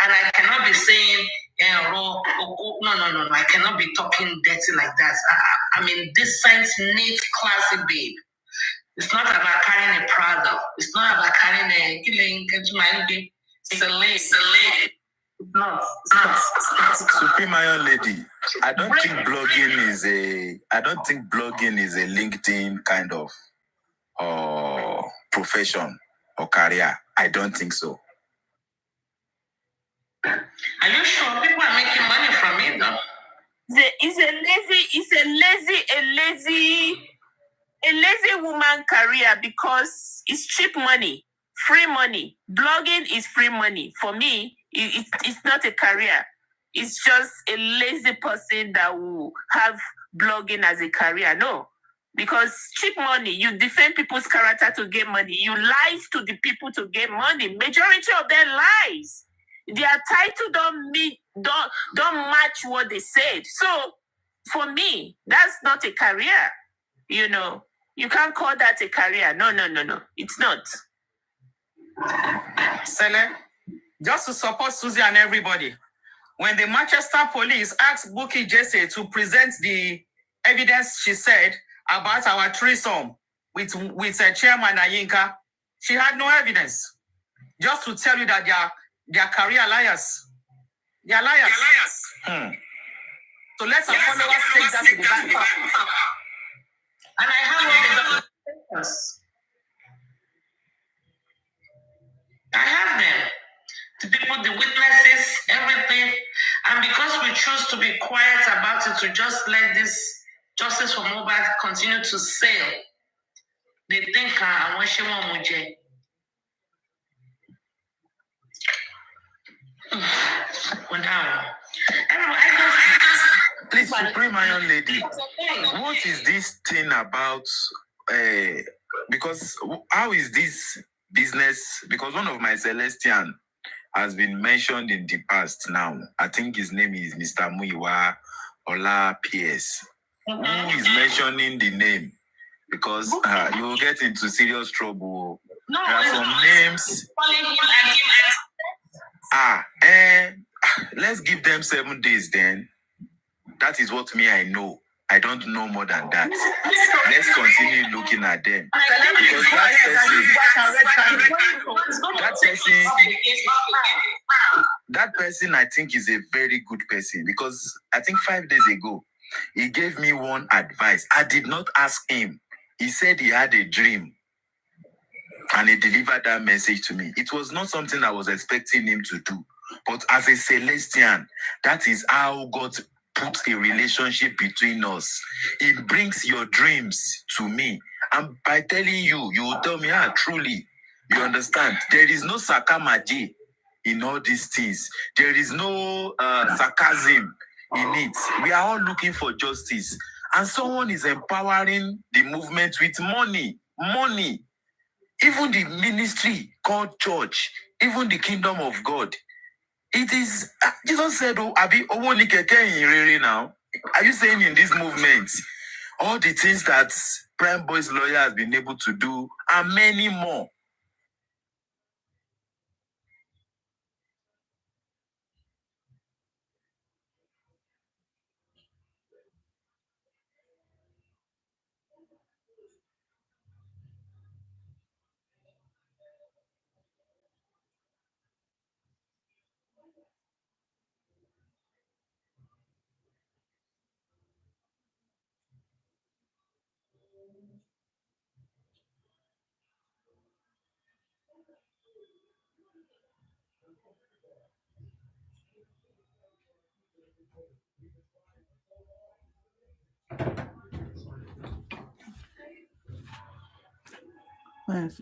and I cannot be saying, no, I cannot be talking dirty like that. I'm in decent, neat, classy babe. It's not about carrying a Prada. It's not about carrying a killing. It's not. Supreme Iron Lady, I don't think blogging is a LinkedIn kind of profession or career. I don't think so. Are you sure people are making money from it though? It's a lazy woman career because it's cheap money, free money. Blogging is free money. For me, it's not a career. It's just a lazy person that will have blogging as a career. No, because cheap money, you defend people's character to get money. You lie to the people to get money. Majority of them lies. Their title don't match what they said. So for me, that's not a career. You can't call that a career. No. It's not. Sele, just to support Susie and everybody, when the Manchester police asked Bookie Jesse to present the evidence she said about our threesome with Chairman Ayinka, she had no evidence. Just to tell you that they are career liars. They are liars. So let's our followers take that to the bank. And I have all the documents. I have them. The people, the witnesses, everything. And because we choose to be quiet about it, to just let this justice for mobile continue to sail, they think I want she want muje. Please, Supreme Iron Lady, what is this thing about? Because how is this business? Because one of my Celestian has been mentioned in the past now. I think his name is Mr. Muiwa Ola PS. Who is mentioning the name? Because you will get into serious trouble. No, there are some names. Let's give them 7 days then. That is what I know. I don't know more than that. Let's continue looking at them. Because that person, I think, is a very good person. Because I think 5 days ago, he gave me one advice. I did not ask him. He said he had a dream. And he delivered that message to me. It was not something I was expecting him to do. But as a Celestian, that is how God puts a relationship between us. It brings your dreams to me. And by telling you, you will tell me, truly, you understand. There is no sakamaji in all these things. There is no sarcasm in it. We are all looking for justice. And someone is empowering the movement with money. Money. Even the ministry called church, even the kingdom of God. It is, Jesus said, now, are you saying in this movement, all the things that Prime Boy's lawyer has been able to do, and many more?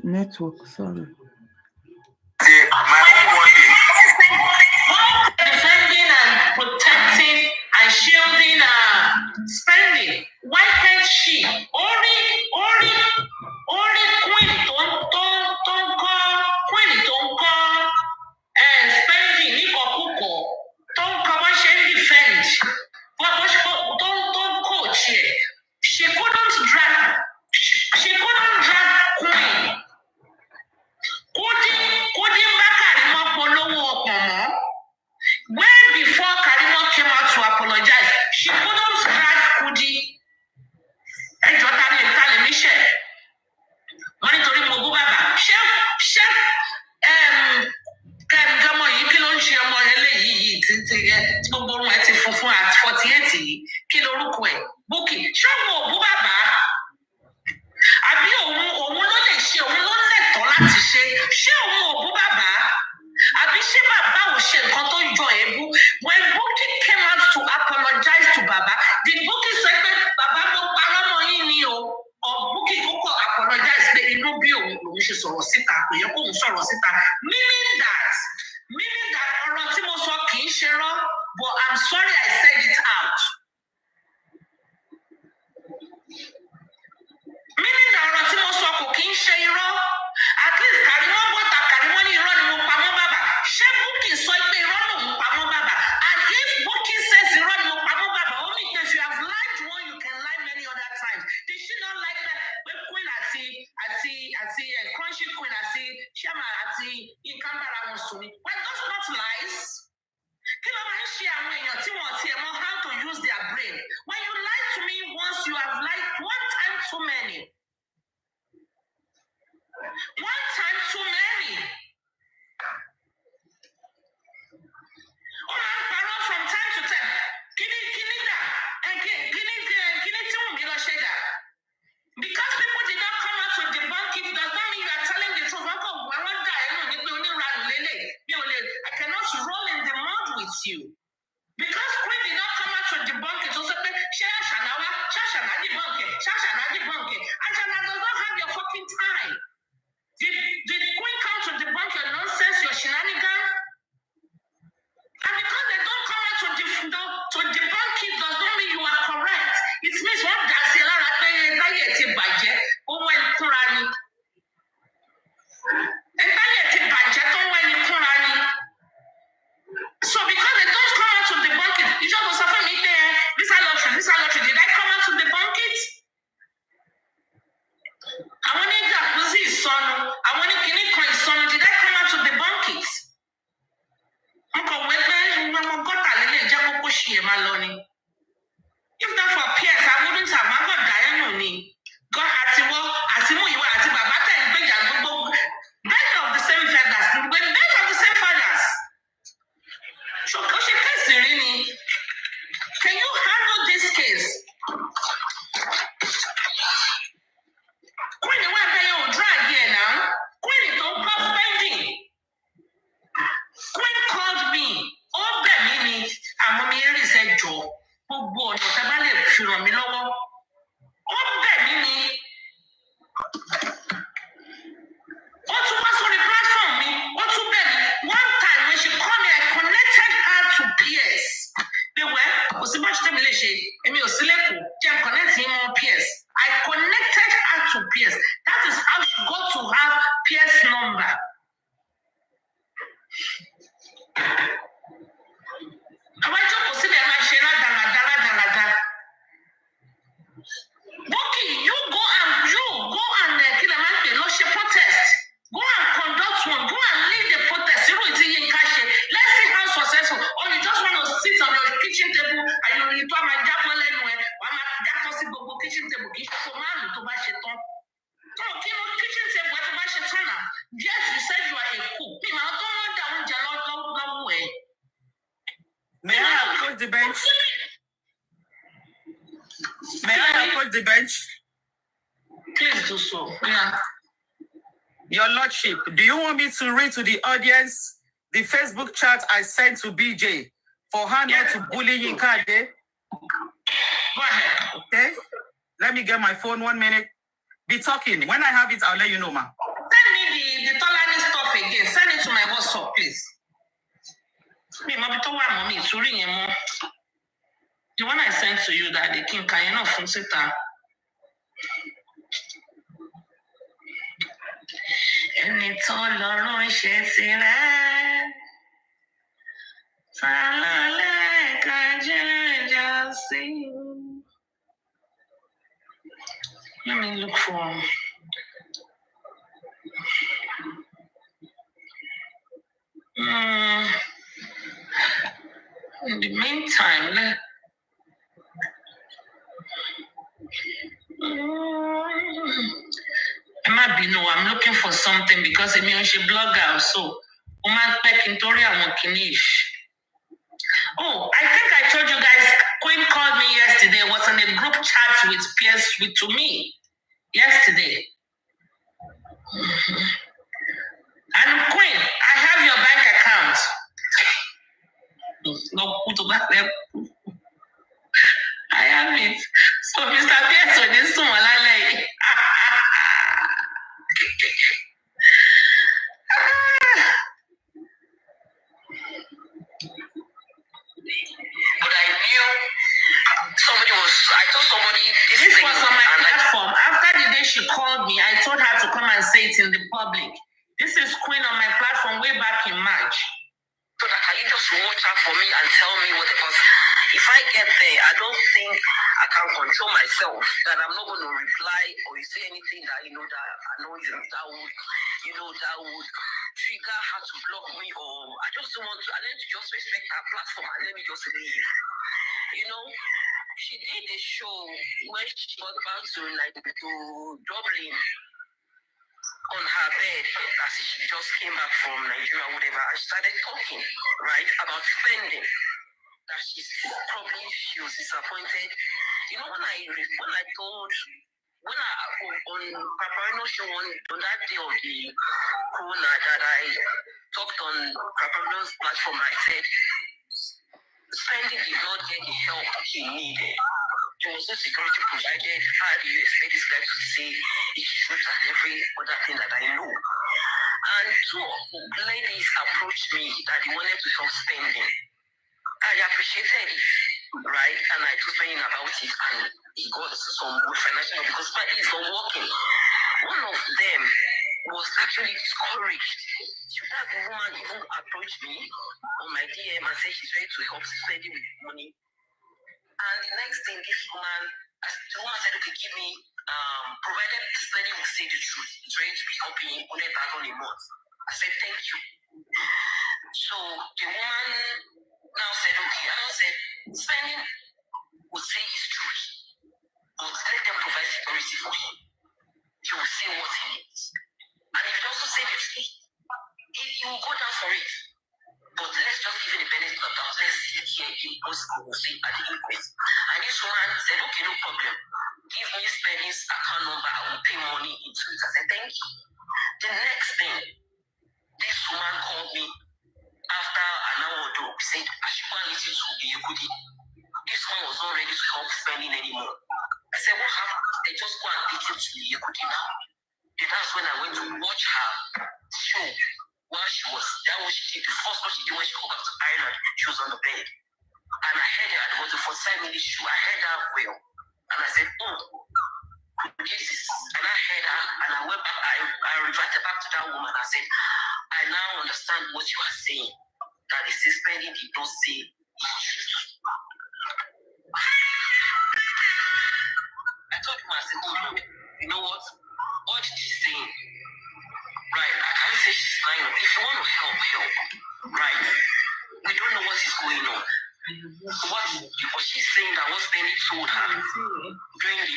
Network, sorry. Defending and protecting and shielding spending. Why can't she? Only Queen don't spending don't come and defend. But don't coach it. She couldn't drag Queen. Couldn't back Karimo Polowo Opomo. When before Karimo came out to apologize, she couldn't drag Kudi. And Jotani and Tali Michelle. Monitoring Mobu Baba. Chef, Kẹ́míjọ́mọ́ yìí kí ló ń ṣe ọmọ eléyìí tí gbogbo orun ẹ̀ ti funfun at 48 yìí kí lorúkọ ẹ̀ Bukky ṣé òun ò bú bàbá àbí òun ló lè ṣe òun ló lẹ́tọ̀ọ́ láti ṣe ṣé òun ò bú bàbá àbí ṣé bàbá ò ṣe nǹkan tó jọ èébú when Bukky came out to apologize to bàbá did Bukky say pé bàbá mo parọ́ mọ́ yín ni o or Bukky kókó apologize pé inú bí òun lòun ṣe sọ̀rọ̀ síta kò yẹ kóun sọ̀rọ̀ síta meaning that ọ̀rọ̀ tí mo sọ kì í ṣe rọ́ but I'm sorry I said it out. Meaning that ọ̀rọ̀ tí mo sọ kò kì í ṣe irọ́ at least Karimo bọ́ta Karimo ní irọ́ ni mo pa mọ́ bàbá ṣé Bukky sọ pé irọ́ lòun pa mọ́ bàbá and if Bukky says irọ́ ni mo pa mọ́ bàbá only if you have lied one you can lie many other times did she not like that pé Queen àti crunchy Queen àti Shama àti Yinka bára wọn sùn ni were those not lies? Kí ló máa ń ṣe àwọn èèyàn tí wọ́n ti ẹ̀ mọ̀ how to use their brain when you lie to me once you have lied one time too many. One time too many. Oh, I'm parọ́ from time to time. Kini da, kini tí wọ́n mi lọ ṣe dà. Because people did not come out to debunk it does not mean you are telling the truth. Wọ́n kò wọ́n dà ẹ́ nù ní pé oníranù lélẹ̀. I cannot roll in the mud with you. Because Queen did not come out to debunk it. Ó sọ pé ṣé Àṣànà wá, ṣé Àṣànà debunk it, ṣé Àṣànà debunk it. Àṣànà does not have your fucking time. Did Queen come to debunk your nonsense, your shenanigans? And because they don't come out to debunk it does not mean I connected her to Pierce. That is how she got to have Pierce's number. Boki, you go and kill a man, no she protest. Go and conduct one. Go and lead the protest. You know it's in cash. Let's see how successful. Or you just want to sit on your kitchen table and you do my jackal anyway. I'm a jackal kitchen table. Kitchen table. Yes, you said you are a cook. May I approach the bench? May I approach the bench? Please do so. Yeah. Your Lordship, do you want me to read to the audience the Facebook chat I sent to BJ for her not to bully Yinka? Go ahead. Okay. Let me get my phone 1 minute. Be talking. When I have it, I'll let you know, ma. Send me the Tolani stuff again. Send it to my WhatsApp, please. The one I sent to you that the king can enough from Satan. And it's all around let me look for in the meantime, I'm looking for something because I'm a blogger, so oh, I think I told you guys, Queen called me yesterday, was on a group chat with Pierce to me yesterday. And Queen, I have your bank account. No, I have it. So Mr. Pierce, this to Malale. But I knew I told somebody this was on my platform. After the day she called me, I told her to come and say it in the public. This is Queen on my platform way back in March. So that can you just watch out for me and tell me what it was? If I get there, I don't think I can control myself, that I'm not going to reply or say anything that that annoys him, that would trigger her to block me, or I just don't want to. I need to just respect her platform and let me just leave. She did a show when she got back to Dublin on her bed as she just came back from Nigeria or whatever, and started talking, right, about spending. That she was disappointed. When I on Paparino show on that day of the corona that I talked on Paparino's platform, I said spending did not get the help he needed. There was no security provided. How do you expect this guy to say his truth and every other thing that I know? And two ladies approached me that they wanted to help spending. I appreciated it, right? And I told him about it, and he got some financial because he's not working. One of them was actually discouraged. Should that woman even approach me on my DM and say she's ready to help spending with money? And the next thing, the woman said, okay, give me, provided the spending will say the truth, it's ready to be helping 100,000 a month. I said, thank you. So the woman now said, okay, I said, spending will say his truth, but let them provide security for him. He will say what he needs. And if he also say the truth, he will go down for it. But let's just give him the benefit of the doubt. Let's hear him will say at the inquest. And this woman said, okay, no problem. Give me spending's account number, I will pay money into it. I said, thank you. The next thing, this woman called me after an hour or two, said, I should go and listen to the Yehudi. This one was not ready to help spending anymore. I said, what happened? They just go and listen to the Yehudi now. And that's when I went to watch her show while that was she did. The first one she did when she got back to Ireland, she was on the bed. And I heard her, it was a 45-minute show. I heard her well. And I said, oh, that woman and said, I now understand what you are saying. That the spending did not say I told him, I said, oh, no, you know what? What she's saying, right? I can't say she's lying. If you want to help, right? We don't know what is going on. What she's saying that what Penny told her during the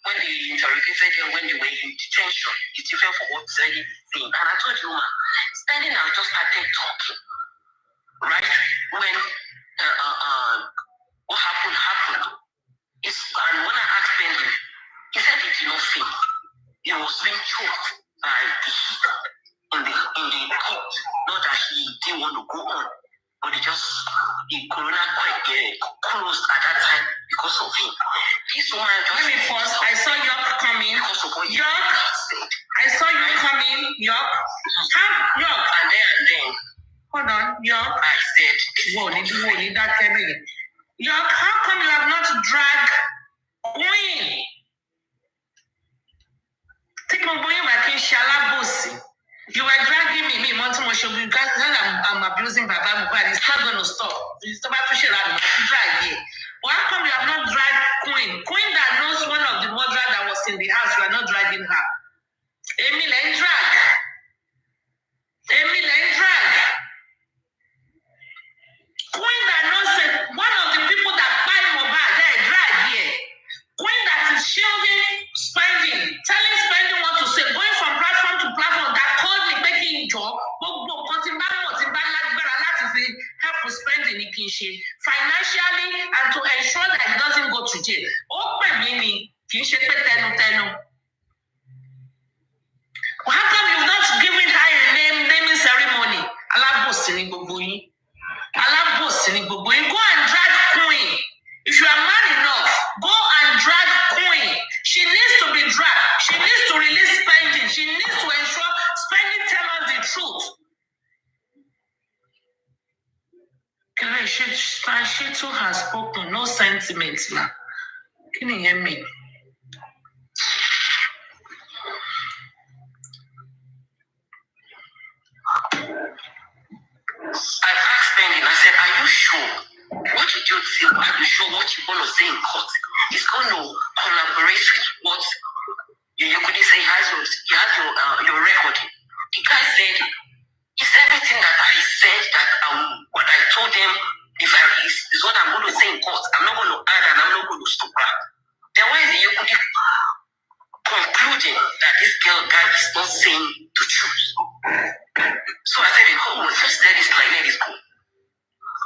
when they interrogated them when they were in detention, it's different from what Penny saying. And I told you, man, Penny now just started talking, right? When what happened. And when I asked Penny, he said he did not faint. He was being choked by the heat in the court. Not that he didn't want to go on, but the corona closed at that time because of him. This woman just... Let me pause. I saw York coming. York, I saw you coming. York. York. And then. Hold on, York. I said, that Kevin. York, how come you have not dragged Queen? Take my boy back in Shalabosi. You were dragging me, because I'm abusing Baba Mubad. It's not going to stop. It's about to drag here. Well, how come you have not dragged Queen? Queen that knows one of the murderers that was in the house, you are not dragging her. Emil and drag. Queen that knows one of the people that buy Mubad, they drag here. Queen that is shielding spending, telling spending what to say, going from platform to platform, that called me making job, help with spending financially and to ensure that it doesn't go to jail. How come you've not given her a naming ceremony? Go and drag Queen. If you are man enough, go and drag Queen. She needs to be dragged. She needs to release spending. She needs to ensure spending tell us the truth. She too has spoken. No sentiments, man. Can you hear me? I asked Spending, I said, are you sure? What did you say? Are you sure what you want to say in court is going to collaborate with what you couldn't say he has your recording? The guy said, it's everything that I said that what I told him is what I'm going to say in court. I'm not going to add and I'm not going to stop that. Then why is you concluding that this guy is not saying the truth? So I said, just let it go.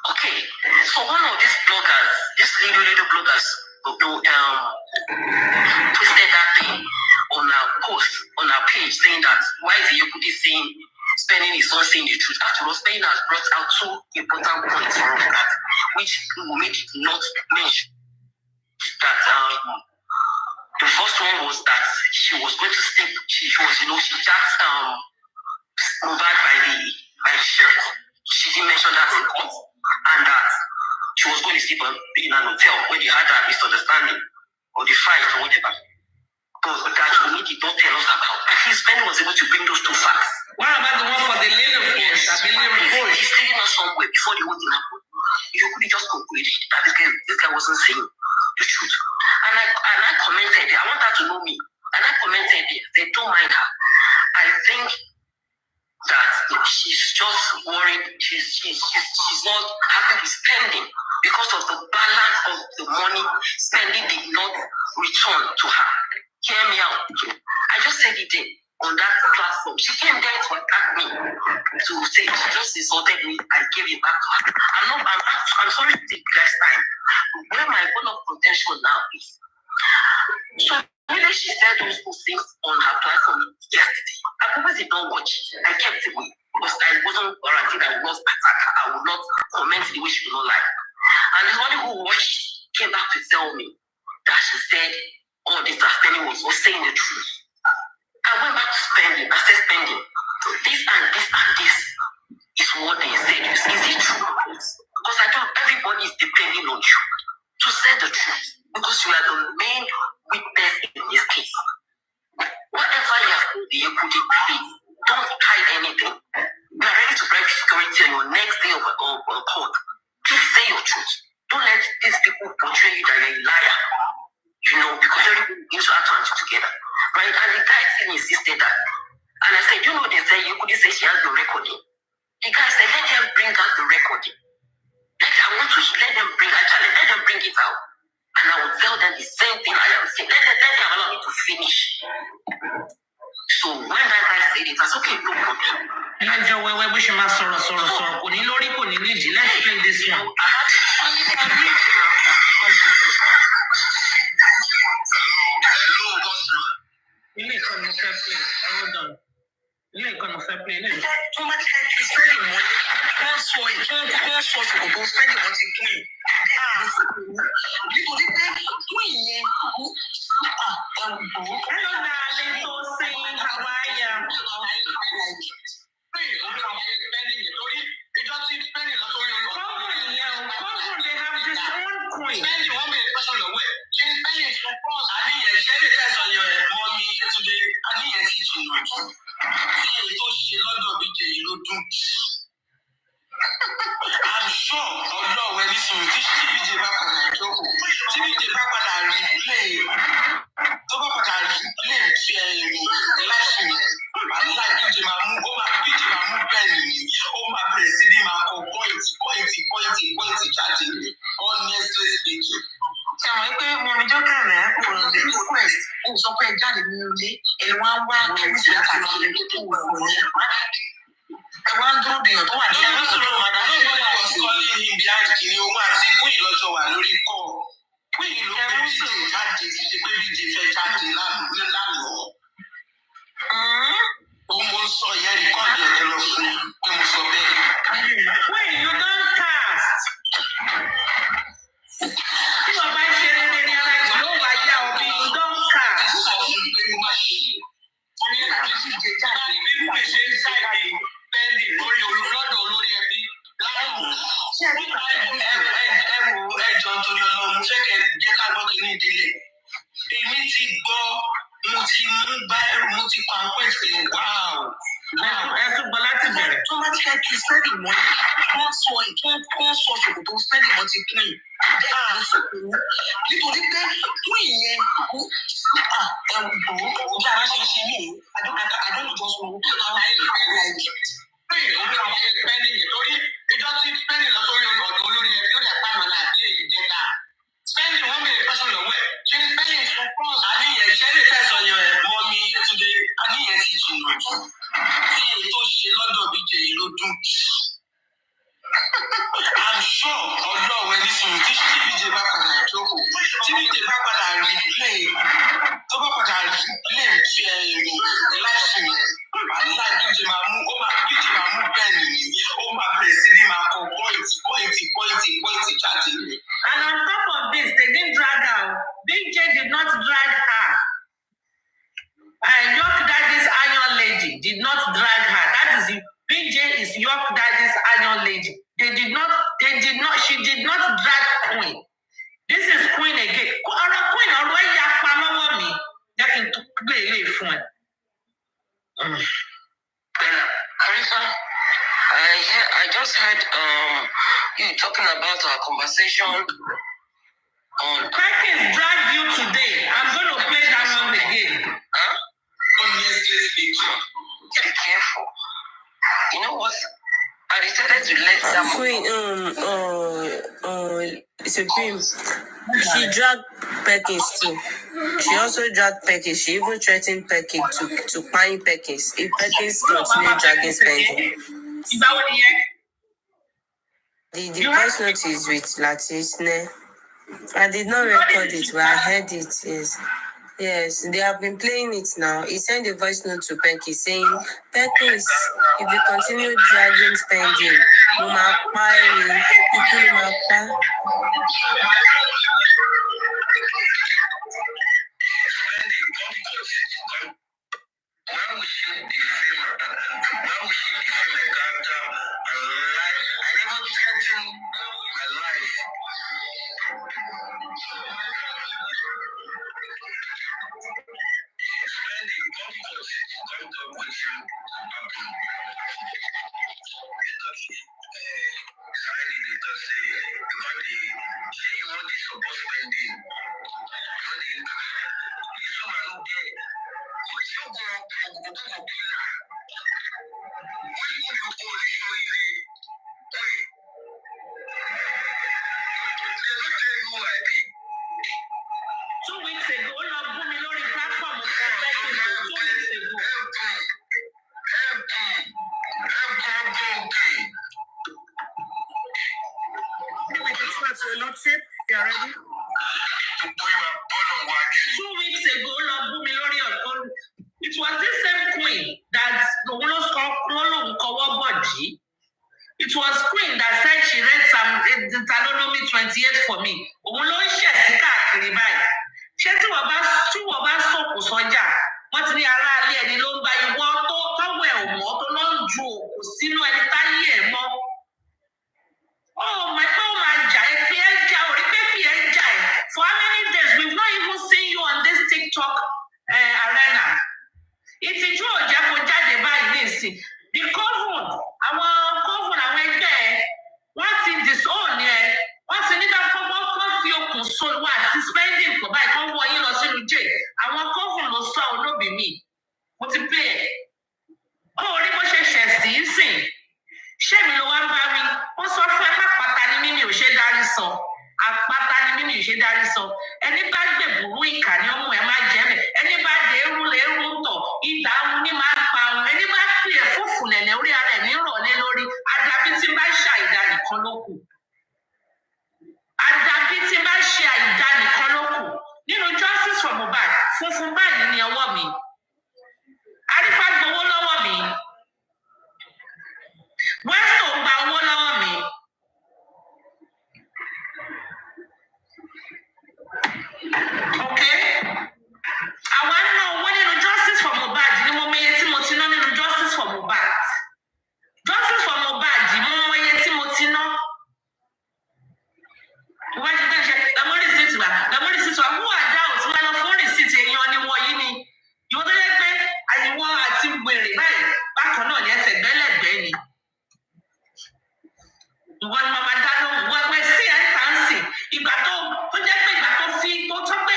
Okay, so one of these bloggers, these little bloggers, posted that thing on our post, on our page, saying that why is Yekude saying Spending is not saying the truth? After all, Spending has brought out two important points from that, which will make it not mention that the first one was that she was going to stay. She just Mubad by the shirt. She didn't mention that in court, and that she was going to sleep in an hotel when they had that misunderstanding or the fight or whatever. But that we did not tell us about. At least Penny was able to bring those two facts. What about the one for the little boys? He's taking us somewhere before the whole thing happened. You could just conclude that this guy wasn't saying the truth. And I commented, I want her to know me. And I commented, they don't mind her. I think that she's just worried, she's not happy with spending because of the balance of the money spending did not return to her. Hear me out. I just said it on that platform. She came there to attack me to say she just insulted me. I gave it back to her. I'm sorry to take less time. Where my point of contention now is, so really she said those things on her platform yesterday. I purposely don't watch it. I kept it away because I wasn't guaranteed I would not attack her. I would not comment the way she would not like. And the one who watched came back to tell me that she said all this that Spending was saying the truth. I went back to Spending. I said Spending. This and this and this is what they said. Is it true? Because I thought everybody is depending on you to say the truth. Because you are the main witness in this case. Whatever you have into actions together. Right? And the guy still insisted that. And I said, you know, they say you couldn't say she has the recording. The guy said, let them bring out the recording. Let them bring it out. And I will tell them the same thing I am saying. Let them allow me to finish. So when that guy said it, I said, okay, no problem. Let's play this one. Hold on. Ilé ìkànnì fẹ́ play ilé. Tó máa ti fẹ́ spending money, wọ́n sọ ṣòkòtò spending money ti pín in. Nítorí pé fún ìyẹn, hello darling, tó sing, how are you? They have this one coin. Spending one minute person your way. Spending is your cost. I need a share test on your mommy today. I need a teaching you. I'm sure although when this is TVJ back on my job, TVJ back on our replay. Tó bá padà replay the last year. And like DJ Mamu, DJ Mamu Penny, my president Marco point chatting. Honestly speaking. Ṣé àwọn ẹgbẹ́ wọn ìjọ kẹrẹ̀ kò rọ̀ ní request ó sọ pé jáde nínú ilé ẹ̀ wá ń wá kẹ́mísì látàkì tó wọ̀ wọ̀ ẹ̀ wá ń dúró dèèyàn tó wà ní ẹ̀rọ tó lọ́wọ́ àdá tó wà ní ìkọ́lé ní ibi àjìkiri owó àti kúyì lọ́jọ́ wà lórí kọ́ kúyì ló pé díje jáde ti ṣe pé díje fẹ́ jáde lánàá. Ó mo ń sọ ìyẹn rìkọ́ọ̀dì ẹ̀ lọ fún pé mo sọ bẹ́ẹ̀. Wait, you don cast. Tí wọ́n bá ṣe rere ní ara ìlú ló wà yá òbí you don cast. Omi ẹ̀ láti díje jáde bí mo ṣe ń ṣàìdí pẹ́ndì lórí olùlọ́dọ̀ olórí ẹbí. Ṣé ẹjọ́ nítorí ọlọ́run mo fẹ́ kẹ́ jẹ́ ká gbọ́ kí ní ìdílé. Èmi ti gbọ́ mo ti mú báyìí mo ti pa àwọn ẹ̀sìn wáò. Ẹ tún gbọ́ láti bẹ̀rẹ̀. Tó bá ti fẹ́ kí spẹ́ndì mọ́ wọ́n sọ ṣòkòtò spẹ́ndì mọ́ ti pín in. Nítorí pé fún ìyẹn ọjà aráṣẹ ṣe ní àdókòjọ sọ spending nítorí ìjọ tí spending lọ sórí ọ̀dọ̀ olórí ẹbí ó dẹ̀ pàmò náà àti ìjẹta spending wọ́n bèèrè pẹ́sọ̀ lọ́wọ́ ẹ̀ ṣe ni spending fún pọ́s. àníyàn ṣẹ́ lè fẹ́sọ̀ yan ẹ̀ mọ́ mi Yétúndé àníyàn ti jìnnà jù tí èyí tó ṣe lọ́dọ̀ mi jẹ ìlú dùn. I'm sure ọlọ́run ẹni sùn tí TVJ bá padà jókòó TVJ bá padà replay tó bá padà replay fi láìsùn yẹn àdúrà díje máa mú bẹ́ẹ̀ nìyí ó máa bẹ̀rẹ̀ sí ní máa kọ pọ́ìntì jáde. And on top of this, they didn't drag her. BJ did not drag her. York Daddy's iron lady did not drag her. That is the BJ is York Daddy's iron lady. She did not drag Queen. This is Queen again. Ọ̀rọ̀ Queen ọ̀rọ̀ ẹ̀yà pa lọ́wọ́ mi. Jẹ́ kí n tún gbé ilé fún ẹ. Carissa, I just heard you talking about our conversation on. Perkins dragged you today. I'm going to play that one again. Huh? Honestly speaking, be careful. You know what? I decided to let them. Queen, Supreme. She dragged Perkins too. She also dragged Perkins. She even threatened Perkins to pine Perkins if Perkins continued dragging Spending. The voice note is with Latisne. I did not record it, but I heard it. Yes, they have been playing it now. He sent a voice note to Perkins saying, Perkins, if you continue dragging Spending, you might pine 2 weeks ago, ó lọ bú mi lórí platform kan 2 weeks ago. You are ready? 2 weeks ago, ó lọ bú mi lórí ọ̀tọ̀. It was this same queen that òun ló sọ lóhùn kọwọ́ bọ̀dí. It was queen that said she read some Deuteronomy 28 for me. Òun ló ń ṣẹ̀ sí káàkiri báyìí. Ṣé tí wọ́n bá sọ̀kù sọ́jà, wọ́n ti ní ará ilé ẹni ló ń gba ìwọ́ tó tọ́wọ́ ẹ̀ mọ́ tó lọ́ ń ju òkú sínú ẹni táyé ẹ̀ mọ́. Oh my jà ẹ fi ẹ jà orí pé fi ẹ jà ẹ. For how many days we've not even seen you on this TikTok arena. Ìtìjú ò jẹ́ kó jáde báyìí ní ìsìn. The coven, àwọn ẹgbẹ́ ẹ̀, wọ́n ti disown ẹ̀, wọ́n ti ní ká kọ́ fi okùn so wà sí spending kò báyìí kọ́ wọ yín lọ sínú jail. Àwọn coven ló sọ olóbì mi. Mo ti pè ẹ́. Ó rí bó ṣe ṣẹ̀ sí í sìn. Ṣé mi ló wá ń bá wí? Wọ́n sọ fún ẹ má pátá ní mímí ò ṣe dárí sọ. Àpáta ní mímí ò ṣe dárí sọ. Ẹni bá gbèbúrú ìkà ni ọmọ ẹ máa jẹ́ bẹ̀. Ẹni bá dé eru tọ̀, ìdá òun ní máa pa òun. Ẹni bá fi ẹ̀fúùfù lẹ̀lẹ̀ orí ara ẹ̀ ní ìrọ̀lẹ́ lórí. Àdàbí tí bá ṣe àìdá nìkan ló kù. Àdàbí tí bá ṣe àìdá nìkan ló kù. Nínú justice for Mohbad, funfun báyìí ni ọwọ́ mi. Arífá gbowó lọ́wọ́ mi. Wẹ́sítò gba owó lọ́wọ́ mi. Okay? Àwa ń ná owó nínú justice for Mohbad ni mo mọ iye tí mo ti ná nínú justice for Mohbad. Justice for Mohbad mo mọ iye tí mo ti ná. Wọ́n ti bẹ́ẹ̀ ṣe lọ́mọ rìsíìtì wa. Who are those tí wọ́n lọ fún rìsíìtì èèyàn ni wọ́n yìí ni. Ìwọ́n tó yẹ pé àyíwọ́ àti wèrè báyìí bákan náà ní ẹsẹ̀ gbẹ́lẹ̀gbẹ́ ni. Ìwọ ni màmá dá lóhùn wọ́n pẹ́ sí ẹ̀ ń tàn sí ìgbà tó jẹ́ pé ìgbà tó fi tó tọ́ pé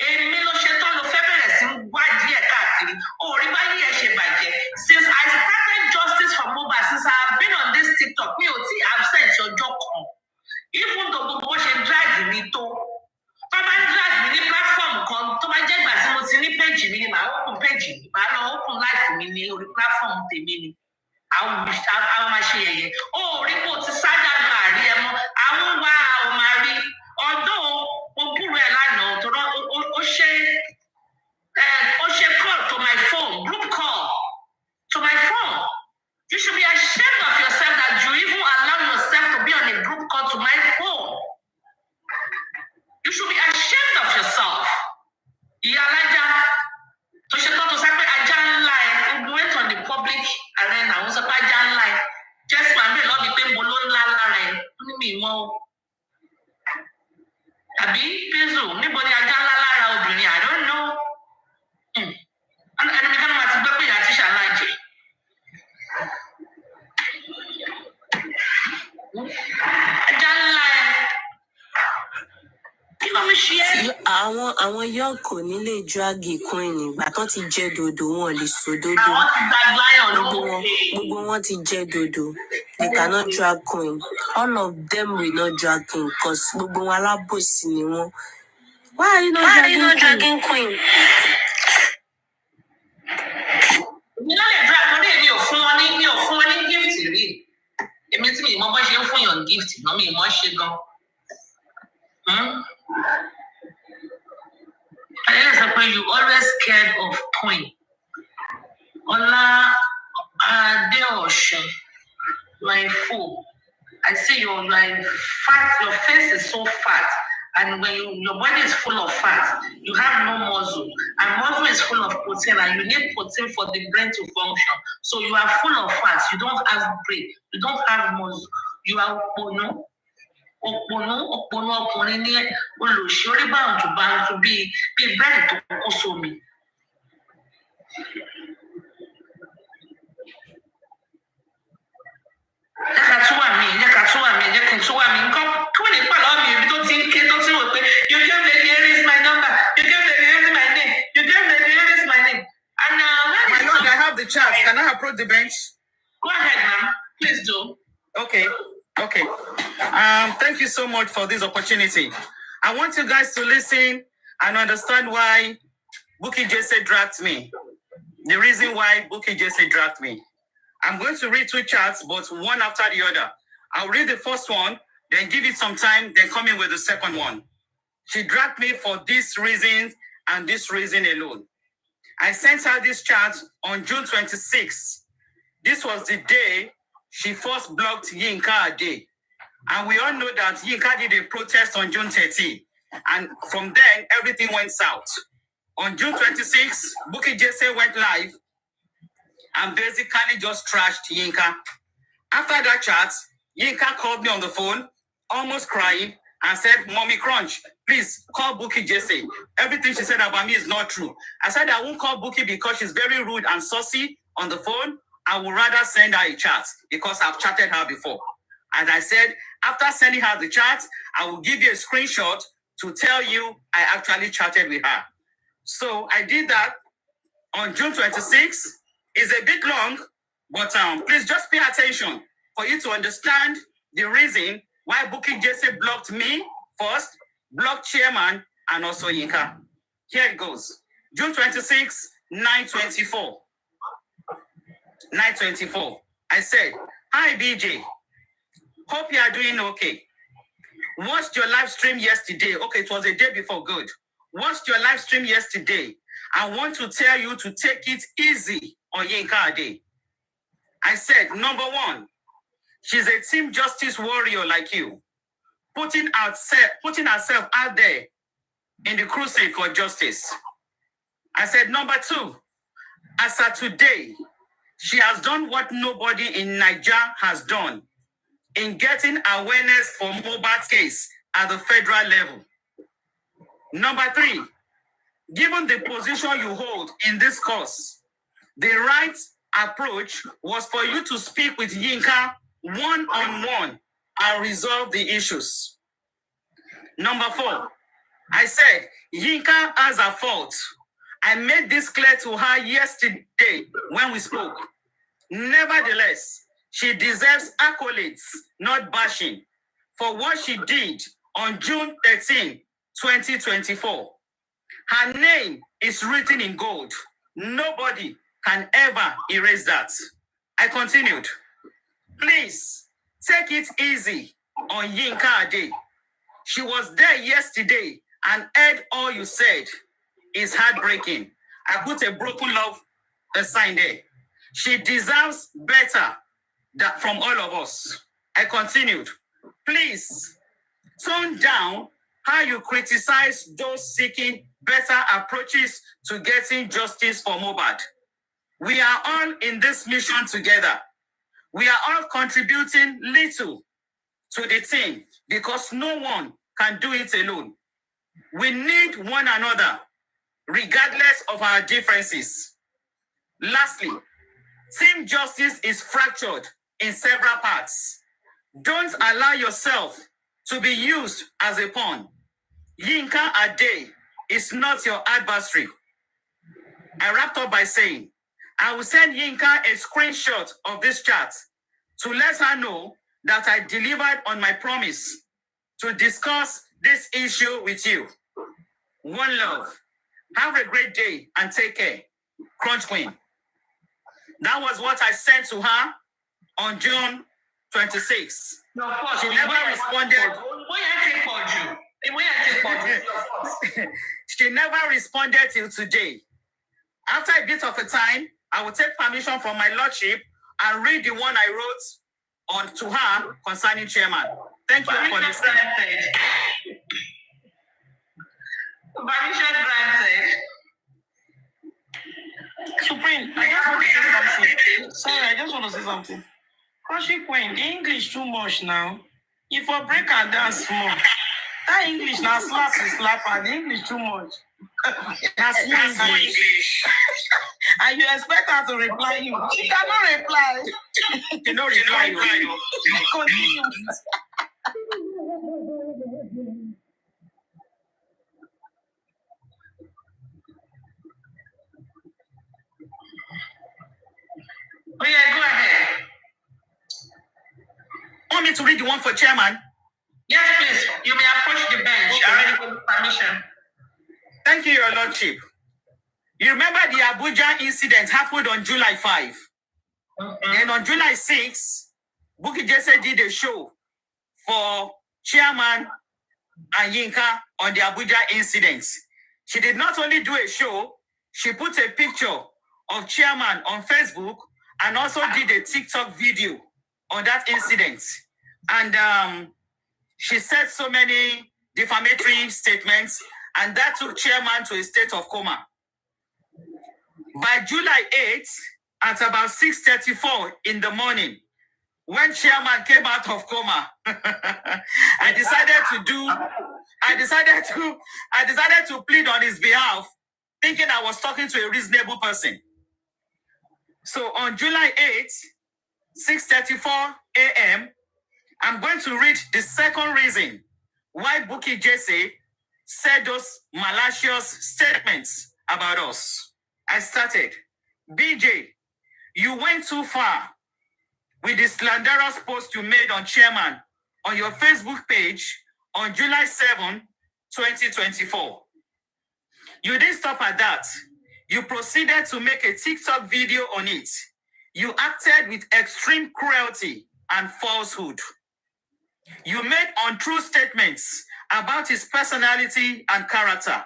èmi ló ṣe tán ló fẹ́ bẹ̀rẹ̀ sí wádìí ẹ̀ káàkiri orí báyìí ẹ̀ ṣe bàjẹ́. Since I started justice for Mohbad, since I have been on this TikTok, mi ò tí absent ọjọ́ kan. Even though gbogbo wọn ṣe drag mi tó tó bá drag mi ní platform kan tó bá jẹ́ ìgbà tí mo ti ní page mi ni màá open page mi màá lọ open live mi ní orí platform tèmi ni. Àwọn máa ṣe yẹ̀yẹ́. Ó rí bó ti sájà máa rí ẹ mọ́. Àwọn wá àwọn máa rí. Ọdún mo búrò ẹ̀ lánàá tó rán ó ṣe call to my phone, group call to my phone. You should be ashamed of yourself that you even allow yourself to be on a group call to my phone. You should be ashamed of yourself. Ìyá alájà tó ṣe tán tó sá pé ajá ńlá ẹ̀ ogun went on the public arena àwọn sọ pé ajá ńlá ẹ̀ just man bẹ́ẹ̀ lọ́ọ́ mi pé mo ló ńlá lára ẹ̀ ó ní mi mọ́ o. Àbí Pizzo níbo ni ajá ńlá lára obìnrin I don't know. Ẹni mi kánú máa ti gbọ́ pé ìyá tíṣà náà jẹ. Ajá ńlá ẹ̀. Kí ló ń ṣe é? Àwọn yóò kò ní lè dragi queen ìgbà tán ti jẹ dodo wọn lè so dodo. Àwọn ti gba lion lọ́wọ́. Gbogbo wọn ti jẹ dodo. They cannot drag queen. All of them will not drag queen because gbogbo wọn alábòsí ni wọn. Why are you not dragging queen? Mi náà lè drag torí èmi ò fún wọn ní gift rí. Èmi tí mi mọ bó ṣe ń fún yàn gift náà mi mọ ṣe gan. I just say you always scared of queen. Ola Adeoshe, you are a fool. I say you are fat. Your face is so fat, and when your body is full of fat, you have no muscle, and muscle is full of protein, and you need protein for the brain to function. So you are full of fat. You don't have brain. You don't have muscle. You are opono ọkùnrin ní olùṣí orí báńtù bíi bírèdì tó kó sómi. Jẹ́ ká tún wà mí nǹkan kí wọ́n lè pàlọ́ mi ibi tó ti ń ké tó ti wò pé you gave lady Aries my number, you gave lady Aries my name, you gave lady Aries my name. the bench? Go ahead, ma'am. Please do. Okay. Thank you so much for this opportunity. I want you guys to listen and understand why Bukky Jesse dragged me. The reason why Bukky Jesse dragged me. I'm going to read 2 charts, but one after the other. I'll read the first one, then give it some time, then come in with the second one. She dragged me for this reason and this reason alone. I sent her this chart on June 26th. This was the day she first blocked Yinka Ade. And we all know that Yinka did a protest on June 30. And from then, everything went south. On June 26th, Bukky Jesse went live and basically just trashed Yinka. After that chat, Yinka called me on the phone, almost crying, and said, Mommy Crunch, please call Bukky Jesse. Everything she said about me is not true. I said I won't call Bukky because she's very rude and saucy on the phone. I would rather send her a chat because I've chatted her before. And I said, after sending her the chat, I will give you a screenshot to tell you I actually chatted with her. So I did that on June 26th. It's a bit long, but please just pay attention for you to understand the reason why Bukky Jesse blocked me first, blocked Chairman, and also Yinka. Here it goes. June 26th, 9:24. 9:24. I said, hi BJ. Hope you are doing okay. Watched your live stream yesterday. Okay, it was a day before, good. Watched your live stream yesterday. I want to tell you to take it easy on Yinka Ade. I said, number one, she's a team justice warrior like you, putting herself out there in the crusade for justice. I said, number two, as of today, she has done what nobody in Nigeria has done in getting awareness for Mohbad's case at the federal level. Number three, given the position you hold in this cause, the right approach was for you to speak with Yinka one-on-one and resolve the issues. Number four, I said, Yinka has a fault. I made this clear to her yesterday when we spoke. Nevertheless, she deserves accolades, not bashing, for what she did on June 13, 2024. Her name is written in gold. Nobody can ever erase that. I continued. Please, take it easy on Yinka Ade. She was there yesterday and heard all you said. It's heartbreaking. I put a broken love sign there. She deserves better from all of us. I continued. Please, tone down how you criticize those seeking better approaches to getting justice for Mohbad. We are all in this mission together. We are all contributing little to the team because no one can do it alone. We need one another, regardless of our differences. Lastly, team justice is fractured in several parts. Don't allow yourself to be used as a pawn. Yinka Ade is not your adversary. I wrapped up by saying, I will send Yinka a screenshot of this chat to let her know that I delivered on my promise to discuss this issue with you. One love. Have a great day and take care. Crunch Queen. That was what I sent to her on June 26th. No, of course. She never responded. She never responded till today. After a bit of a time, I will take permission from my lordship and read the one I wrote on to her concerning Chairman. Thank you for listening. Permission granted. Supreme, I just want to say something. Sorry, I just want to say something. Crunchy Queen, the English too much now. If I break and dance more, that English now slap is slap and the English too much. That's English. And you expect her to reply you. She cannot reply. She cannot reply you. Continue. Oh yeah, to read the one for chairman? Yes, please. You may approach the bench. Okay. I already gave permission. Thank you, Your Lordship. You remember the Abuja incident happened on July 5. Then on July 6, Bukky Jesse did a show for chairman and Yinka on the Abuja incident. She did not only do a show, she put a picture of chairman on Facebook and also did a TikTok video on that incident. And she said so many defamatory statements, and that took chairman to a state of coma. By July 8th, at about 6:34 in the morning, when chairman came out of coma, I decided to plead on his behalf, thinking I was talking to a reasonable person. So on July 8th, 6:34 a.m., I'm going to read the second reason why Bukky Jesse said those malicious statements about us. I started. BJ, you went too far with the slanderous post you made on chairman on your Facebook page on July 7, 2024. You didn't stop at that. You proceeded to make a TikTok video on it. You acted with extreme cruelty and falsehood. You made untrue statements about his personality and character.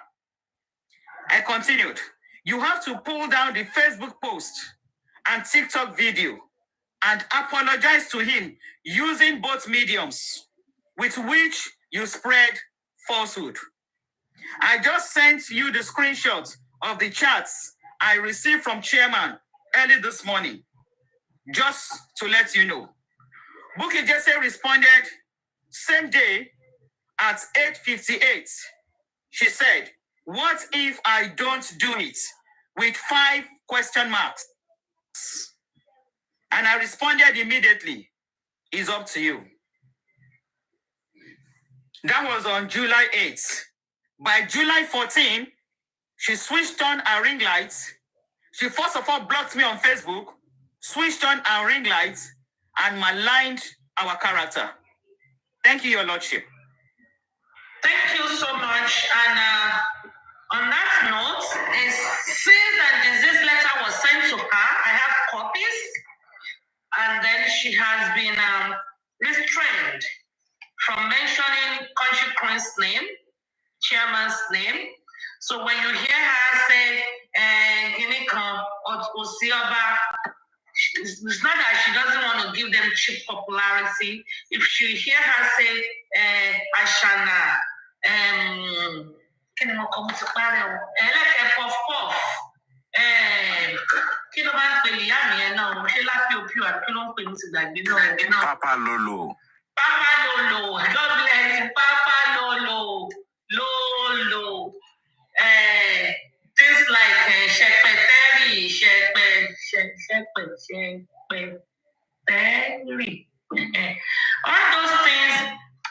I continued. You have to pull down the Facebook post and TikTok video and apologize to him using both mediums with which you spread falsehood. I just sent you the screenshots of the chats I received from chairman early this morning, just to let you know. Bukky Jesse responded same day at 8:58. She said, "What if I don't do it?" with 5 question marks. And I responded immediately, "It's up to you." That was on July 8th. By July 14, she switched on her ring lights. She first of all blocked me on Facebook, switched on her ring lights, and maligned our character. Thank you, Your Lordship. Thank you so much. And on that note, since this letter was sent to her, I have copies, and then she has been restrained from mentioning Country Queen's name, chairman's name. So when you hear her say, Ginika or Osioba, it's not that she doesn't want to give them cheap popularity. If she hear her say, Ashana, Papa Lolo. Papa Lolo, God bless Papa Lolo, Lolo. Things like Shepeteri, all those things,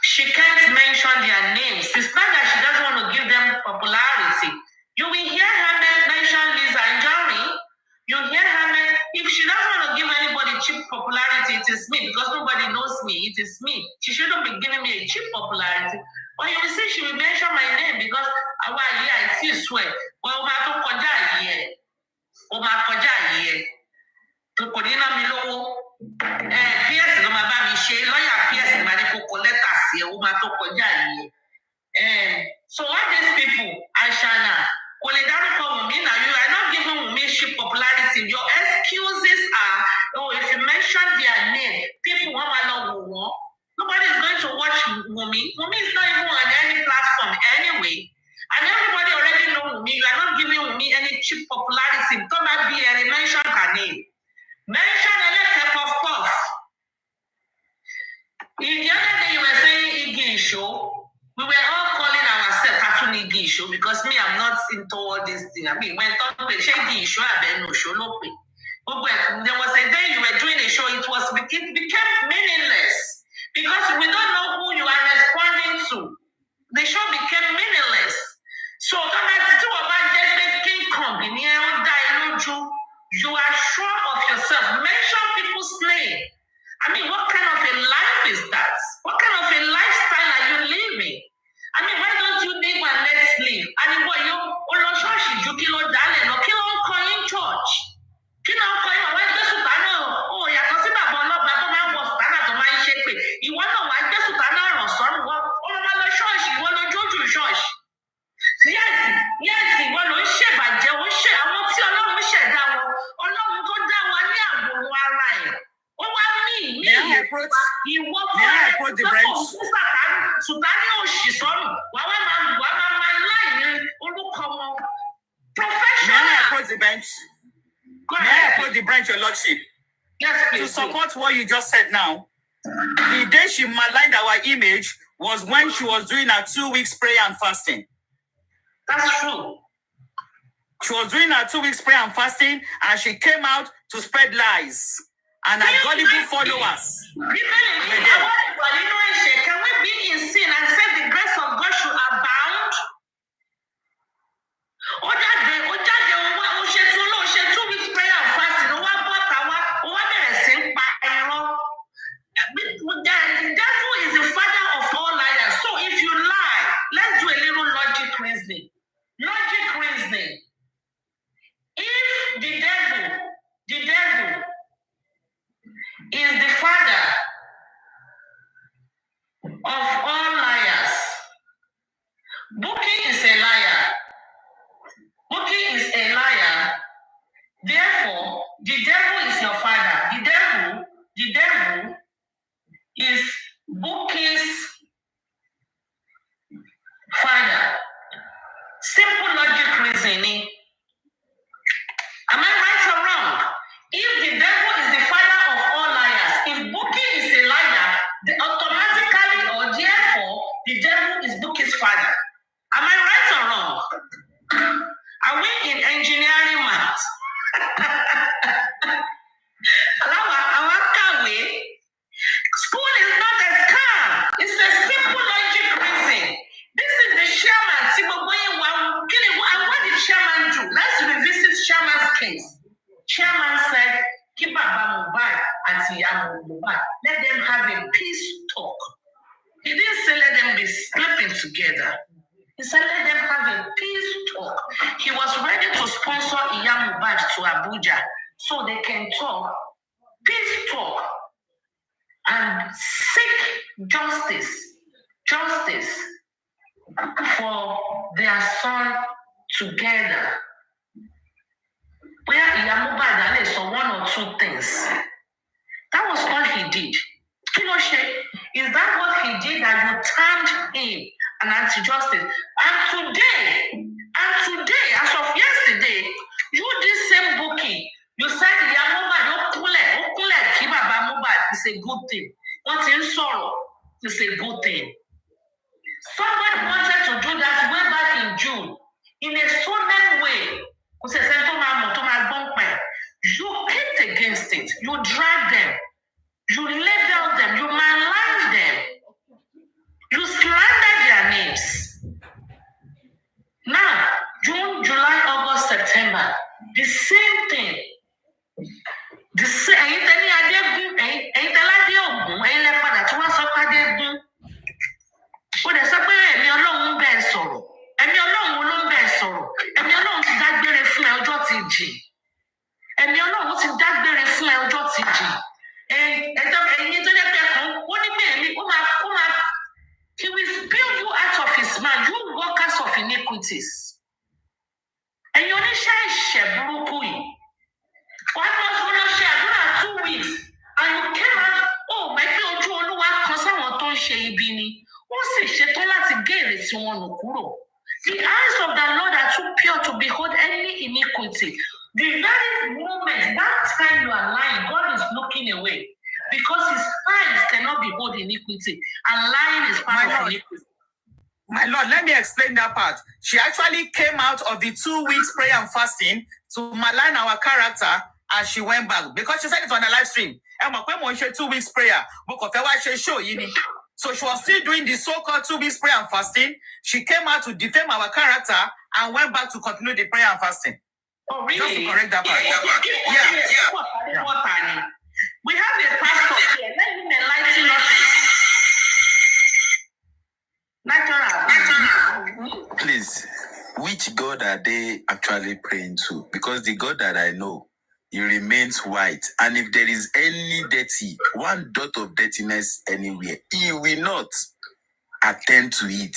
she can't mention their names. It's not that she doesn't want to give them popularity. You will hear her mention Lisa and Johnny. You hear her if she doesn't want to give anybody cheap popularity, it is me, because nobody knows me. It is me. She shouldn't be giving me a cheap popularity. But you will see she will mention my name because I see swear. Well, so all these people, Ashana, you are not giving me cheap popularity. Your excuses are, if you mention their name, people want to know. Nobody is going to watch Wumi. Wumi is not even on any platform anyway. And everybody already know Wumi. You are not giving Wumi any cheap popularity. Don't be and mention her name. Mention any type of puff. The other day you were saying Iggy show. We were all calling ourselves Cartoon Iggy show because me, I'm not into all this thing. I mean, when talking about Iggy show, I been no show, no pay. But when there was a day you were doing a show, it became meaningless. Because we don't know who you are responding to. The show became meaningless. So, King Kong, you are sure of yourself. Mention people's name. I mean, what kind of a life is that? What kind of a lifestyle are you living? I mean, why don't you live and let's live? And what you church you kilo darling or kilo calling church? Kilo calling why just oh yeah, because if I want to man was to my shape. You want to why just or son what church, you want to go to church. Yes, you want to share by Joe, share. I want to know share down. Oh no, go down one year, one line. Oh, me. May I approach the branch? May I approach the bench? May I approach the branch, Your Lordship? Yes, please. To support what you just said now, the day she maligned our image was when she was doing her 2 weeks prayer and fasting. That's true. She was doing her 2 weeks prayer and fasting, and she came out to spread lies. And her gullible followers. Can we be in sin and say the grace of God should abound? Two weeks prayer and fasting. The devil is the father of all liars. So if you lie, let's do a little logic reasoning. If the devil is the father of all liars. Bookie is a liar. Therefore, the devil is your father. The devil is Bookie's father. Simple logic reasoning. Am I right or wrong? If the devil is the father of all liars, if Bookie is a liar, automatically or therefore the devil is Bookie's father. Am I right or wrong? Are we in engineering math? School is not a scam. It's a simple logic reason. This is the chairman. And what did chairman do? Let's revisit chairman's case. Chairman said, keep let them have a peace talk. He didn't say let them be sleeping together. He said let them have a peace talk. He was ready to sponsor Iyamubad to Abuja so they can talk, peace talk, and seek justice for their son together. Where Iyamubad saw one or two things. That was all he did. Is that what he did that you termed him an anti-justice? And today, as of yesterday, you this same Bookie, you said Iyamubad, it's a good thing. What's in sorrow? It's a good thing. Somebody wanted to do that way back in June in a solemn way. You kicked against it. You dragged them. You labeled them. You maligned them. You slandered their names. Now, June, July, August, September, the same thing. The same. He will spill you out of his mouth, you workers of iniquities. And you only share burúkú. Why must we not share? 2 weeks. And you came out, oh, my God, you only want to say what don't share ibini. What's it? She told us to get it. The eyes of the Lord are too pure to behold any iniquity. The very moment, that time you are lying, God is looking away. Because his eyes cannot behold iniquity. And lying is part of iniquity. My Lord, let me explain that part. She actually came out of the 2 weeks prayer and fasting to malign our character as she went back. Because she said it on the live stream. 2 weeks prayer. So she was still doing the so-called 2 weeks prayer and fasting. She came out to defame our character and went back to continue the prayer and fasting. Oh, really? Just to correct that part. Yeah. We have a pastor here. Let him enlighten us. Natural. Please, which God are they actually praying to? Because the God that I know, he remains white. And if there is any dirty, one dot of dirtiness anywhere, he will not attend to it.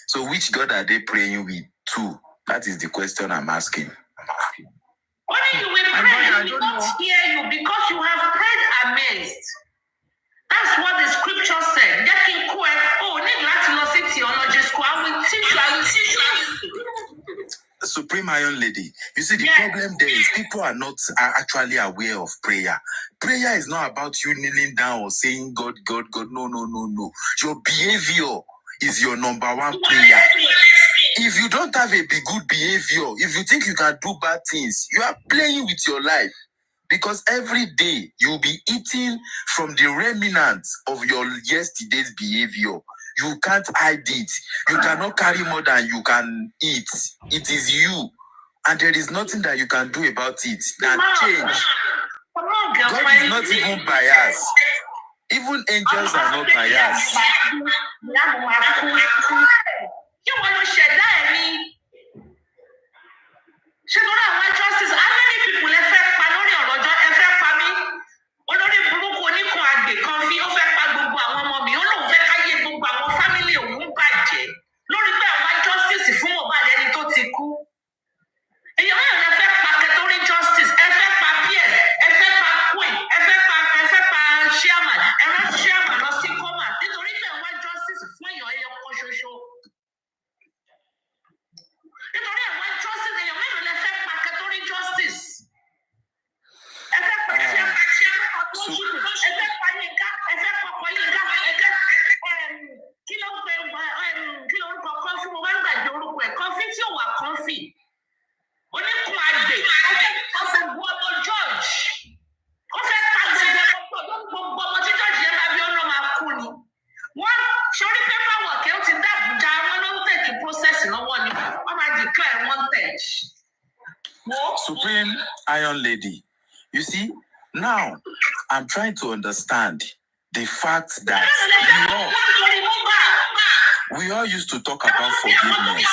So which God are they praying with to? That is the question I'm asking. Only you will pray, we will not hear you because you have prayed amazed. That's what the scripture said. Supreme Iron Lady, you see, the problem there is people are actually aware of prayer. Prayer is not about you kneeling down or saying God, God, God. No. Your behavior is your number one prayer. If you don't have a good behavior, if you think you can do bad things, you are playing with your life. Because every day you'll be eating from the remnants of your yesterday's behavior. You can't hide it. You cannot carry more than you can eat. It is you. And there is nothing that you can do about it. That change. God is not even biased. Even angels are not biased. Ṣé lórí àwọn justice how many people ẹ fẹ́ pa lórí ọ̀rọ̀ ọjọ́ ẹ fẹ́ pa mí olórí burúkú oníkan àgbè kan fi ó fẹ́ pa gbogbo àwọn ọmọ mi ó lóun fẹ́ káyé gbogbo àwọn fámìlì òun bàjẹ́ lórí pé àwọn justice fún Mohbad ẹni tó ti kú èyí wọn yóò fẹ́ pa kẹtórí justice ẹ fẹ́ pa PS ẹ fẹ́ pa queen ẹ fẹ́ pa chairman ẹ rán chairman lọ sí coma nítorí pé àwọn justice fún èèyàn ẹyọ kan ṣoṣo. Nítorí àwọn justice èèyàn mélòó lẹ fẹ́ pa kẹtórí justice. Ẹ fẹ́ pa ṣé ẹ fẹ́ pa Yínká ẹ fẹ́ pọpọ Yínká ẹ fẹ́ kí ló ń pè kí ló ń kọ kọfí mo máa ń gbàgbé orúkọ ẹ̀ kọfí tí ò wà kọfí oníkun àgbè ó fẹ́ pa gbogbo ọmọ George ó fẹ́ pa gbogbo ọmọ tí George yẹn bá bí ọ̀nà máa kú ni. Wọ́n sórí pépà wọ̀kẹ́ ó ti dàbújá wọn ló ń tẹ̀kí process lọ́wọ́ ni wọ́n máa declare wanted. Supreme Iron Lady, you see, now I'm trying to understand the fact that we all used to talk about forgiveness.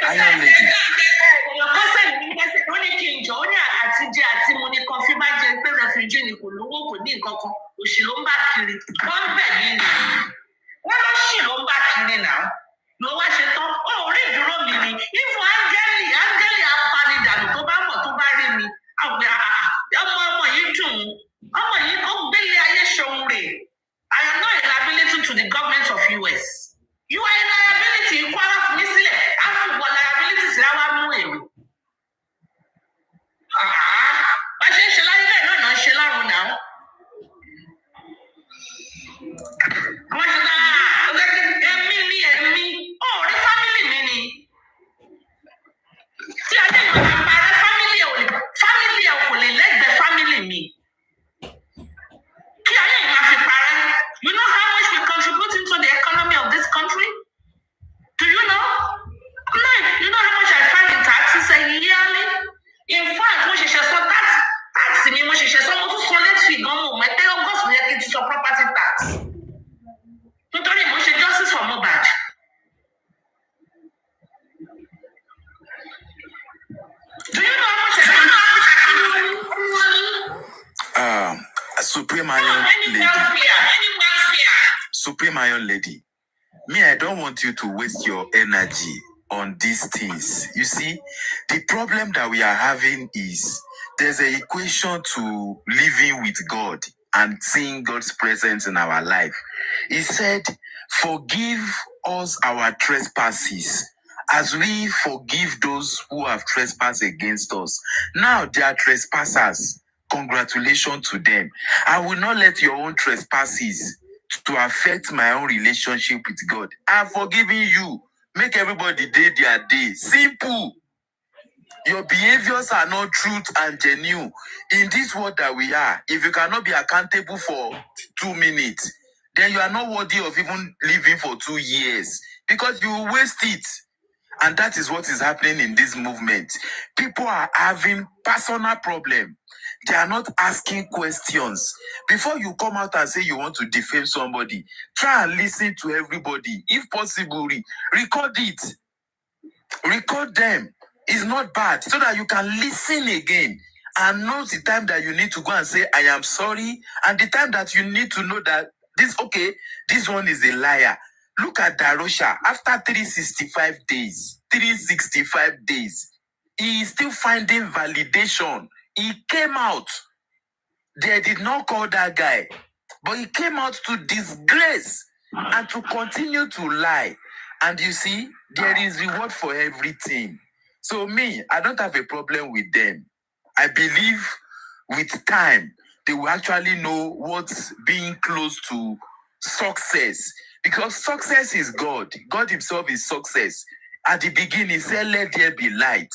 Iron Lady. I am not a liability to the government of US. You are a liability. You qualify me sílẹ̀. I have liabilities that were moving. Bá ṣe ń ṣe láyé bẹ́ẹ̀ náà ń ṣe lọ́run náà. Àwọn ṣe náà èmi ni ó rí fámìlì mi ni. Tí a lè yọ àpárá fámìlì ẹ̀ kò lè lẹ́gbẹ̀ẹ́ fámìlì mi. Kí ayé yìí máa fi parẹ́. You know how much we contribute into the economy of this country? Do you know? No, you know how much I find in taxes yearly? In fact, mo ṣẹ̀ṣẹ̀ sọ tax mi mo ṣẹ̀ṣẹ̀ sọ mo tún sọ late fee gan mo mọ̀ ẹ́ August mo yẹ kí n ti sọ property tax. Nítorí mo ṣe justice for Mohbad. Do you know how much Supreme Iron Lady. Supreme Iron Lady. Me, I don't want you to waste your energy on these things. You see, the problem that we are having is there's an equation to living with God and seeing God's presence in our life. He said, forgive us our trespasses as we forgive those who have trespassed against us. Now they are trespassers. Congratulations to them. I will not let your own trespasses to affect my own relationship with God. I'm forgiving you. Make everybody day their day. Simple. Your behaviors are not truth and genuine. In this world that we are, if you cannot be accountable for 2 minutes, then you are not worthy of even living for 2 years because you will waste it. And that is what is happening in this movement. People are having personal problem. They are not asking questions. Before you come out and say you want to defame somebody, try and listen to everybody. If possible, record it. Record them. It's not bad, so that you can listen again and know the time that you need to go and say, I am sorry, and the time that you need to know that this one is a liar. Look at Darosha. After 365 days, he is still finding validation. He came out. They did not call that guy, but he came out to disgrace and to continue to lie. And you see, there is reward for everything. So me, I don't have a problem with them. I believe with time, they will actually know what's being close to success. Because success is God. God himself is success. At the beginning, he said, let there be light.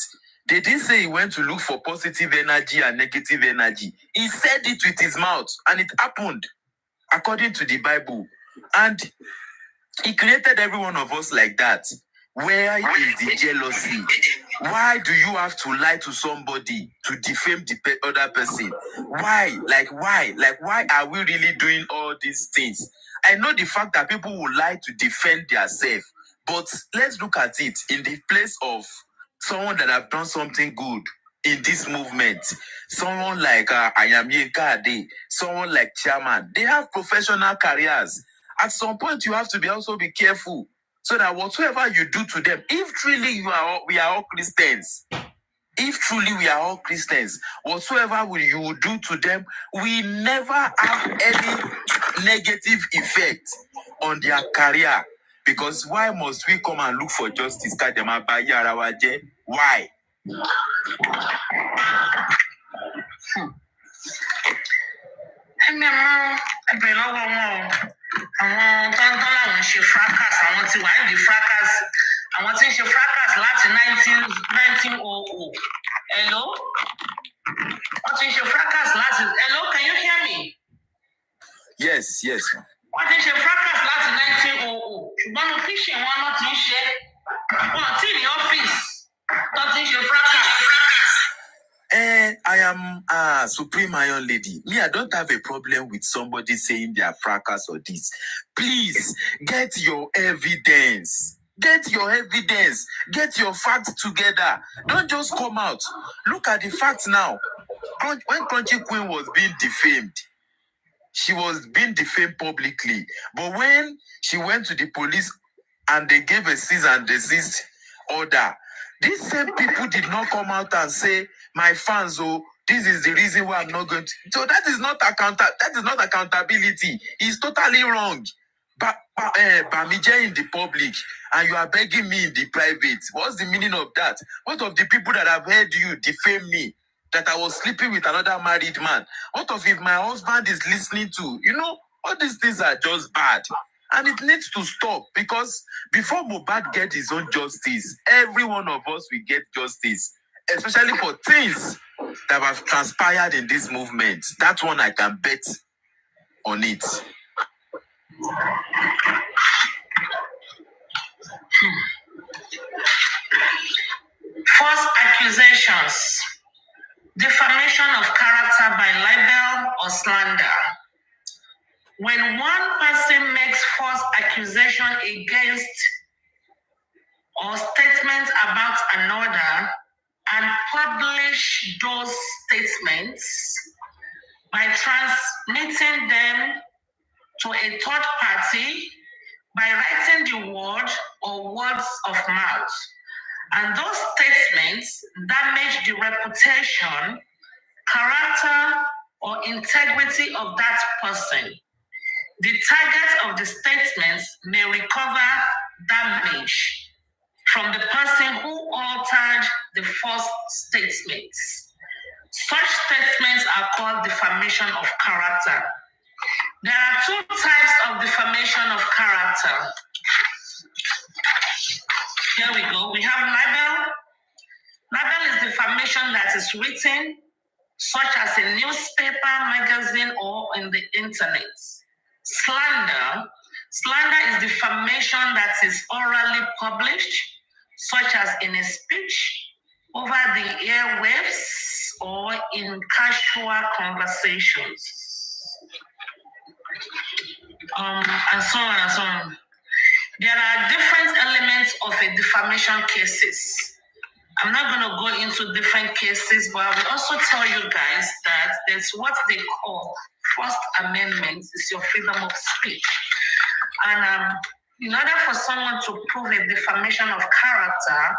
They didn't say he went to look for positive energy and negative energy. He said it with his mouth, and it happened according to the Bible. And he created every one of us like that. Where is the jealousy? Why do you have to lie to somebody to defame the other person? Why? Why are we really doing all these things? I know the fact that people will lie to defend themselves, but let's look at it in the place of someone that have done something good in this movement. Someone like Ayamye Kade, someone like Chairman. They have professional careers. At some point, you have to also be careful so that whatsoever you do to them, if truly we are all Christians, whatsoever you do to them, we never have any negative effect on their career. Because why must we come and look for justice? Why? Àwọn tó ń tọ́ làwọn ṣe fracas, àwọn tí wà ní fracas, àwọn tí ń ṣe fracas láti 1900. Hello? Wọ́n ti ń ṣe fracas láti. Hello, can you hear me? Yes. Wọ́n ti ń ṣe fracas láti 1900. Ṣùgbọ́n mo kíṣe wọn náà ti ń ṣe. Wọ́n ti ní ọ́fíìsì tó ti ń ṣe fracas. I am Supreme Iron Lady. Me, I don't have a problem with somebody saying they are fracas or this. Please, get your evidence. Get your facts together. Don't just come out. Look at the facts now. When Crunchy Queen was being defamed, she was being defamed publicly. But when she went to the police and they gave a cease and desist order, these same people did not come out and say, my fans, this is the reason why I'm not going to. So that is not accountability. It's totally wrong. But Bamije in the public, and you are begging me in the private. What's the meaning of that? What of the people that have heard you defame me, that I was sleeping with another married man? What of if my husband is listening to? All these things are just bad. And it needs to stop, because before Mohbad gets his own justice, every one of us will get justice, especially for things that have transpired in this movement. That one I can bet on it. False accusations, defamation of character by libel or slander. When one person makes false accusation against or statements about another and publish those statements by transmitting them to a third party by writing the word or words of mouth, and those statements damage the reputation, character, or integrity of that person, the target of the statements may recover damage from the person who altered the false statements. Such statements are called defamation of character. There are two types of defamation of character. Here we go. We have libel. Libel is defamation that is written, such as a newspaper, magazine, or in the internet. Slander. Slander is defamation that is orally published, such as in a speech, over the airwaves, or in casual conversations. And so on and so on. There are different elements of a defamation cases. I'm not going to go into different cases, but I will also tell you guys that there's what they call First Amendment, is your freedom of speech. And in order for someone to prove a defamation of character,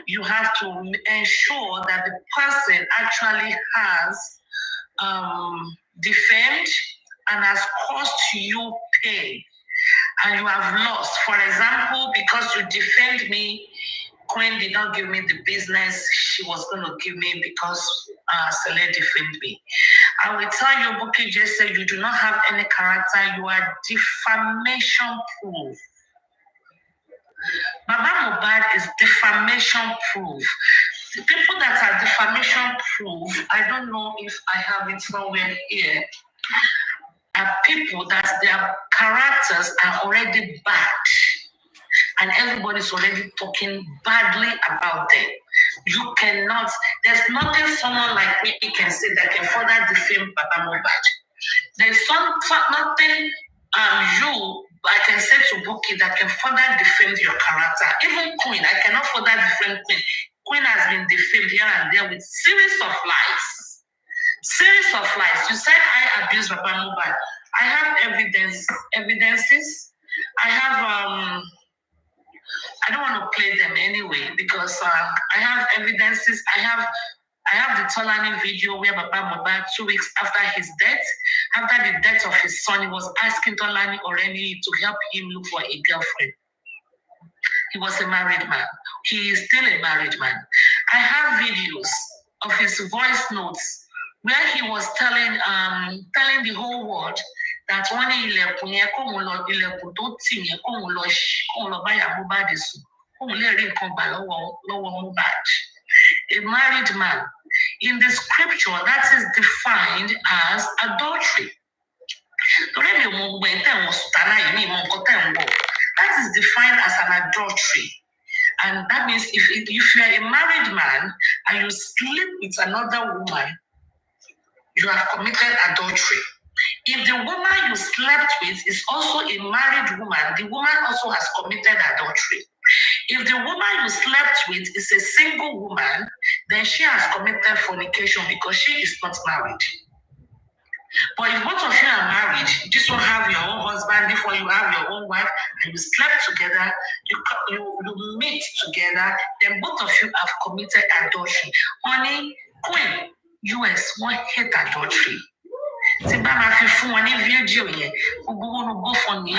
you have to ensure that the person actually has defamed and has caused you pain, and you have lost. For example, because you defamed me, Queen did not give me the business she was going to give me because Celeste defamed me. I will tell you, Bukky just said you do not have any character. You are defamation proof. Baba Mohbad is defamation proof. The people that are defamation proof, I don't know if I have it somewhere here, are people that their characters are already bad. And everybody's already talking badly about them. You cannot, there's nothing someone like me can say that can further defame Baba Mohbad. There's nothing I can say to Bukky that can further defame your character. Even Queen, I cannot further defame Queen. Queen has been defamed here and there with series of lies. Series of lies. You said I abused Baba Mohbad. I have evidences. I have I don't want to play them anyway because I have evidences. I have the Tolani video where Baba Mohbad, 2 weeks after his death, after the death of his son, he was asking Tolani Oreni to help him look for a girlfriend. He was a married man. He is still a married man. I have videos of his voice notes where he was telling the whole world that one ilẹ̀kùn yẹn kóun lọ ilẹ̀kùn tó tì yẹn kóun lọ báyà Mohbad sùn kóun lè rí nǹkan gbà lọ́wọ́ Mohbad. A married man. In the scripture, that is defined as adultery. That is defined as an adultery. And that means if you are a married man and you sleep with another woman, you have committed adultery. If the woman you slept with is also a married woman, the woman also has committed adultery. If the woman you slept with is a single woman, then she has committed fornication because she is not married. But if both of you are married, this will have your own husband, before you have your own wife, and you slept together, you meet together, then both of you have committed adultery. Honey, Queen, US won't hate adultery. Tí bá máa fi fún wọn ní fídíò yẹn, gbogbo wọn go for me.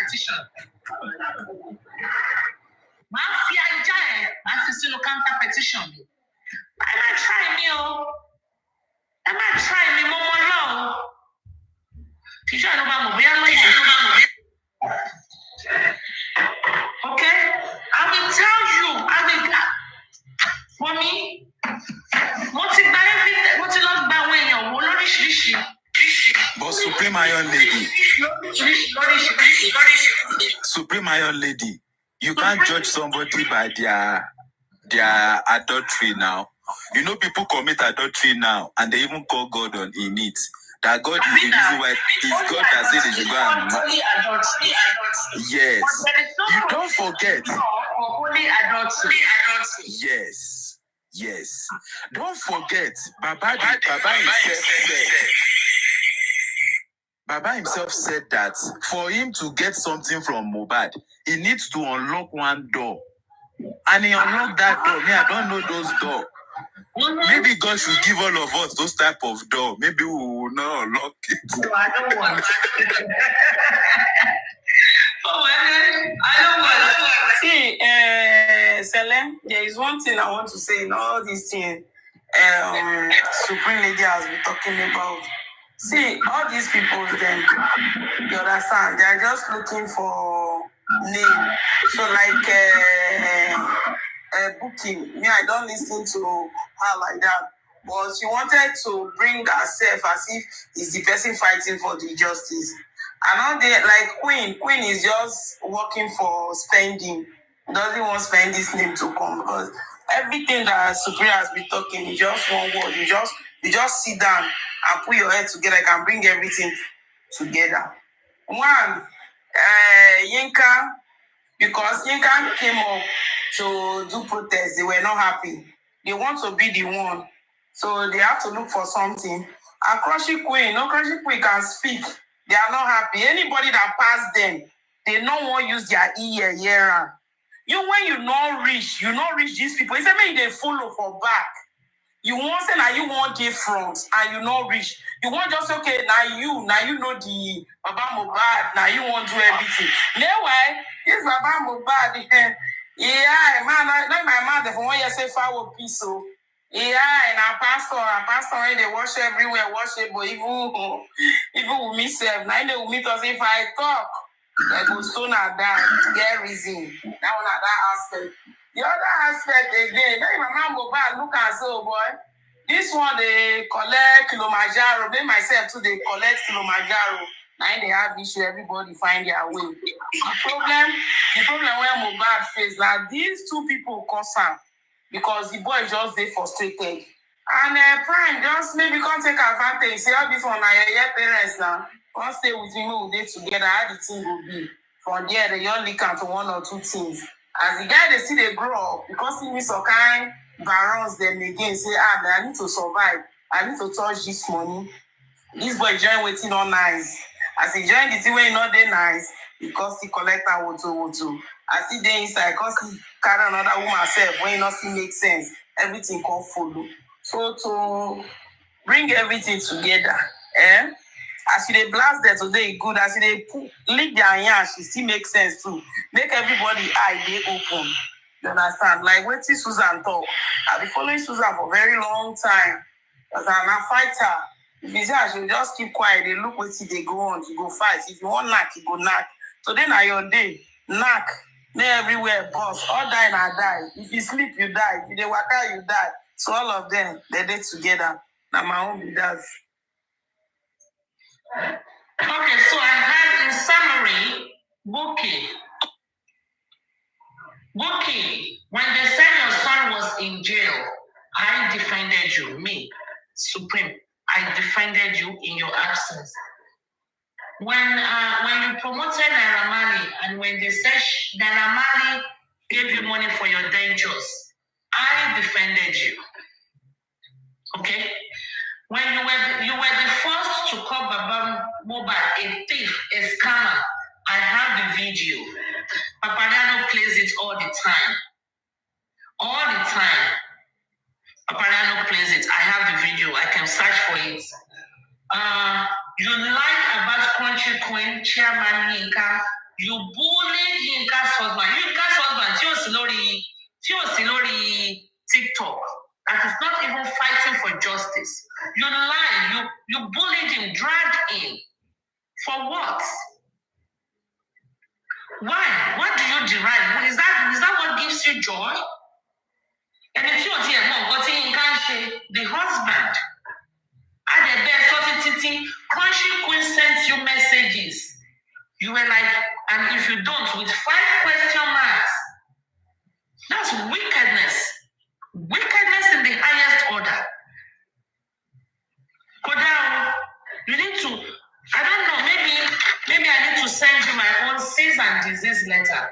Petition. Counter petition. I'm not trying me, I'm not trying me, Momo Law. Teacher, I know okay? I will tell you, for me, but Supreme Iron Lady, Supreme Iron Lady, you can't judge somebody by their adultery now. You know, people commit adultery now, and they even call God on in it. That God is the reason why it's God that said they should go and marry. Yes. You don't forget. Yes. Yes. Don't forget. Baba himself said that for him to get something from Mohbad, he needs to unlock one door. And he unlocked that door. Me, I don't know those doors. Maybe God should give all of us those type of door. Maybe we will not unlock it. No, I don't want it. I don't want it. See, Selem, there is one thing I want to say in all these things Supreme Lady has been talking about. See, all these people, then, you understand, they are just looking for name. So like booking. Me, I don't listen to her like that. But she wanted to bring herself as if it's the person fighting for the justice. And now they like Queen is just working for spending. Doesn't want to spend this name to come because everything that Supriya has been talking is just one word. You just sit down and put your head together. You can bring everything together. One, Yinka, because Yinka came up to do protest, they were not happy. They want to be the one. So they have to look for something. And Crunchy Queen can speak. They are not happy. Anybody that passed them, they don't want to use their ear. When you not reach these people. It's like they follow for back. You want say now you want give front and you not reach. You want just okay now you know the Baba Mohbad, now you want to do everything. Meanwhile, this Baba Mohbad, yeah, man, not my mother for 1 year say foul piece so. Yeah, and our pastor, they wash everywhere, worship, but even with me self, now they will meet us if I talk. They go sooner that get reason. That one at that aspect. The other aspect again, maybe my mom go back look and say, oh boy, this one they collect Kilimanjaro. They myself too they collect Kilimanjaro. Now they have issue, everybody find their way. The problem where Mohbad face now, these two people cause am because the boy just they frustrated. And Prime just maybe can't take advantage. See how this one now your parents now. Can't stay with me, we'll day together, how the thing will be. From there, they all leak out to one or two things. As the guy they see they grow up, because he needs some kind barons them again, say, I need to survive. I need to touch this money. This boy join waiting all nice. As he join the thing when not they nice, because he collect a woto. As he there inside, because he carry another woman self, when it not still make sense, everything can follow. So to bring everything together, as you dey blast there today, good. As you dey lick their yarn, she still make sense too. Make everybody eye dey open. You understand? Like wetin Susan talk. I've been following Susan for a very long time. Because I'm a fighter. If you say I should just keep quiet, they look wetin they go on, you go fight. If you want knack, you go knack. Today na your day. Knack. They everywhere, boss. All die na die. If you sleep, you die. If you dey waka, you die. So all of them, they dey together. Na my own be that. Okay, so I had in summary, Buki, when they said your son was in jail, I defended you, me, Supreme. I defended you in your absence. When you promoted Naira Marley and when they said Naira Marley gave you money for your dentures, I defended you. Okay? When you were the first to call Baba Mohbad a thief, a scammer, I have the video. Papariano plays it all the time. All the time. Papariano plays it. I have the video. I can search for it. You lied about Country Queen, Chairman Yinka. You bullied Yinka's husband. Yinka's husband, Theosilori TikTok. That is not even fighting for justice. You lied. You bullied him, dragged him. For what? Why? What do you derive? Is that what gives you joy? And if you're here, what you can say, the husband. At the best, Country Queen sent you messages. You were like, and if you don't, with 5 question marks. That's wickedness. Wickedness in the highest order. Kodao, you need to, I don't know, maybe I need to send you my own cease and desist letter.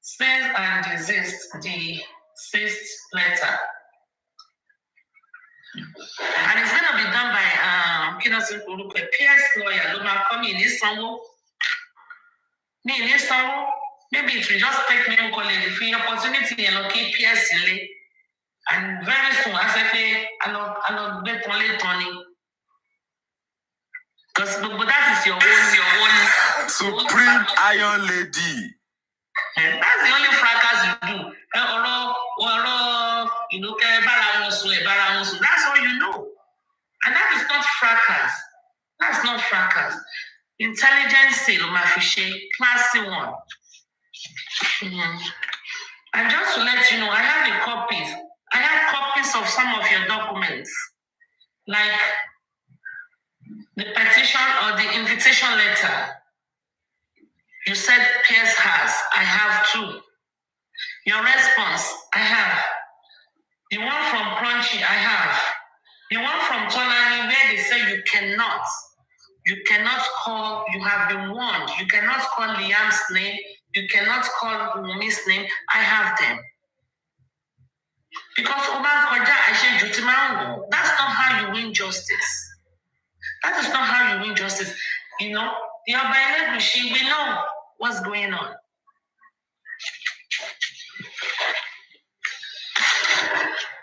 Cease and desist, the ceased letter. And it's going to be done by PS lawyer, Loma Komi in this song. Maybe it will just take me for the opportunity and locate PS and very soon, as I say, I'll bet only Tony. Because that is your own Supreme Iron Lady. And that's the only fracas you do. That's all you know. And that is not fracas. That's not fracas. Intelligence ló máa fi ṣe classy one. And just to let you know, I have copies of some of your documents, like the petition or the invitation letter. You said Pierce has. I have too. Your response, I have. The one from Crunchy, I have. The one from Tolani, where they say you cannot call, you have been warned. You cannot call Liam's name. You cannot call Wumi's name. I have them. Because that's not how you win justice. That is not how you win justice. You know, the Obaile, we know what's going on.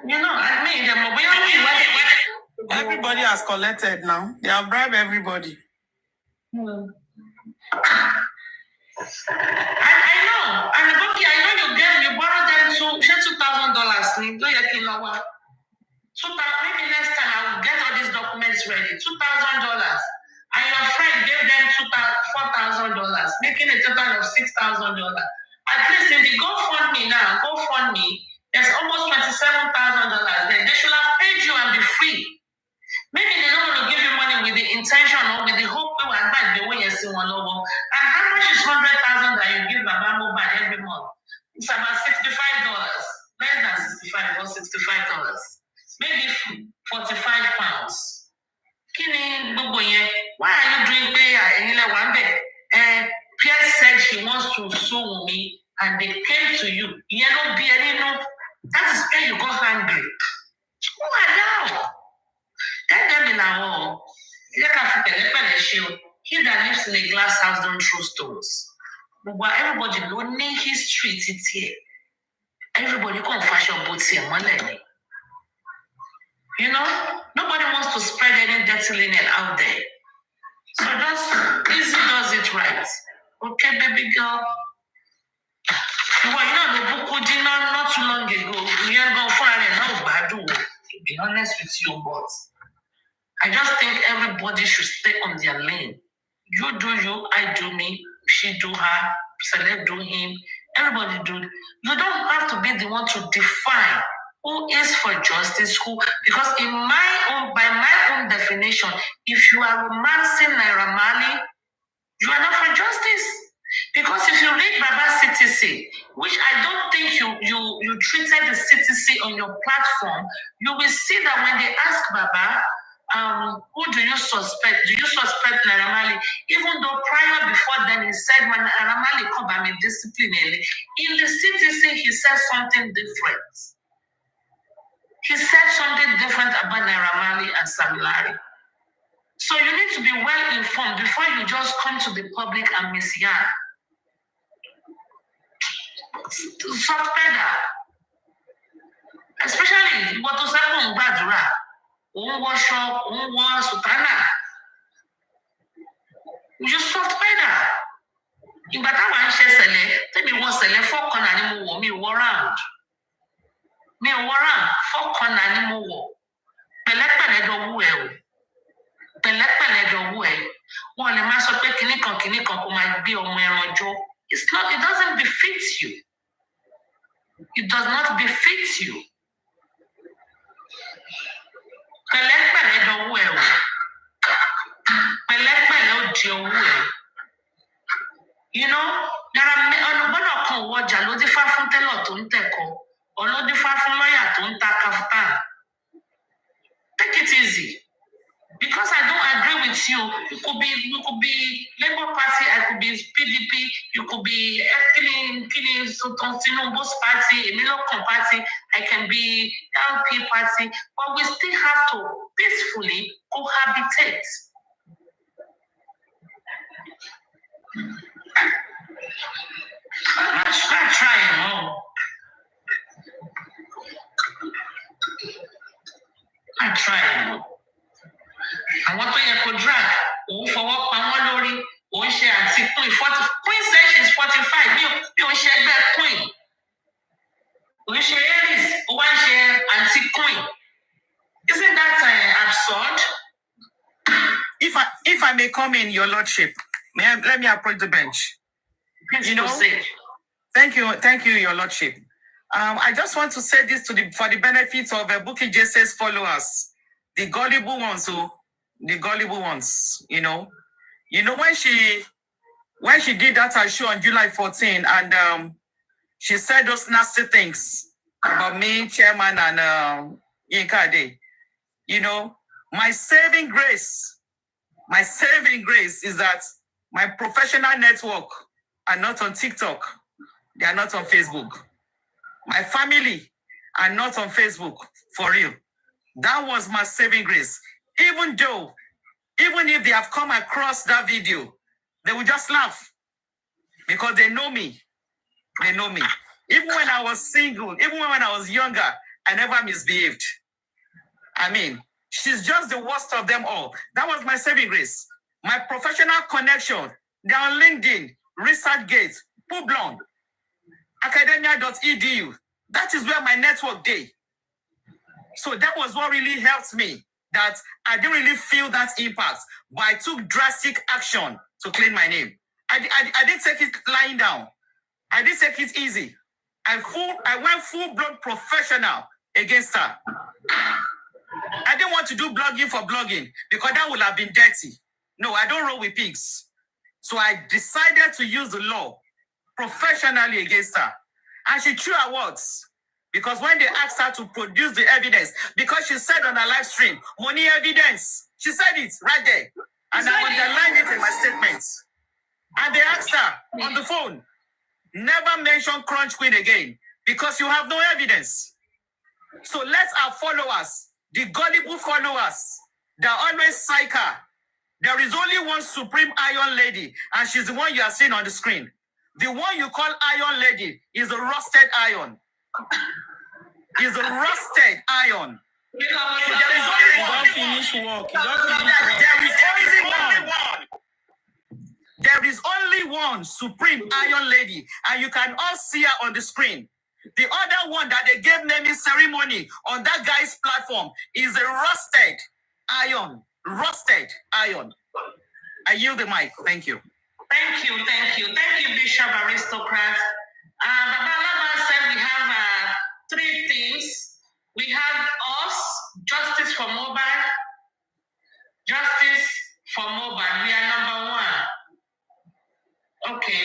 You know, I mean, everybody has collected now. They have bribed everybody. I know. And okay, I know you borrowed them $2,000. Maybe next time I will get all these documents ready. $2,000. And your friend gave them $4,000, making a total of $6,000. At least in the GoFundMe, there's almost $27,000 there. They should have paid you and be free. Maybe they don't want to give you money with the intention or with the hope they will advise the way you see one over. And how much is $100,000 that you give Baba Mobile every month? It's about $65. Less than $65 or $65. Maybe 45 pounds. Why are you doing Pierre said she wants to sue me and they came to you. That is where you got hungry. Who are thou? Tell them in our home. He that lives in a glass house don't throw stones. But everybody don't need his street, it's here. Everybody come fashion boots here, money. You know, nobody wants to spread any dirty linen out there. So just easy does it right. Okay, baby girl. Well, you know, the book did not too long ago. We are going to find it now, Badu. To be honest with you, but I just think everybody should stay on their lane. You do you, I do me, she do her, Select do him, everybody do. You don't have to be the one to define who is for justice, who, because by my own definition, if you are romancing Naira Marley, you are not for justice. Because if you read Baba's CTC, which I don't think you treated the CTC on your platform, you will see that when they ask Baba, who do you suspect? Do you suspect Naira Marley? Even though prior before then he said when Naira Marley come by me disciplinary, in the CTC he said something different. He said something different about Naira Marley and Sam Larry. So you need to be well informed before you just come to the public and misyan. Soft pedal. Especially what was happening in Badura. Sutana. You just soft pedal. In Batawa, tell me what's the left 4 corner anymore. Me war round. 4 corner anymore. One a mass of kinikan might be on Merojo. It doesn't befit you. It does not befit you. You know, there are take it easy. Because I don't agree with you. You could be Labour Party, I could be PDP, you could be killing Soton's party, Emilocon party, I can be LP party, but we still have to peacefully cohabitate. I'm trying more. I'm trying more. Àwọn tó yẹ kó drag òun fọwọ́ pa wọ́n lórí òun ṣe àti queen 40 queen says she's 45 bí òun ṣe ẹgbẹ́ queen òun ṣe aries òun ṣe anti queen isn't that absurd? If If I may come in, Your Lordship, let me approach the bench. You know, thank you, Your Lordship. I just want to say this for the benefit of Bukky Jese's followers, the gullible ones, you know. You know, when she did that show on July 14, and she said those nasty things about me, chairman, and Yinka Ade. You know, my saving grace is that my professional network are not on TikTok. They are not on Facebook. My family are not on Facebook, for real. That was my saving grace. Even if they have come across that video, they will just laugh because they know me. They know me. Even when I was single, even when I was younger, I never misbehaved. I mean, she's just the worst of them all. That was my saving grace. My professional connection, they're on LinkedIn, ResearchGate, Publon, academia.edu. That is where my network day. So that was what really helped me, that I didn't really feel that impact, but I took drastic action to clean my name. I didn't take it lying down. I didn't take it easy. I went full-blown professional against her. I didn't want to do blogging for blogging because that would have been dirty. No, I don't roll with pigs. So I decided to use the law professionally against her. And she threw her words. Because when they asked her to produce the evidence, because she said on her live stream, money evidence. She said it right there. And I underlined it in my statements. And they asked her on the phone, never mention Crunch Queen again because you have no evidence. So let our followers, the gullible followers, they're always psycho. There is only one supreme iron lady, and she's the one you are seeing on the screen. The one you call iron lady is a rusted iron. Is a rusted iron. So there is only one. There is only one supreme iron lady, and you can all see her on the screen. The other one that they gave naming ceremony on that guy's platform is a rusted iron. Rusted iron. I yield the mic. Thank you. Thank you, Bishop Aristocrat. Baba said we have 3 things. We have us, justice for mobile. Justice for mobile. We are number 1. Okay.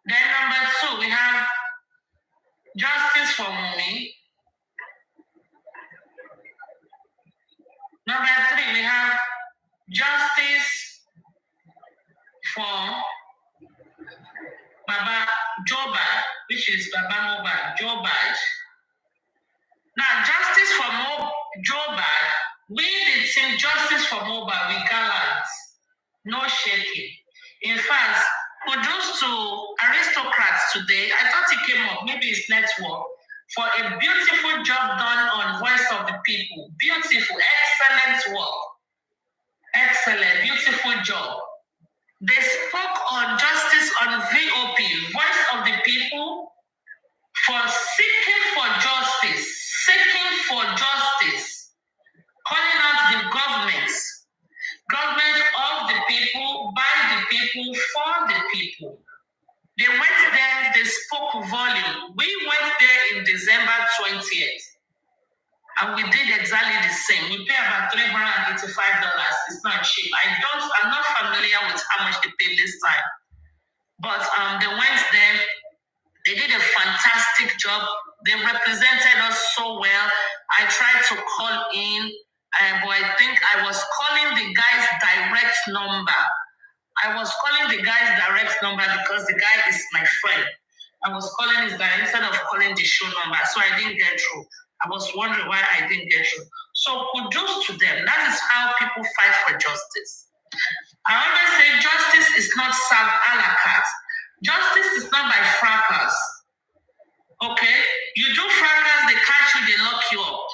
Then number 2, we have justice for Mumi. Number 3, we have justice for Baba Joba, which is Baba Mobile, Joba. Now, justice for Joba, we the team justice for mobile, we gallant, no shaking. In fact, kudos to Aristocrats today. I thought he came up, maybe his network, for a beautiful job done on Voice of the People. Beautiful, excellent work. Excellent, beautiful job. They spoke on justice on VOP, Voice of the People, for seeking for justice, calling out the government of the people, by the people, for the people. They went there, they spoke volume. We went there in December 20th, and we did exactly the same. We pay about $385. It's not cheap. I'm not familiar with how much they paid this time. But they went there. They did a fantastic job. They represented us so well. I tried to call in, but I think I was calling the guy's direct number. Because the guy is my friend. I was calling his direct instead of calling the show number. So I didn't get through. I was wondering why I didn't get through. So kudos to them. That is how people fight for justice. I always say justice is not served a la carte. Justice is not by fracas. Okay? You do fracas, they catch you, they lock you up.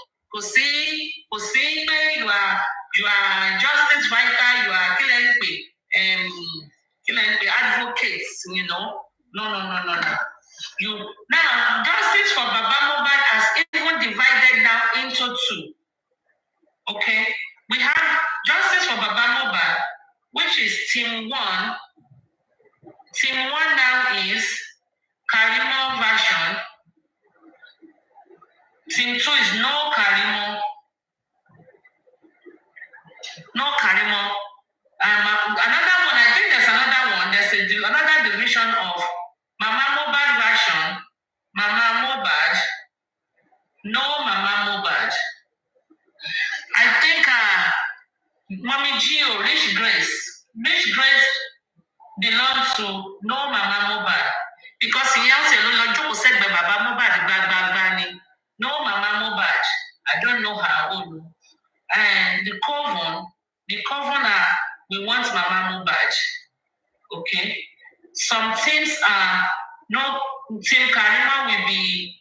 You are justice fighter, you are advocates, you know. No. Now, justice for Baba Mobile has even divided now into 2. Okay? We have justice for Baba Mobile, which is team 1. Team 1 now is Karimo version. Team 2 is no Karimo. No Karimo. Another one, I think there's another one. There's another division of Mama Mobad version. Mama Mobad. No Mama Mobad. I think Mommy Gio, Rich Grace. Rich Grace belongs to no Mama Mobad. Because he also said Baba Mobad, no Mama Mobad. I don't know her own. And the coven we want Mama Mobad. Okay. Some teams are no Team Karima will be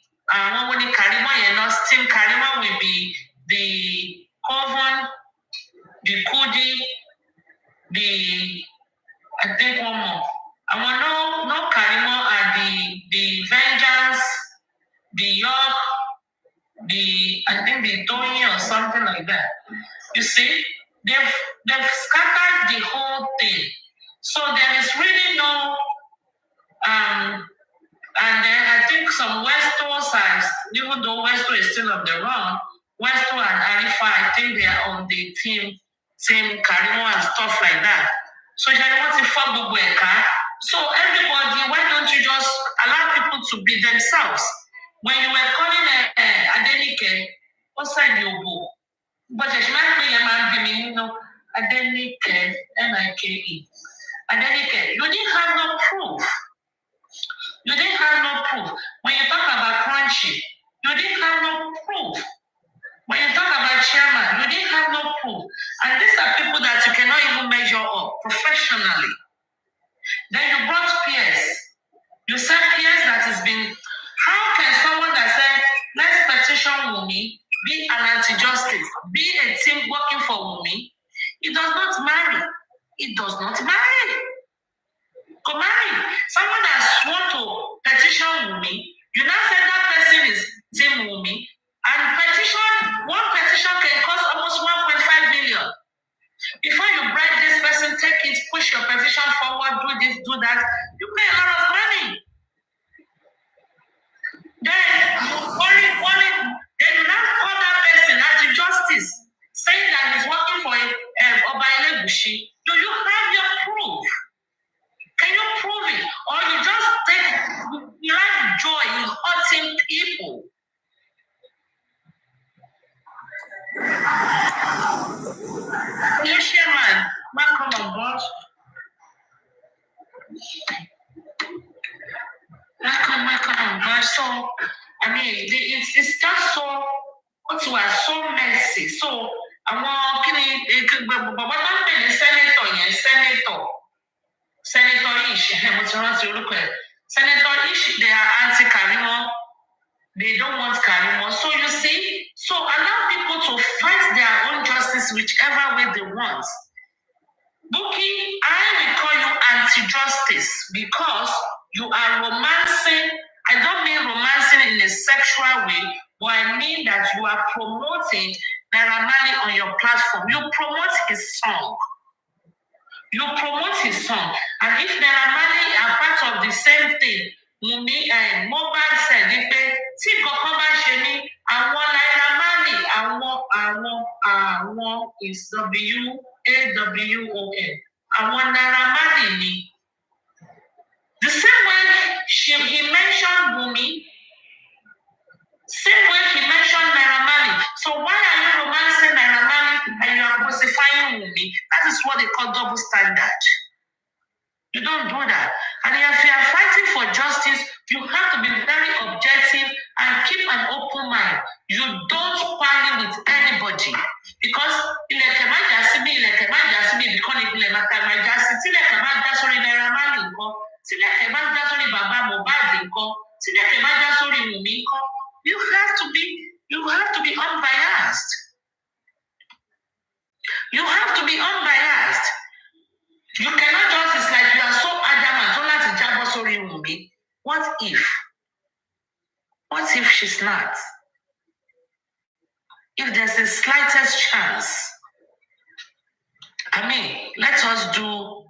Team Karima will be the coven, the Kudi, I think one more. I want no Karima are the Vengeance, the York, I think the Tony or something like that. You see, they've scattered the whole thing. So there is really no and then I think some Westo sides, even though Westo is still on the run, Westo and Arifa, I think they are on the team Karimo and stuff like that. So if I want to follow Bueka, so everybody, why don't you just allow people to be themselves? When you were calling Adenike, what side you go? But it's not me, Adenike, Nike. Adenike, you didn't have no proof. You didn't have no proof. When you talk about Crunchy, you didn't have no proof. When you talk about Chairman, you didn't have no proof. And these are people that you cannot even measure up professionally. Then you brought Pierce. You said Pierce that has been, how can someone that said, let's petition Wumi, be an anti-justice, be a team working for Wumi, it does not marry. It does not marry. Go marry. Someone that want to petition Wumi, you now say that person is Team Wumi, and one petition can cost almost 1.5 million. Before you bribe this person, take it, push your petition forward, do this, do that, you pay a lot of money. Then you now call that person anti-justice, saying that he's working for Obaile Bushi. Do you have your proof? Can you prove it? Or you just have joy in hurting people? Yes, man. Come on, boss. Come on, boss. So, I mean, it's just so, so messy. So, I want, Senator Ish, they are anti-Karimo. They don't want Karimo. So you see, so allow people to fight their own justice whichever way they want. Buki, I will call you anti-justice because you are romancing. I don't mean romancing in a sexual way, but I mean that you are promoting Naira Marley on your platform. You promote his song. And if Naira Marley are part of the same thing, Wunmi and Mobile said, if tí kankan bá ṣe ní àwọn Naira Marley, àwọn is WAWON. Àwọn Naira Marley ni. The same way he mentioned Wunmi, same way he mentioned Naira Marley. So why are you romancing Naira Marley and you are crucifying Wunmi? That is what they call double standard. You don't do that. And if you are fighting for justice, you have to be very objective and keep an open mind. You don't quarrel with anybody. Because you have to be unbiased. You have to be unbiased. You cannot just, it's like you are so adamant, don't let it jump sorry Wunmi. What if? What if she's not? If there's the slightest chance, I mean, let us do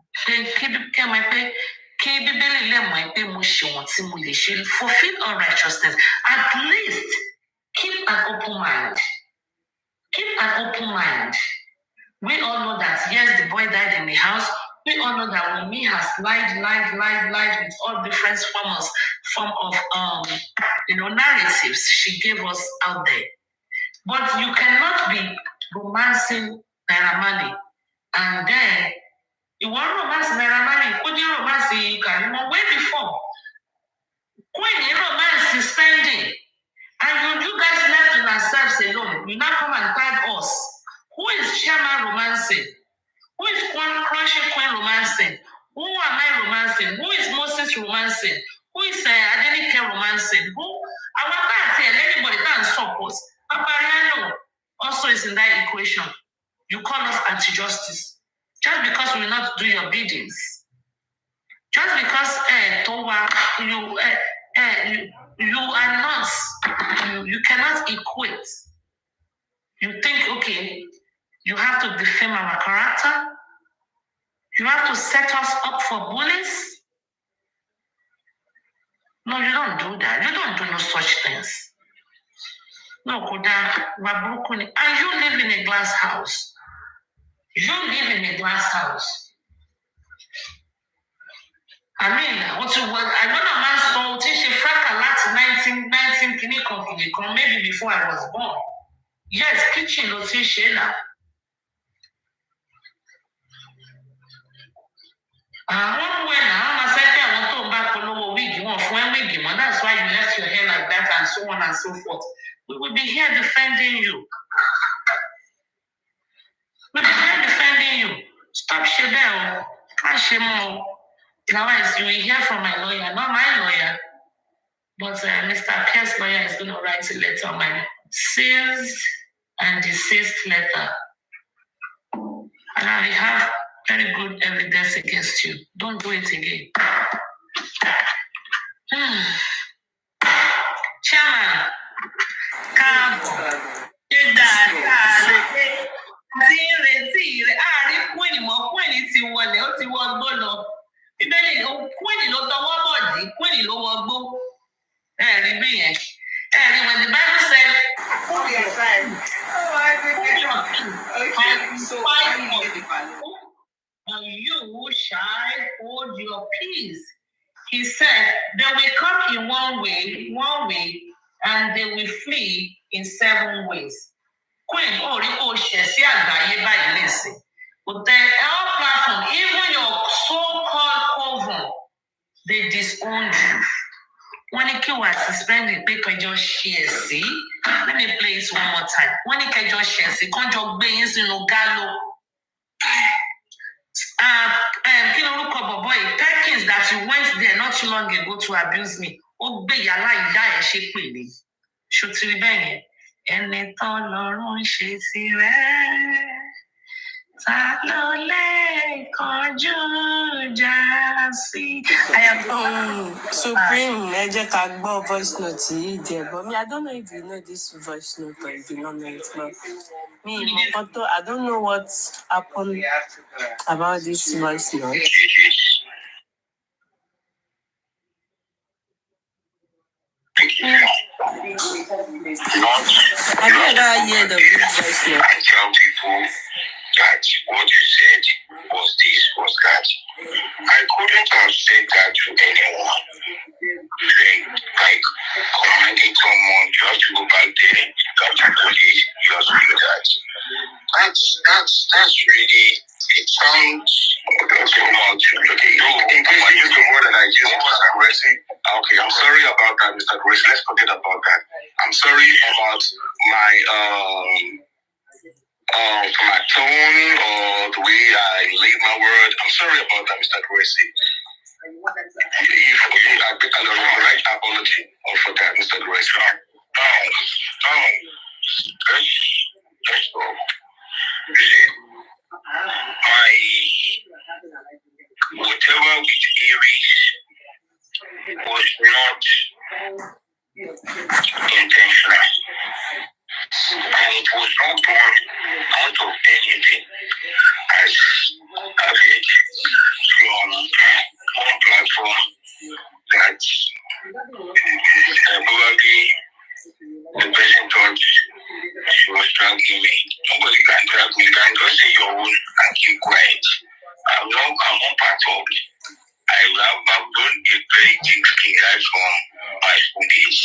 fulfill all righteousness. At least keep an open mind. Keep an open mind. We all know that, yes, the boy died in the house. We all know that Wunmi has lied with all different form of narratives she gave us out there. But you cannot be romancing Naira Marley and then you want romance Naira Marley, could you romance Karimo way before? When you romance is spending, and you guys left yourselves alone, you now come and tag us. Who is Chairman romancing? Who is Crunchy Queen romancing? Who am I romancing? Who is Moses romancing? Who is Adenike romancing? Who? I want to tell anybody that support. Papariano also is in that equation. You call us anti-justice. Just because we will not do your biddings. Just because you are not, you cannot equate. You think, okay, you have to defame our character. You have to set us up for bullies. No, you don't do that. You don't do no such things. No, Koda, Wabukuni. And you live in a glass house. You live in a glass house. I mean, I want a man's soul, she frack a lot 19 kidney company, maybe before I was born. Yes, kitchen, no Shayla. That's why you left your hair like that and so on and so forth. We will be here defending you. We'll be here defending you. Stop Shebel. Can't shame more. Otherwise, you will hear from my lawyer, not my lawyer. But Mr. Pierce's lawyer is going to write a letter on my seized and deceased letter. And I have very good evidence against you. Don't do it again. Chairman, Cabo, when the Bible said, and you shall hold your peace. He said, they will come in one way, and they will flee in 7 ways. Queen, but the our platform, even your so-called coven, they disowned you. When it was suspended, they can just share. See, let me play it one more time. When it can just share, see, can't just be in Gallo. Boy, Perkins that you went there not too long ago to abuse me. Obey your life, die, shape me. Should be banging. And it all around, she see where. I am Supreme. I just can't go voice note there, but me, I don't know if you know this voice note or if you don't know it, but me, I don't know what happened about this voice note. Have you ever heard of this voice note? I tell people that what you said was this, was that. I couldn't have said that to anyone. Like commanding someone, you have to go back there, you have to do this, you have to do that. That's really, it sounds so much. Okay, in case you use the word that I use, Mr. Gracie. Okay, I'm sorry about that, Mr. Gracie. Let's forget about that. I'm sorry about my tone or the way I laid my word. I'm sorry about that, Mr. Gracie. I pick a right apology for that, Mr. Gracie. Let's go. Whatever which Aries was not intentional. And it was not born out of anything. I as I've heard from one platform that probably the person thought she was dragging me. Nobody can drag me. Can just say your own and keep quiet. I'm not part of it. I've grown a very thick skin right from my school days.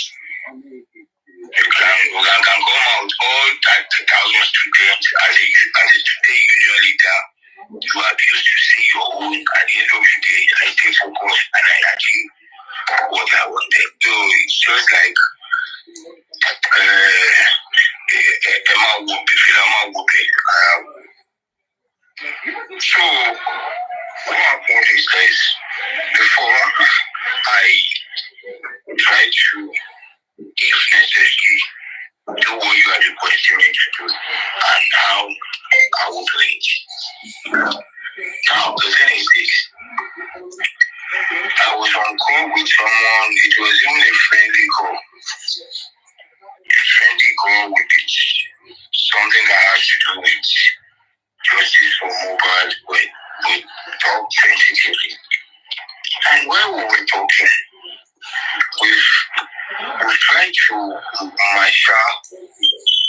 You can come out all 30,000 students as a student union leader. You are used to see your own. At the end of the day, I stay focused and I achieve what I wanted. So it's just like so what happened is this: before I try to, if necessary, do what you are requesting me to do, and how I will do it. Now the thing is this: I was on call with someone. It was even a friendly call. With it, something that has to do with justice for mobile, we talk sensitively. And while we were talking, we've tried to marshal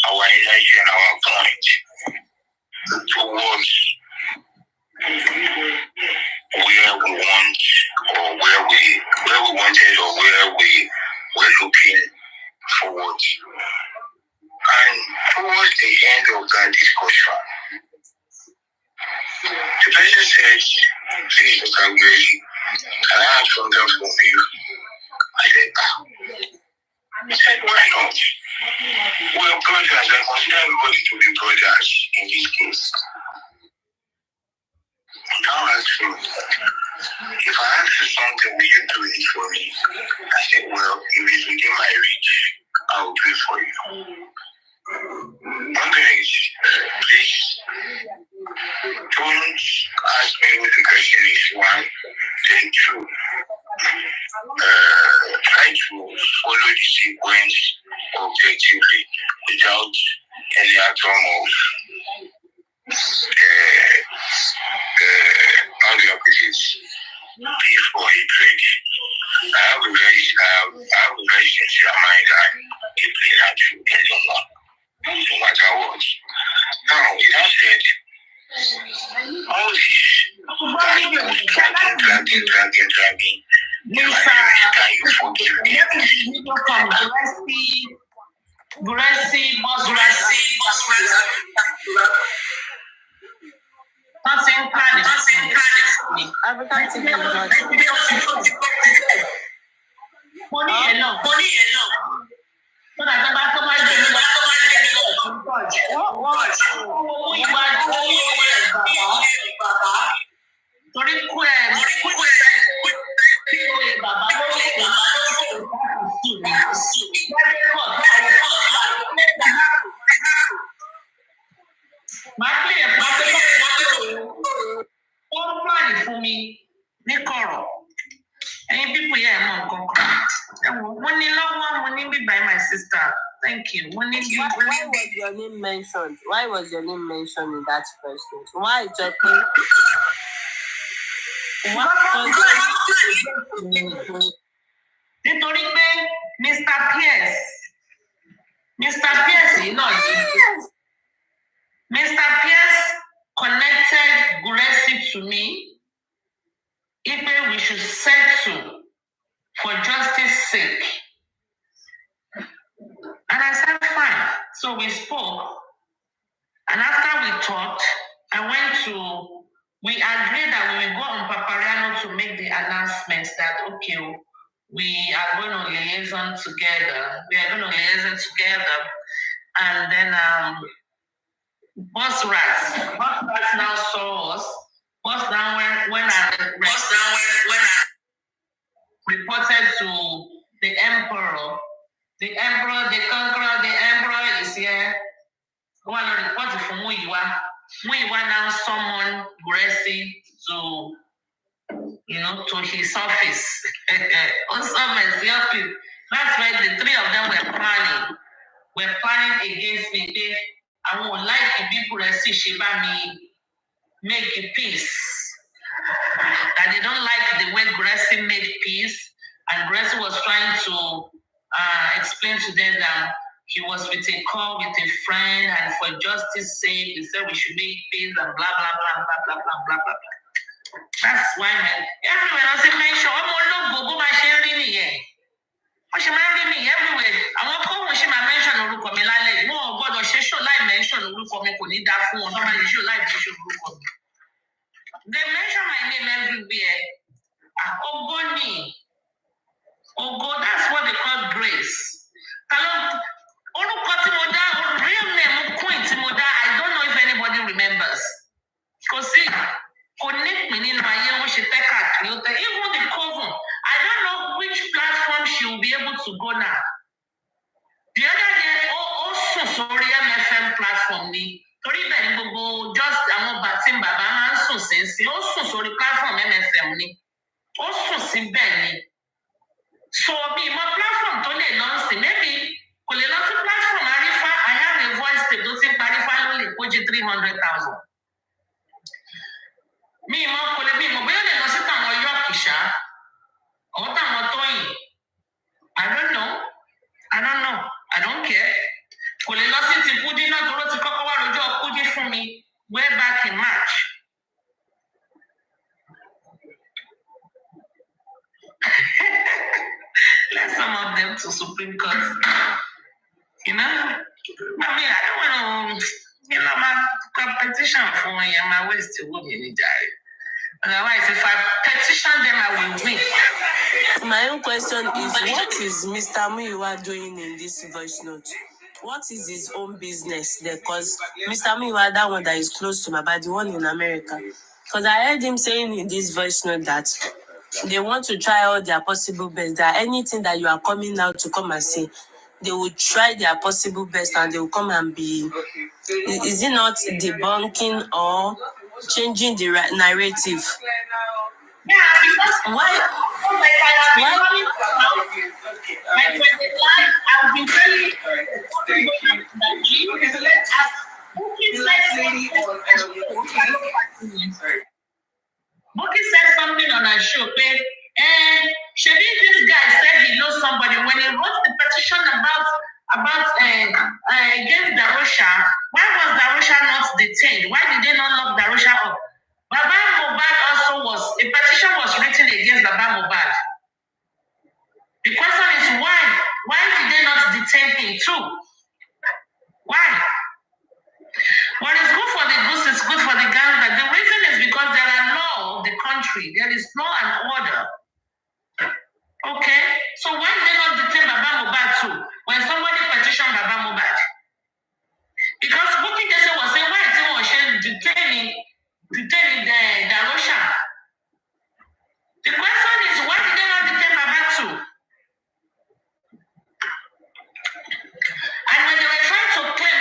our energy and our point towards where we want, or where we wanted, or where we were looking forward. And towards the end of that discussion, the person said, "Please, Mr. Grace, can I have something from you?" I said, He said, "Why not? We're brothers. I consider everybody to be brothers in this case." Now I asked him, "If I ask you something, will you do it for me?" I said, "Well, if it's within my reach, I will do it for you." One thing is, please don't ask me what the question is. One, then two, try to follow the sequence objectively without any atom of how do you put it? Beef or hatred. I have a very sincere mind and deeply not to anyone, no matter what. Now, with that said, all this dragging. Can you forgive me? Nothing planning. African TV is not. Money alone. So that the back of my fún mi ní kọ̀rọ̀ ẹ̀yin people yẹn mọ̀ nǹkan kan wọ́n ní lọ́wọ́ mo ní bíbá my sister thank you wọ́n ní bí. Why was your name mentioned? Why was your name mentioned in that first note? Why just nítorí pé Mr. Pierce yìí náà yìí Mr. Pierce connected Grace to me. If we should settle for justice sake. And I said, fine. So we spoke. And after we talked, we agreed that we will go on Papariano to make the announcement that, okay, we are going to liaison together. And then Boss Rats now saw us. Boss down when I reported to the emperor. The conqueror, the emperor is here. Go and report for Muyiwa. Muyiwa now summoned Gracie to his office. That's why the three of them were planning. We're planning against me. I won't like the people that see Shiba me. make peace. That they don't like the way Gracie made peace. And Gracie was trying to explain to them that he was with a call with a friend, and for justice sake, he said we should make peace and blah, blah, blah, blah, blah, blah, blah, blah. That's why, man. Everywhere I say, mention, I'm going to go my sharing here. She married me everywhere. I want to come when she mention Uruko me like no God or she show like mention Uruko me could need that phone. Somebody show like mention Uruko me. They mention my name everywhere. Ogoni. Ogo, that's what they call grace. Uruko Timoda, real name Queen Timoda. I don't know if anybody remembers. Because see, connect me in my year when she take her even the coven. I don't know which platform she will be able to go now. The other day, also sorry, MFM platform ni. Tori bẹ́ẹ̀ ni gbogbo just àwọn bàtí bàbá máa ń sùn sí ó sùn sórí platform MFM ni. Ó sùn sí bẹ́ẹ̀ ni. So bí mo platform tó lè lọ sí maybe kò lè lọ sí platform Arifa. I have a voice tape tó ti ń parí fáwọn lè kó jí 300,000. Mi mo kò lè bí mo bóyá lè lọ sí tàwọn York ṣá. Or tàwọn Tóyìn. I don't know. I don't care. Kò lè lọ sí ti Kúdí náà tó ló ti kọ́kọ́ wá lójú Kúdí fún mi way back in March. Let some of them to Supreme Court. You know? I mean, I don't want to, my competition for me and my ways to win in the otherwise, if I petition them, I will win. My own question is, what is Mr. Muyiwa doing in this voice note? What is his own business there? Because Mr. Muyiwa, that one that is close to my body, one in America. Because I heard him saying in this voice note that they want to try all their possible best. That anything that you are coming out to come and say, they will try their possible best and they will come and be... Is it not debunking or changing the narrative? Yeah, because why? My friend, I've been telling you, okay, so let's ask. Bookie said something on our show, and Shadi, this guy said he knows somebody. When he wrote the petition about against Darusha, why was Darusha not detained? Why did they not lock Darusha up? Baba Mohbad also was, a petition was written against Baba Mohbad. The question is why? Why did they not detain him too? Why? What is good for the goose is good for the gander. The reason is because there are law of the country. There is law and order. Okay? So why did they not detain Baba Mohbad too? When somebody petitioned Baba Mohbad? Because Bukky Jesse was saying, why is he detaining the Darusha? The question is, why did they not detain Baba too? And when they were trying to claim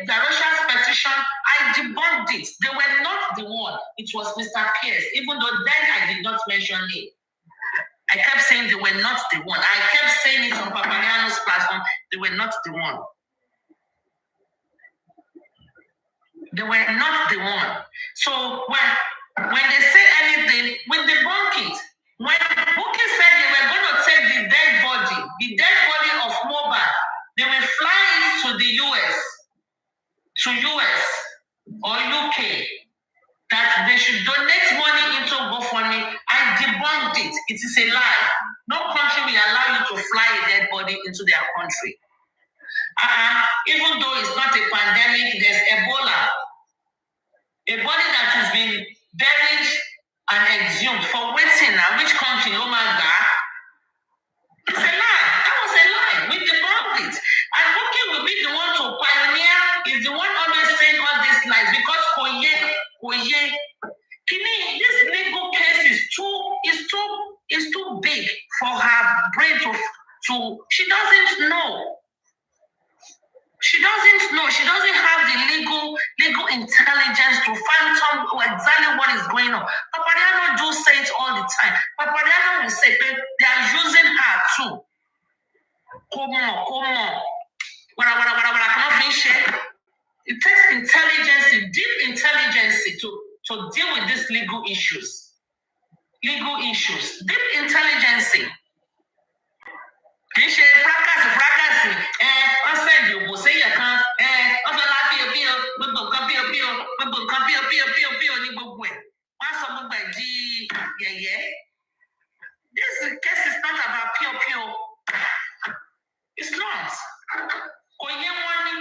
Darusha's petition, I debunked it. They were not the one. It was Mr. Pierce. Even though then I did not mention it. I kept saying they were not the one. I kept saying it on Papariano's platform. They were not the one. They were not the one. So when they say anything, we debunk it. When Bukky said they were going to take the dead body of Mohbad, they will fly it to the US or UK, that they should donate money into GoFundMe. I debunked it. It is a lie. No country will allow you to fly a dead body into their country. Even though it's not a pandemic, there's Ebola. A body that has been buried and exhumed for waiting now. Which country? Oh my God. It's a lie. That was a lie. We debunked it. And Bukky will be the one to pioneer, is the one always saying all these lies because Kini, this legal case is too big for her brain to she doesn't know. She doesn't know. She doesn't have the legal intelligence to fathom exactly what is going on. Papariano do say it all the time. Papariano will say they are using her too. Come on. What I cannot finish it. It takes intelligence, deep intelligence to deal with these legal issues. Legal issues. Deep intelligence. Kì í ṣe fracas. Wọ́n sẹ́ndì òbò séyẹ̀ kan. Wọ́n fẹ́ lá píopío. Gbogbo nǹkan píopío. Gbogbo nǹkan píopío ní gbogbo ẹ̀. Wọ́n á sọ gbogbo ẹ̀ di yẹ̀yẹ́. This case is not about píopío. It's not. Kò yé wọn ní.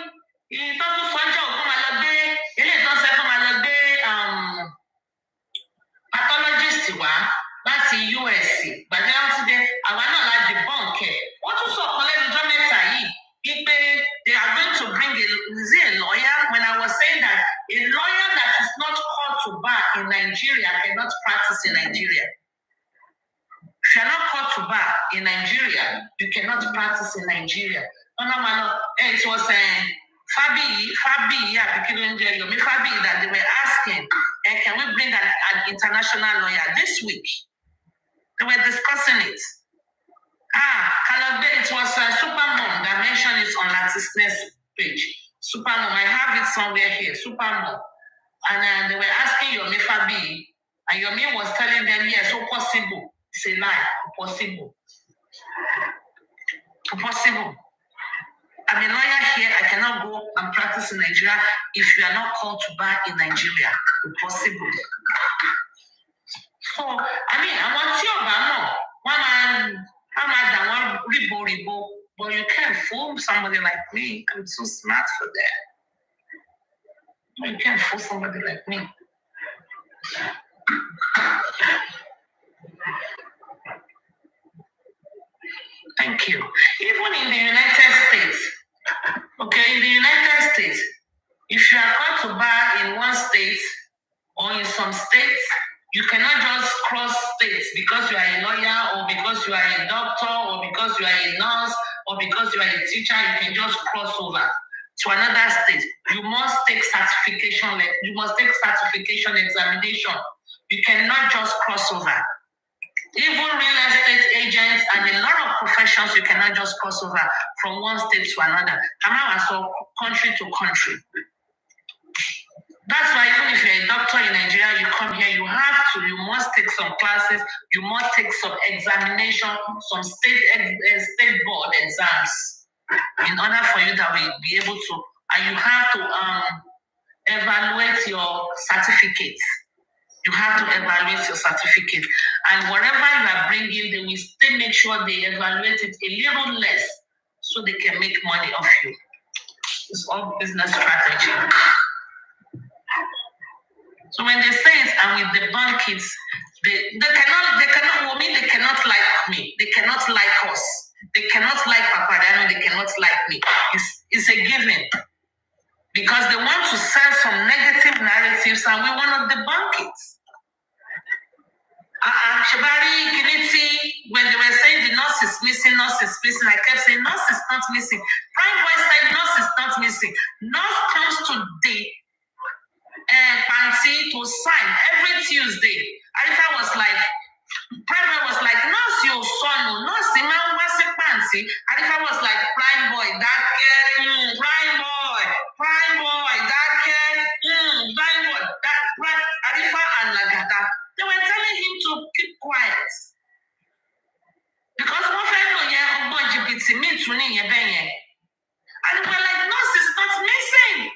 Ìtọ́jú sọ́jọ́ òkú máa lọ gbé. Eléyìí tó ń sẹ́ fún máa lọ gbé pathologist wá láti US. Gbàdé wọn ti dé àwa náà la debunk ẹ̀. Wọ́n tún sọ kan lẹ́nu ọjọ́ mẹ́ta yìí wípé they are going to bring a lawyer when I was saying that a lawyer that is not called to bar in Nigeria cannot practice in Nigeria. If you are not called to bar in Nigeria, you cannot practice in Nigeria. No. It was Fabi, Yomi Fabi that they were asking, can we bring an international lawyer this week? They were discussing it. It was Supermom that mentioned it on Latisness page. Supermom, I have it somewhere here. Supermom. And they were asking Yomi Fabi, and Yomi was telling them, yes, so possible. It's a lie. Possible. Possible. I'm a lawyer here. I cannot go and practice in Nigeria if you are not called to bar in Nigeria. Impossible. So, I want you to know, one ribo, but you can't fool somebody like me. I'm too smart for that. You can't fool somebody like me. Thank you. Even in the United States, if you are called to bar in one state or in some states, you cannot just cross states because you are a lawyer or because you are a doctor or because you are a nurse or because you are a teacher. You can just cross over to another state. You must take certification. You must take certification examination. You cannot just cross over. Even real estate agents and a lot of professions, you cannot just cross over from one state to another. So country to country. That's why even if you're a doctor in Nigeria, you come here, you must take some classes, you must take some examination, some state board exams in order for you that will be able to, and you have to evaluate your certificates. You have to evaluate your certificate. And whatever you are bringing, they will still make sure they evaluate it a little less so they can make money off you. It's all business strategy. So when they say it and we debunk it, they cannot like me. They cannot like us. They cannot like Papadano. They cannot like me. It's a given. Because they want to sell some negative narratives and we want to debunk it. Shabari, Kiniti, when they were saying the nurse is missing, I kept saying nurse is not missing. Prime Boy said nurse is not missing. Nurse comes to the fancy to sign every Tuesday. Arifa was like, Prime Boy was like, nurse, your son, nurse, the man was a fancy. Arifa was like, Prime Boy, that girl, Prime Boy, that girl, Prime Boy, that right. Arifa and Lagata. They were telling him to keep quiet. Because one friend know yeah, LGBT me to me and they were like, nurse is not missing.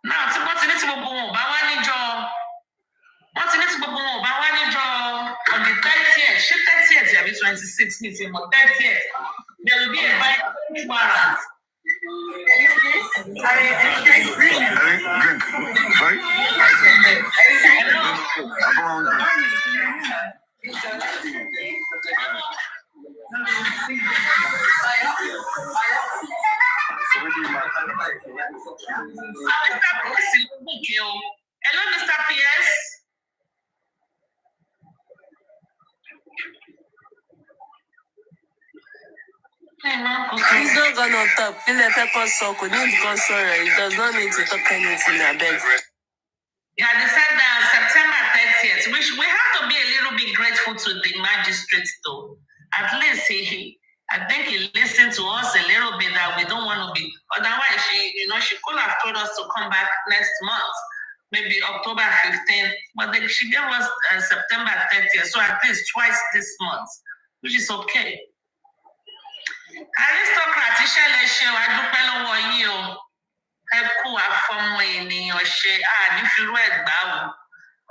Now, to what in it will go, but one job. What in it will go, but one job on the 30th, she 30th, there will be 26 meeting on 30th. There will be a bike warrant. Drink. Sorry? Hello, Mr. P.S. He's not gonna talk. He does not need to talk anything, I beg. Yeah, they said that September 30th, which we have to be a little bit grateful to the magistrate though. At least I think he listened to us a little bit that we don't want to be. Otherwise, she could have told us to come back next month, maybe October 15th. But then she gave us September 30th, so at least twice this month, which is okay. Aristocrat, I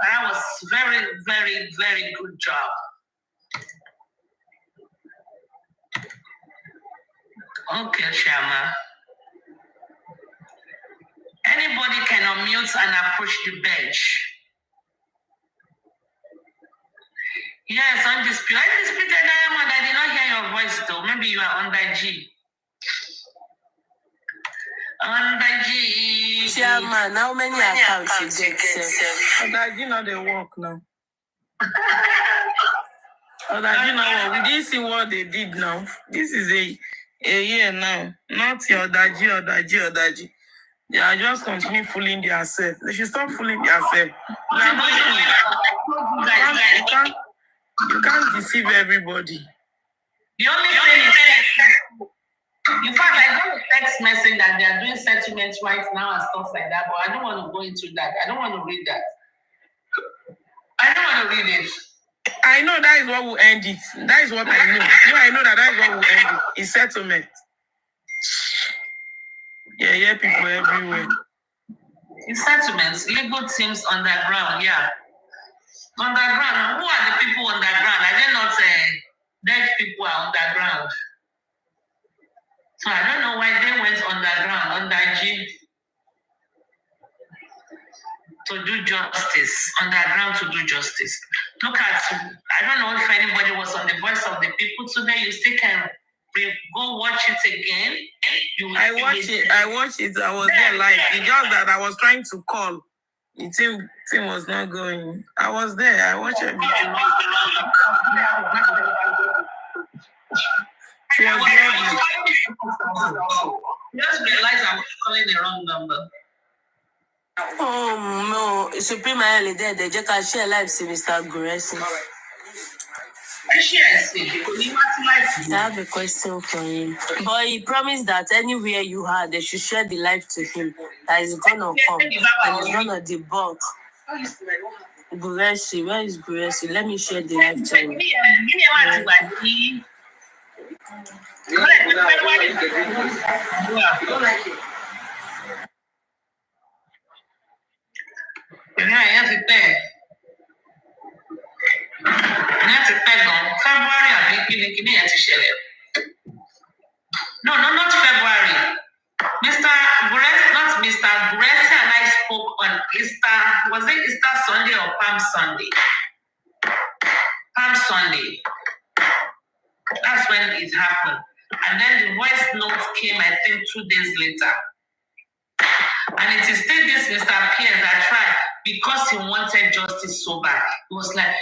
that was very, very, very good job. Okay, Shama. Anybody can unmute and approach the bench. Yes, undisputed. Undisputed Diamond, I did not hear your voice though. Maybe you are under G. Under G. Chairman, how many accounts you get? Under G, now they work now. Under G, now we didn't see what they did now. This is a year now. Not your Under G. They are just continue fooling themselves. They should stop fooling themselves. You can't deceive everybody. The only thing is, in fact, I got a text message that they are doing settlements right now and stuff like that, but I don't want to go into that. I don't want to read that. I don't want to read it. I know that is what will end it. That is what I know. I know that is what will end it. It's settlement. Yeah, people everywhere. In settlements, legal teams underground, yeah. Underground, who are the people underground? Are they not dead people are underground? So I don't know why they went underground, under G, to do justice, underground to do justice. Look at, I don't know if anybody was on the Voice of the People today. You still can go watch it again. I watched it. I was there live. It's just that I was trying to call. The team was not going. I was there. I watched everything. She was lovely. Just realized I was calling the wrong number. Oh no, Supreme Ayale there. They just share live to Mr. DISGRACE. I have a question for him. But he promised that anywhere you are, they should share the live to him. That is gonna come and he's gonna debunk. DISGRACE, where is DISGRACE? Let me share the live to him. No, not February. Mr. DISGRACE, not Mr. DISGRACE and I spoke on Easter. Was it Easter Sunday or Palm Sunday? Palm Sunday. That's when it happened. And then the voice note came, I think, 2 days later. And it is still this Mr. Pierre that tried because he wanted justice so bad. He was like,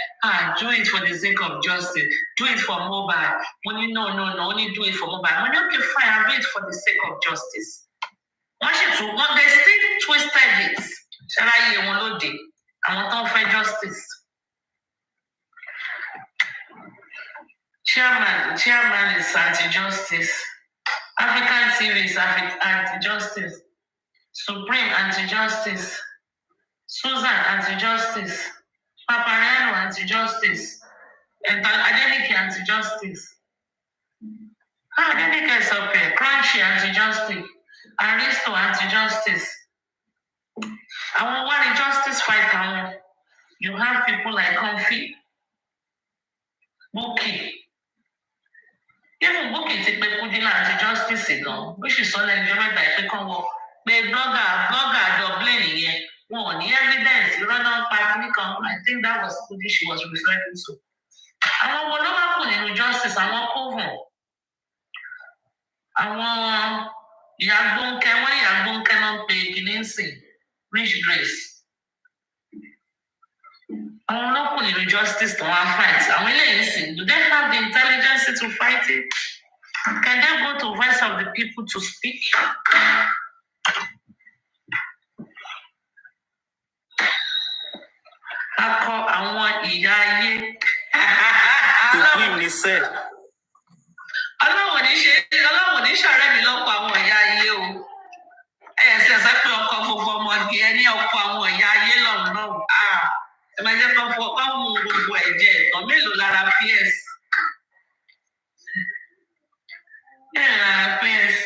do it for the sake of justice. Do it for mobile. Only no, only do it for mobile. Only okay, fine, I'll do it for the sake of justice. They still twisted it. Shall I want to find justice. Chairman is anti-justice. African TV is anti-justice. Supreme anti-justice. Susan anti-justice. Papariano anti-justice. And Adenike anti-justice. Adenike is up here. Crunchy anti-justice. Aristo anti-justice. I want a justice fight. You have people like Comfy, Bookie. Even Bookie take the anti-justice again, which is all enjoyment by the Congo. The blogger, Dublin here. One evidence, you run on party. I think that was who she was referring to. I want what happened in justice. I want over. I want Yagbon cannot pay Kinensi, Rich Grace. I want not put in justice to one fight. I will listen. Do they have the intelligence to fight it? Can they go to Voice of the People to speak? I want kan mú gbogbo ẹ̀jẹ̀ ẹ̀tọ́ mélòó lára PS. Lára PS.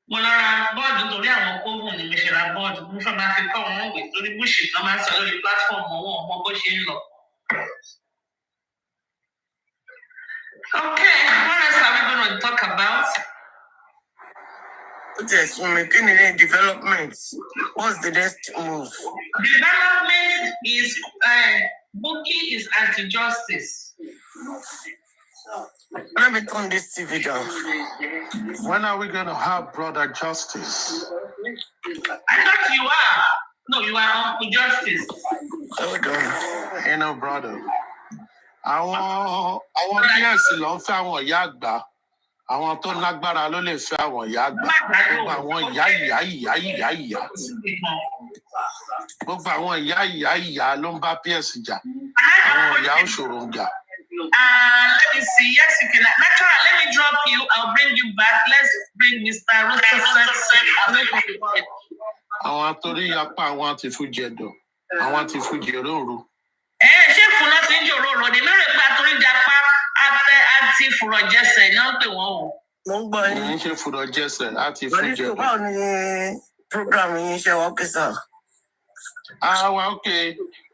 Mo lọ ra bọ́ọ̀dù nítorí àwọn kóhùn ni mo ṣe ra bọ́ọ̀dù. Mo fẹ́ máa fi kọ́ wọn wè torí búṣì náà máa ń sọ lórí pílátífọ̀mù wọn ọmọ bó ṣe ń lọ. Okay, what else are we going to talk about? Yes, development. What's the next move? Development is Bukky is anti-justice. Let me turn this TV down. When are we going to have brother justice? I thought you are. No, you are Uncle Justice. Hold on. You know, brother. Àwọn PS ló ń fẹ́ àwọn ìyá àgbà. Àwọn tó lágbára ló lè fẹ́ àwọn ìyá àgbà. Gbogbo àwọn ìyá. Gbogbo àwọn ìyá ló ń bá PS jà. Àwọn ìyá òṣòro ń jà. Let me see. Yes, you can. Natural, let me drop you. I'll bring you back. Let's bring Mr. Roosevelt. Àwọn atorí apá àwọn àti fújì ẹ̀dọ̀. Àwọn àti fújì òróòrò. Ṣé fúnná ti ń jòrò rò ní lórí ipa torí japa àti fùrọ̀jẹsẹ̀ ni wọ́n pè wọ́n o. Mo ń gbọ́ yín. Mo ń ṣe fùrọ̀jẹsẹ̀ láti fújì ẹ̀dọ̀. Báwo ni program yín ṣe wọ́n kí sà? Wà ókè.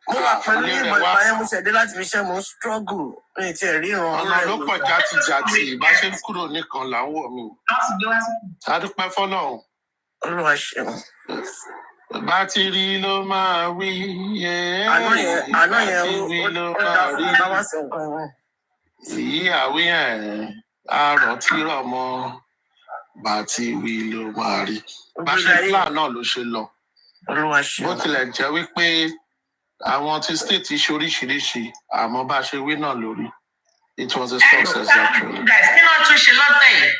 Mo wà pẹ̀lú ìmọ̀ ìpààyàn mo ṣẹ̀dé láti fi ṣe mo struggle ní ti ẹ̀rí ìran. Ọ̀nà ló pọ̀ játijàti bá ṣe ń kúrò nìkan là ń wọ̀ mí. A dúpẹ́ fọ́lọ́run. Olúwa ṣeun. Bá ti rí ló máa wí. Àná yẹn ó dá fún bá wá sọ nǹkan wọn. Èyí àwí àrọ̀ tí rọ̀ mọ́ bá ti wí ló máa rí. Bá ṣe plan náà ló ṣe lọ. Olúwa ṣeun. Bó tilẹ̀ jẹ́ wípé àwọn tí state ṣe oríṣiríṣi àmọ́ bá ṣe wí náà lórí. It was a success actually. Kí ló tún ṣe lọ́tẹ̀ yìí?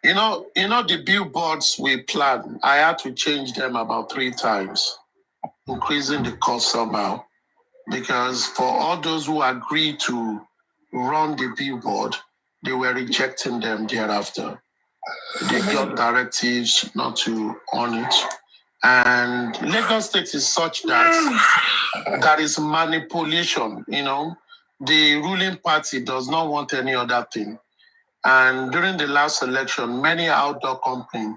You know the billboards we planned, I had to change them about 3 times, increasing the cost somehow. Because for all those who agreed to run the billboard, they were rejecting them thereafter. They got directives not to own it. And Lagos State is such that there is manipulation, The ruling party does not want any other thing. And during the last election, many outdoor companies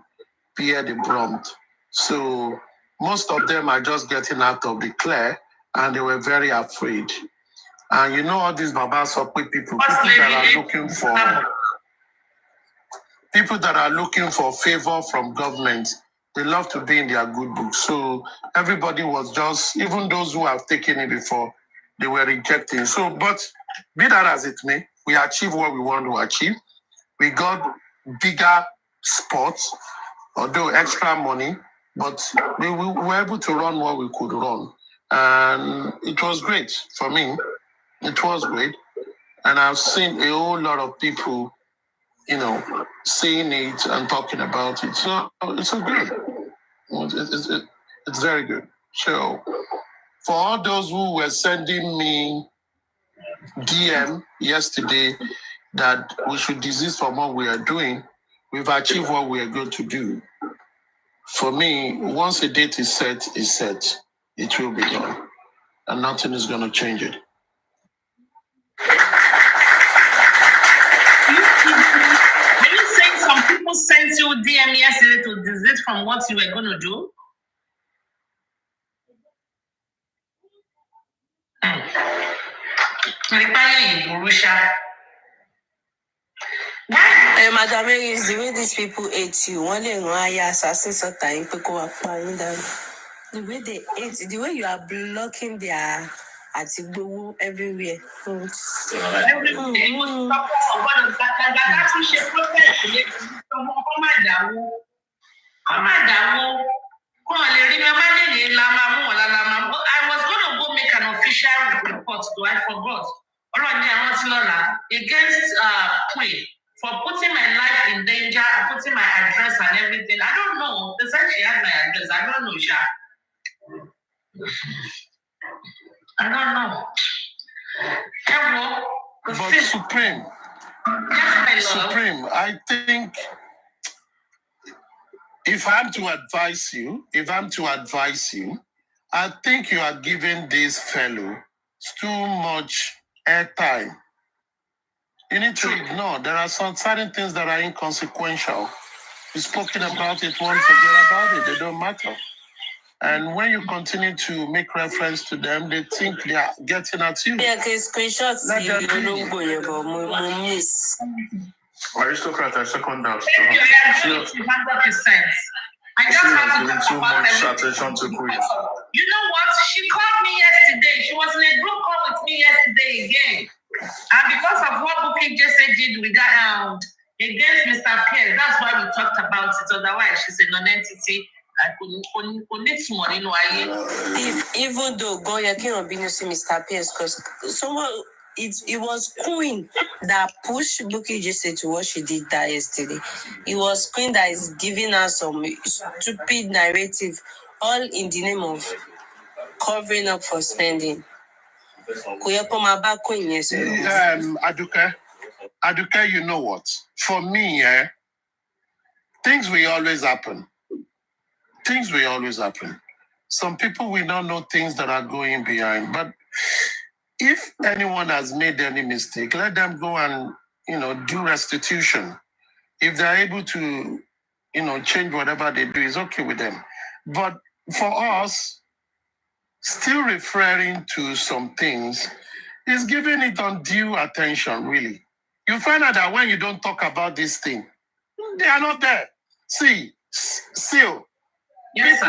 bear the brunt. So most of them are just getting out of the clear, and they were very afraid. And all these Babasokwe people that are looking for favor from government, they love to be in their good books. So everybody was just, even those who have taken it before, they were rejecting. So, but be that as it may, we achieved what we want to achieve. We got bigger spots, although extra money, but we were able to run what we could run. And it was great for me. It was great. And I've seen a whole lot of people, seeing it and talking about it. So it's so good. It's very good. So for all those who were sending me DM yesterday that we should desist from what we are doing, we've achieved what we are going to do. For me, once a date is set, it will be done. And nothing is going to change it. Are you saying some people sent you DM yesterday to desist from what you were going to do? Madam Mary, is the way these people hate you. One day, the way they hate, the way you are blocking their Atigbo everywhere. I was going to go make an official report, though I forgot. Against Queen for putting my life in danger and putting my address and everything. I don't know. They said she had my address. I don't know, Sha. I don't know. But Supreme. Yes, my love. Supreme, I think if I'm to advise you, I think you are giving this fellow too much airtime. You need to ignore. There are some certain things that are inconsequential. You've spoken about it once, forget about it. They don't matter. And when you continue to make reference to them, they think they are getting at you. Yeah, because screenshots Aristocrat, I second that. She 100%. I just have to giving too much attention to Queen. You know what? She called me yesterday. She was in a group call with me yesterday again. And because of what Booking just did with that against Mr. Pierre, that's why we talked about it. Otherwise, she's a non-entity. I couldn't need money. If even though Goya cannot be to Mr. Pierce, because someone it was Queen that pushed Buki Jesse to what she did that yesterday. It was Queen that is giving us some stupid narrative, all in the name of covering up for spending. Aduke, you know what? For me, things will always happen. Things will always happen. Some people will not know things that are going behind. But if anyone has made any mistake, let them go and, do restitution. If they're able to, change whatever they do, it's okay with them. But for us, still referring to some things is giving it undue attention, really. You find out that when you don't talk about this thing, they are not there. See, still, yes,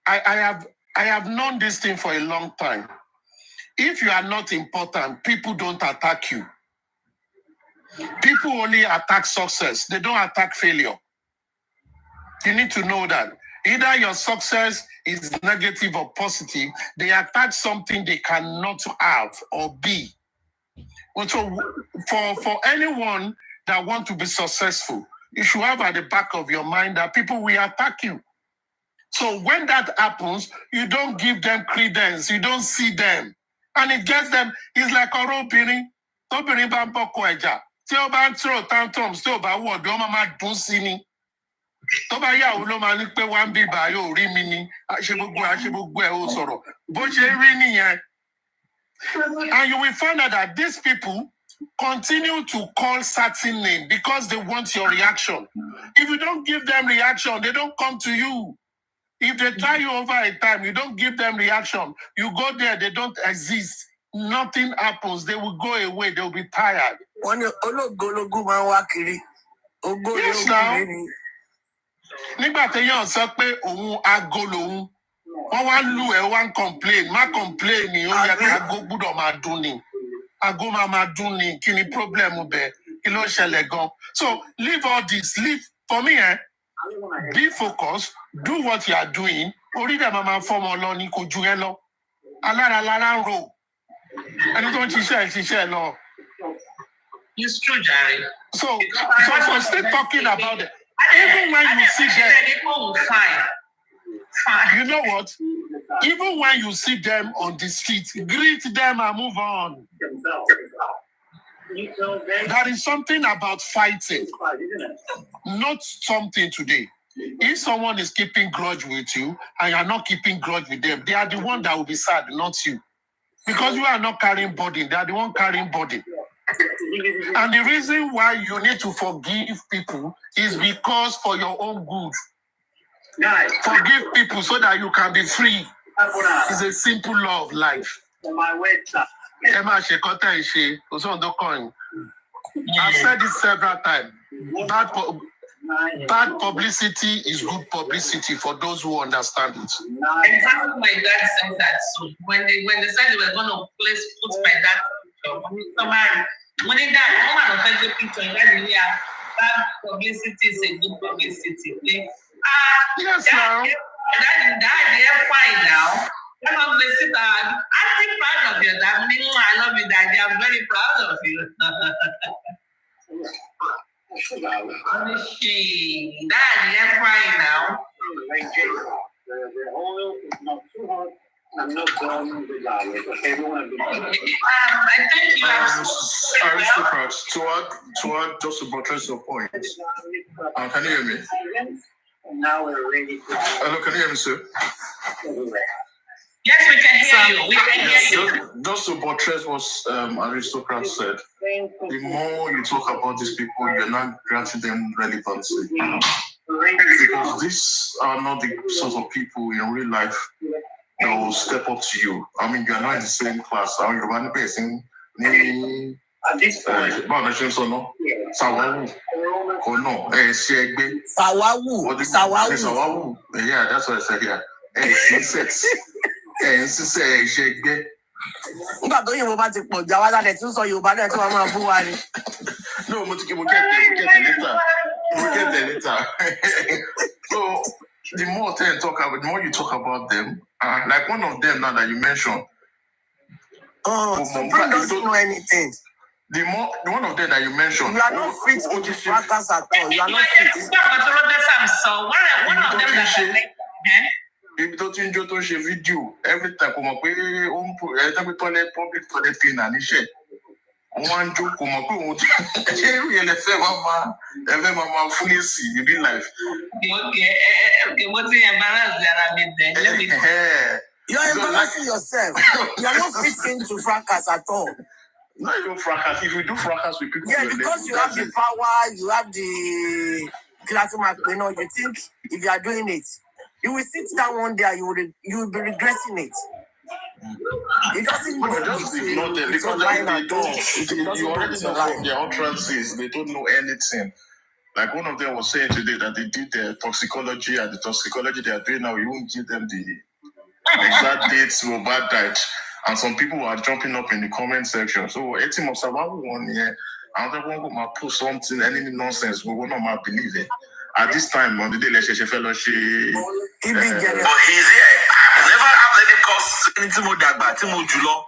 I have known this thing for a long time. If you are not important, people don't attack you. People only attack success. They don't attack failure. You need to know that. Either your success is negative or positive, they attack something they cannot have or be. So for anyone that want to be successful, you should have at the back of your mind that people will attack you. So when that happens, you don't give them credence. You don't see them. And it gets them, it's like a robbery. Obìnrin bá ń bọ́kọ ẹja. Tí ó bá ń throw tantrums, tí ó bá wọ̀ bí ó máa dún sí ni. Tó bá yà wò ló máa ní pé wá ń bí bá yóò rí mi ni. Àṣẹ gbogbo ẹ̀ ó sọ̀rọ̀. Bó ṣe rí nìyẹn. And you will find out that these people continue to call certain names because they want your reaction. If you don't give them reaction, they don't come to you. If they try you over a time, you don't give them reaction. You go there, they don't exist. Nothing happens. They will go away. They will be tired. Yes, now. Nígbà téèyàn sọ pé òun aago lòun, wọ́n wá lù ẹ́ wá ń complain. Má complain ni, ó yẹ kí aago gbúdọ̀ máa dún ni. Aago máa dún ni, kí ni problem bẹ̀? Kí ló ṣẹlẹ̀ gan? So leave all this. Leave for me, be focused. Do what you are doing. Orí dẹ̀ máa fọ́mọ lọ ní kò ju ẹ lọ. Alára lára ń rò. Ẹni tó ń ṣiṣẹ́ lọ. It's true, Jerry. So still talking about it. Even when you see them, you know what? Even when you see them on the street, greet them and move on. There is something about fighting, not something today. If someone is keeping grudge with you and you're not keeping grudge with them, they are the one that will be sad, not you. Because you are not carrying burden, they are the one carrying burden. And the reason why you need to forgive people is because for your own good. Forgive people so that you can be free. It's a simple law of life. I've said this several times. Bad publicity is good publicity for those who understand it. Exactly, my dad said that. So when they said they were going to put my dad, when they died, no one of the picture in that bad publicity is a good publicity. Yes, now. They're fine now. I'm pretty proud of you. I love you, Daddy. I'm very proud of you. Daddy, they're fine now. I'm not done with that. I think you have to add just to buttress your point. Can you hear me? Now we're ready to. Hello, can you hear me, sir? Yes, we can hear you. We can hear you. Just to buttress what Aristocrat said, the more you talk about these people, you're not granting them relevancy. Because these are not the sort of people in real life that will step up to you. I mean, you're not in the same class. You're one person. At this point, Sawawu. Yeah, that's what I said here. Nígbà tó yìnbọn bá ti pọ̀ jà wá lálẹ́ tún sọ Yorùbá náà tí wọ́n máa bú wa ni. No, we'll get there later. So the more you talk about them, like one of them now that you mentioned. Oh, Supreme doesn't know anything. The one of them that you mentioned. You are not fit in the fracas at all. You are not fit. So one of them that If don't enjoy to share video every time, come up with every toilet public toilet cleaner, ni share. One joke, come up with mama fully see in real life. Okay, what's the embarrassed that I made then? Let me. You are embarrassing yourself. You are not fit into fracas at all. Not even fracas. If you do fracas with people, yeah, because you have the power, you have the you think if you are doing it, you will sit down one day and you will be regretting it. It doesn't ignore them because you already know from their utterances, they don't know anything. Like one of them was saying today that they did their toxicology, and the toxicology they are doing now, you won't give them the exact dates or bad diet. And some people are jumping up in the comment section. So, a team of survival one here, another one will post something, any nonsense, we will not believe it. At this time, on the day, let's fellowship. But he's here. I never have any cause anything more dagba, Timo Julo.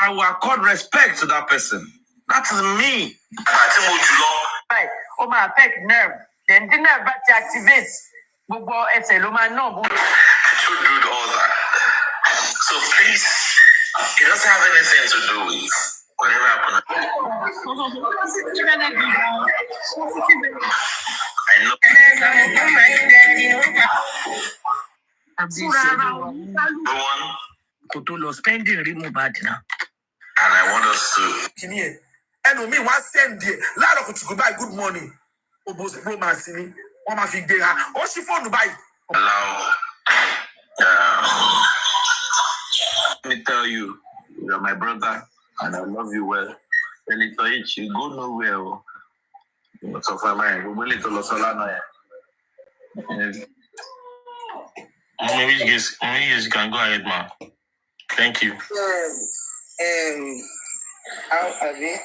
I will accord respect to that person. That is me. Timo Julo. Right. Oh, my affect nerve. Then the nerve back to activate. To do all that. So please, it doesn't have anything to do with whatever happened. I know. Spending remove bad now. And I want us to. And me one send the lot of goodbye, good morning. Obos Romasini, one of the oh, she phone buy. Allow. Let me tell you, you're my brother, and I love you well. And it's you go nowhere. So far, man, we will to Los Solana. Maybe you can go ahead, ma. Thank you. How are they?